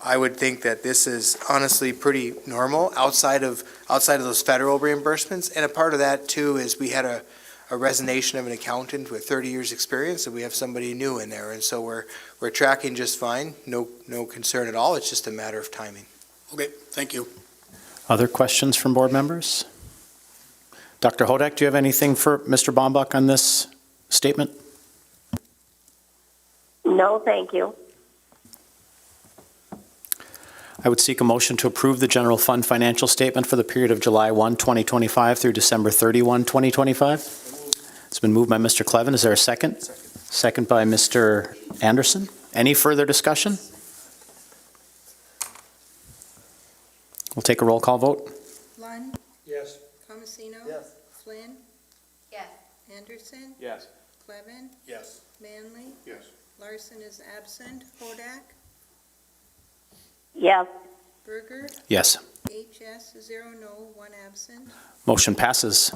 [SPEAKER 5] I would think that this is honestly pretty normal outside of those federal reimbursements. And a part of that too is we had a resignation of an accountant with 30 years experience, and we have somebody new in there. And so we're tracking just fine. No concern at all. It's just a matter of timing.
[SPEAKER 8] Okay, thank you.
[SPEAKER 1] Other questions from board members? Dr. Hodak, do you have anything for Mr. Baumbach on this statement?
[SPEAKER 15] No, thank you.
[SPEAKER 1] I would seek a motion to approve the general fund financial statement for the period of July 1, 2025 through December 31, 2025. It's been moved by Mr. Clevin. Is there a second? Second by Mr. Anderson. Any further discussion? We'll take a roll call vote.
[SPEAKER 6] Lund?
[SPEAKER 13] Yes.
[SPEAKER 6] Tomasino?
[SPEAKER 13] Yes.
[SPEAKER 6] Flynn?
[SPEAKER 15] Yes.
[SPEAKER 6] Anderson?
[SPEAKER 13] Yes.
[SPEAKER 6] Clevin?
[SPEAKER 8] Yes.
[SPEAKER 6] Manley?
[SPEAKER 8] Yes.
[SPEAKER 6] Larson is absent. Hodak?
[SPEAKER 15] Yes.
[SPEAKER 6] Berger?
[SPEAKER 1] Yes.
[SPEAKER 6] HS, 0 no, 1 absent.
[SPEAKER 1] Motion passes.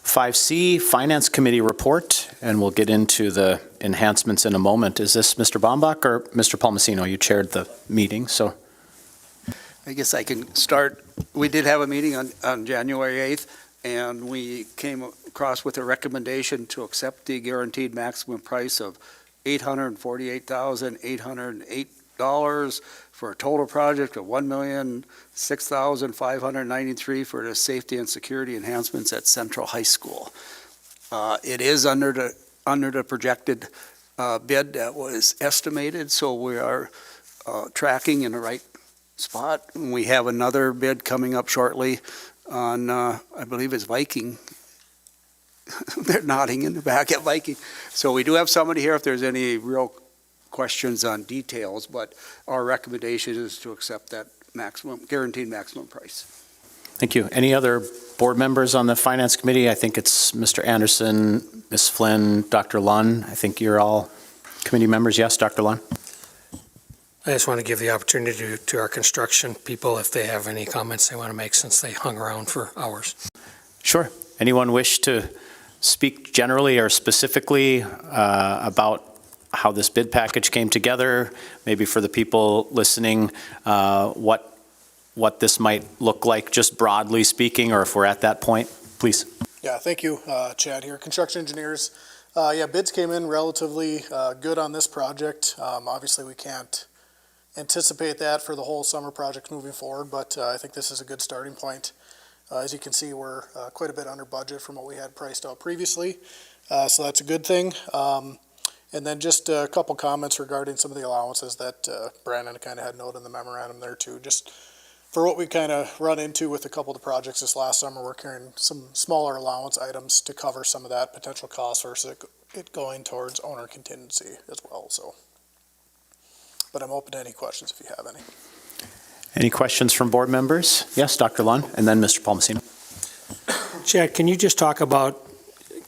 [SPEAKER 1] 5C, Finance Committee report, and we'll get into the enhancements in a moment. Is this Mr. Baumbach or Mr. Palmasino? You chaired the meeting, so.
[SPEAKER 23] I guess I can start. We did have a meeting on January 8th, and we came across with a recommendation to accept the guaranteed maximum price of $848,808 for a total project of $1,006,593 for the safety and security enhancements at Central High School. It is under the projected bid that was estimated, so we are tracking in the right spot. We have another bid coming up shortly on, I believe it's Viking. They're nodding in the back at Viking. So we do have somebody here if there's any real questions on details, but our recommendation is to accept that maximum, guaranteed maximum price.
[SPEAKER 1] Thank you. Any other board members on the Finance Committee? I think it's Mr. Anderson, Ms. Flynn, Dr. Lunn. I think you're all committee members. Yes, Dr. Lunn?
[SPEAKER 13] I just want to give the opportunity to our construction people if they have any comments they want to make since they hung around for hours.
[SPEAKER 1] Sure. Anyone wish to speak generally or specifically about how this bid package came together, maybe for the people listening, what this might look like, just broadly speaking, or if we're at that point, please.
[SPEAKER 24] Yeah, thank you, Chad here. Construction engineers. Yeah, bids came in relatively good on this project. Obviously, we can't anticipate that for the whole summer project moving forward, but I think this is a good starting point. As you can see, we're quite a bit under budget from what we had priced out previously, so that's a good thing. And then just a couple comments regarding some of the allowances that Brandon kind of had noted in the memorandum there too. Just for what we kind of run into with a couple of the projects this last summer, we're carrying some smaller allowance items to cover some of that potential cost versus it going towards owner contingency as well. So, but I'm open to any questions if you have any.
[SPEAKER 1] Any questions from board members? Yes, Dr. Lunn, and then Mr. Palmasino.
[SPEAKER 13] Chad, can you just talk about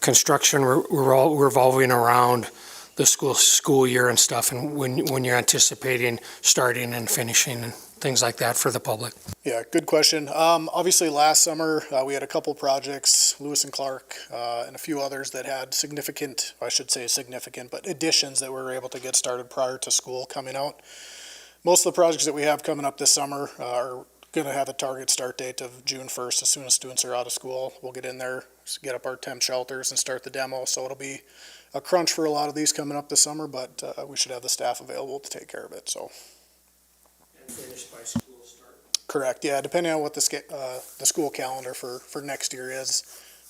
[SPEAKER 13] construction revolving around the school year and stuff, and when you're anticipating starting and finishing and things like that for the public?
[SPEAKER 24] Yeah, good question. Obviously, last summer we had a couple projects, Lewis and Clark, and a few others that had significant, I should say significant, but additions that we were able to get started prior to school coming out. Most of the projects that we have coming up this summer are going to have a target start date of June 1st. As soon as students are out of school, we'll get in there, get up our temp shelters and start the demo. So it'll be a crunch for a lot of these coming up this summer, but we should have the staff available to take care of it. So.
[SPEAKER 13] And finish by school start.
[SPEAKER 24] Correct. Yeah, depending on what the school calendar for next year is,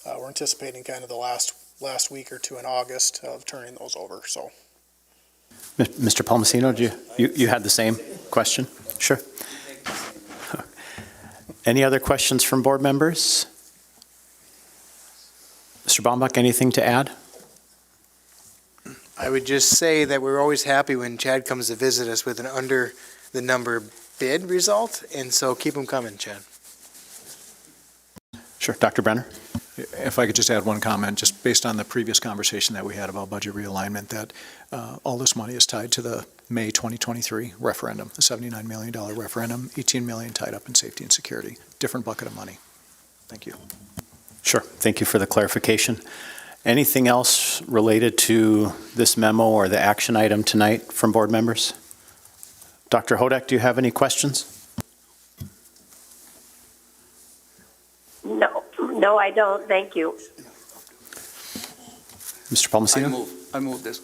[SPEAKER 24] we're anticipating kind of the last week or two in August of turning those over. So.
[SPEAKER 1] Mr. Palmasino, you had the same question? Sure. Any other questions from board members? Mr. Baumbach, anything to add?
[SPEAKER 5] I would just say that we're always happy when Chad comes to visit us with an under the number bid result, and so keep them coming, Chad.
[SPEAKER 1] Sure. Dr. Brenner?
[SPEAKER 7] If I could just add one comment, just based on the previous conversation that we had about budget realignment, that all this money is tied to the May 2023 referendum, the $79 million referendum, $18 million tied up in safety and security, different bucket of money. Thank you.
[SPEAKER 1] Sure. Thank you for the clarification. Anything else related to this memo or the action item tonight from board members? Dr. Hodak, do you have any questions?
[SPEAKER 15] No, I don't. Thank you.
[SPEAKER 1] Mr. Palmasino?
[SPEAKER 23] I move this.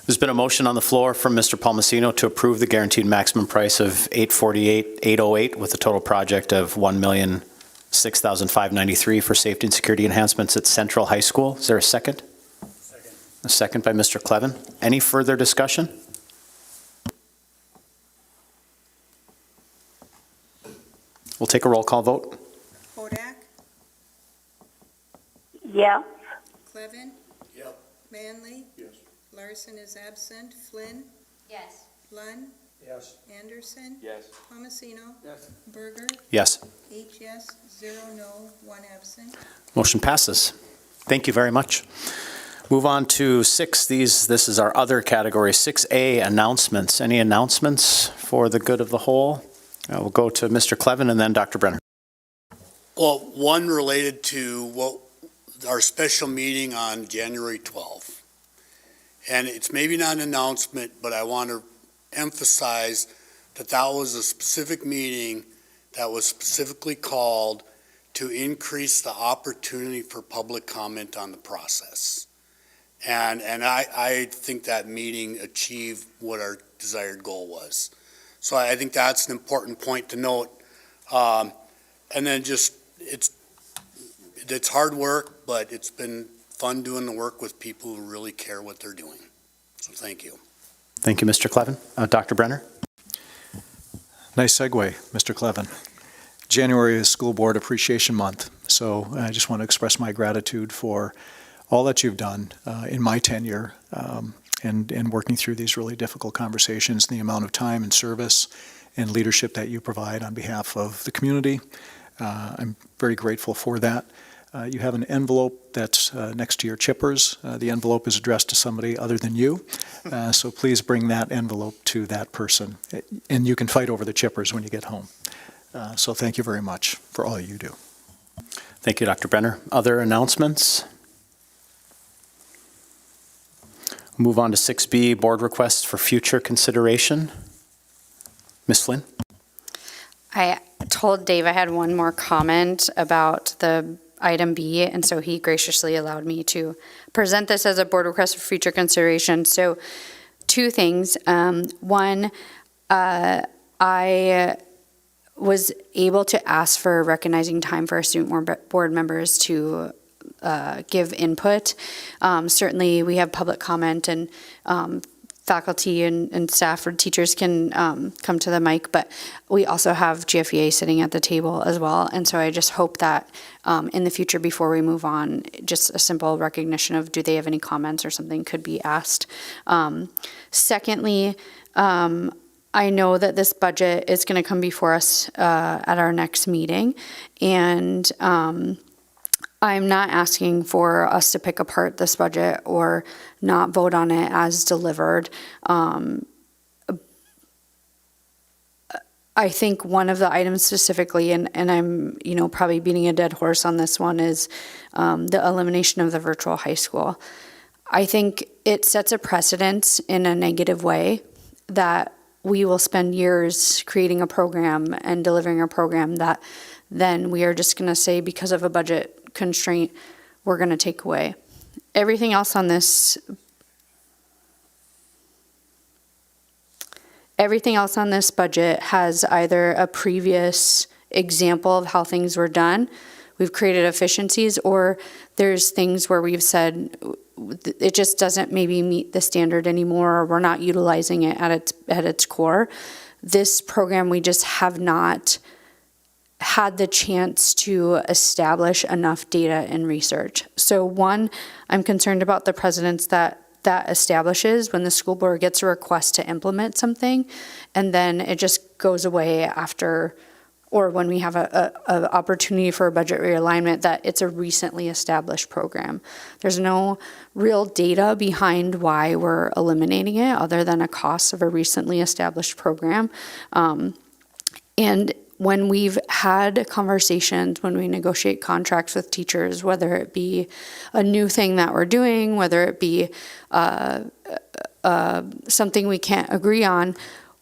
[SPEAKER 1] There's been a motion on the floor from Mr. Palmasino to approve the guaranteed maximum price of $848,808 with a total project of $1,006,593 for safety and security enhancements at Central High School. Is there a second? Second. A second by Mr. Clevin. Any further discussion? We'll take a roll call vote.
[SPEAKER 6] Hodak,
[SPEAKER 15] Yes.
[SPEAKER 6] Clevin,
[SPEAKER 8] Yep.
[SPEAKER 6] Manley.
[SPEAKER 8] Yes.
[SPEAKER 6] Larson is absent. Flynn,
[SPEAKER 15] Yes.
[SPEAKER 6] Lund,
[SPEAKER 13] Yes.
[SPEAKER 6] Anderson,
[SPEAKER 8] Yes.
[SPEAKER 6] Palmasino,
[SPEAKER 13] Yes.
[SPEAKER 6] Berger,
[SPEAKER 1] Yes.
[SPEAKER 6] 8 yes, 0 no, 1 absent.
[SPEAKER 1] Motion passes. Thank you very much. Move on to 6. This is our other category, 6A, announcements. Any announcements for the good of the whole? We'll go to Mr. Clevin and then Dr. Brenner.
[SPEAKER 8] Well, one related to our special meeting on January 12th. And it's maybe not an announcement, but I want to emphasize that was a specific meeting that was specifically called to increase the opportunity for public comment on the process. And I think that meeting achieved what our desired goal was. So I think that's an important point to note. And then just, it's hard work, but it's been fun doing the work with people who really care what they're doing. So thank you.
[SPEAKER 1] Thank you, Mr. Clevin. Dr. Brenner?
[SPEAKER 7] Nice segue, Mr. Clevin. January is School Board Appreciation Month, so I just want to express my gratitude for all that you've done in my tenure and working through these really difficult conversations, the amount of time and service and leadership that you provide on behalf of the community. I'm very grateful for that. You have an envelope that's next to your chippers. The envelope is addressed to somebody other than you, so please bring that envelope to that person. And you can fight over the chippers when you get home. So thank you very much for all you do.
[SPEAKER 1] Thank you, Dr. Brenner. Other announcements? Move on to 6B, board requests for future consideration. Ms. Flynn?
[SPEAKER 4] I told Dave I had one more comment about the item B, and so he graciously allowed me to present this as a board request for future consideration. So 2 things. One, I was able to ask for recognizing time for our student board members to give input. Certainly we have public comment and faculty and staff or teachers can come to the mic, but we also have GFEA sitting at the table as well. And so I just hope that in the future, before we move on, just a simple recognition of do they have any comments or something could be asked. Secondly, I know that this budget is going to come before us at our next meeting, and I'm not asking for us to pick apart this budget or not vote on it as delivered. I think one of the items specifically, and I'm probably beating a dead horse on this one, is the elimination of the virtual high school. I think it sets a precedent in a negative way that we will spend years creating a program and delivering a program that then we are just going to say, because of a budget constraint, we're going to take away. Everything else on this budget has either a previous example of how things were done, we've created efficiencies, or there's things where we've said it just doesn't maybe meet the standard anymore, or we're not utilizing it at its core. This program, we just have not had the chance to establish enough data and research. So one, I'm concerned about the precedence that establishes when the school board gets a request to implement something, and then it just goes away after, or when we have a opportunity for a budget realignment, that it's a recently established program. There's no real data behind why we're eliminating it other than a cost of a recently established program. And when we've had conversations, when we negotiate contracts with teachers, whether it be a new thing that we're doing, whether it be something we can't agree on,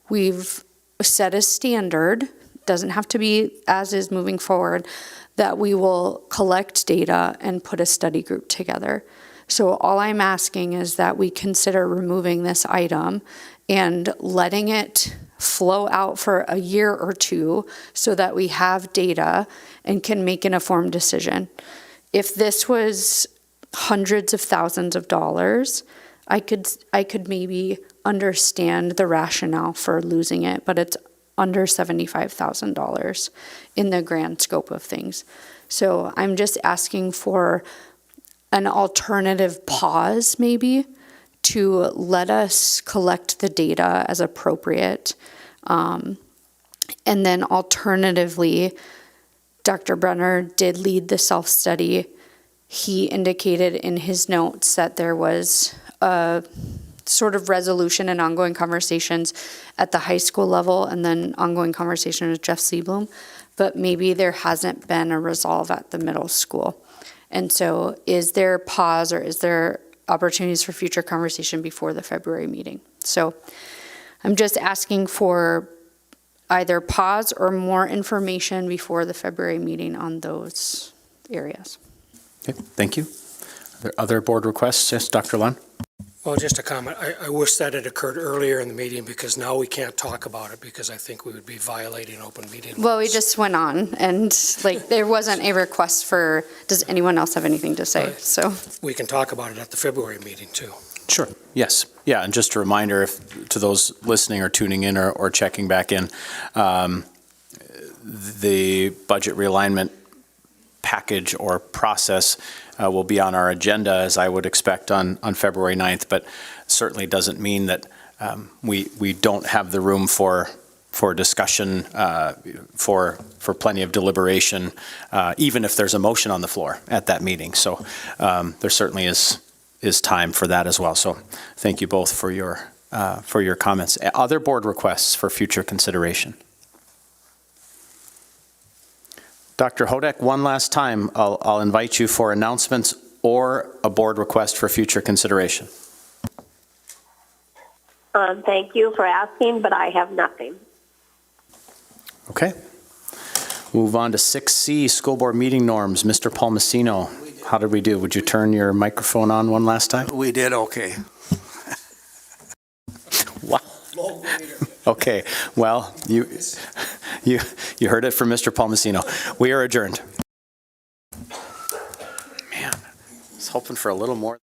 [SPEAKER 4] we've set a standard, doesn't have to be as is moving forward, that we will collect data and put a study group together. So all I'm asking is that we consider removing this item and letting it flow out for a year or two so that we have data and can make an informed decision. If this was hundreds of thousands of dollars, I could maybe understand the rationale for losing it, but it's under $75,000 in the grand scope of things. So I'm just asking for an alternative pause maybe to let us collect the data as appropriate. And then alternatively, Dr. Brenner did lead the self-study. He indicated in his notes that there was a sort of resolution and ongoing conversations at the high school level and then ongoing conversation with Jeff Seablum, but maybe there hasn't been a resolve at the middle school. And so is there pause or is there opportunities for future conversation before the February meeting? So I'm just asking for either pause or more information before the February meeting on those areas.
[SPEAKER 1] Okay, thank you. Are there other board requests? Yes, Dr. Lund?
[SPEAKER 13] Well, just a comment. I wish that it occurred earlier in the meeting because now we can't talk about it because I think we would be violating open meeting laws.
[SPEAKER 4] Well, we just went on and there wasn't a request for, does anyone else have anything to say?
[SPEAKER 13] Right.
[SPEAKER 4] So
[SPEAKER 13] we can talk about it at the February meeting too.
[SPEAKER 1] Sure. Yes. Yeah. And just a reminder to those listening or tuning in or checking back in, the budget realignment package or process will be on our agenda, as I would expect, on February 9th, but certainly doesn't mean that we don't have the room for discussion, for plenty of deliberation, even if there's a motion on the floor at that meeting. So there certainly is time for that as well. So thank you both for your comments. Other board requests for future consideration? Dr. Hodek, one last time, I'll invite you for announcements or a board request for future consideration.
[SPEAKER 15] Thank you for asking, but I have nothing.
[SPEAKER 1] Okay. Move on to 6C, school board meeting norms. Mr. Palmasino, how did we do? Would you turn your microphone on one last time?
[SPEAKER 23] We did okay.
[SPEAKER 1] Wow. Okay, well, you heard it from Mr. Palmasino. We are adjourned. Man, I was hoping for a little more.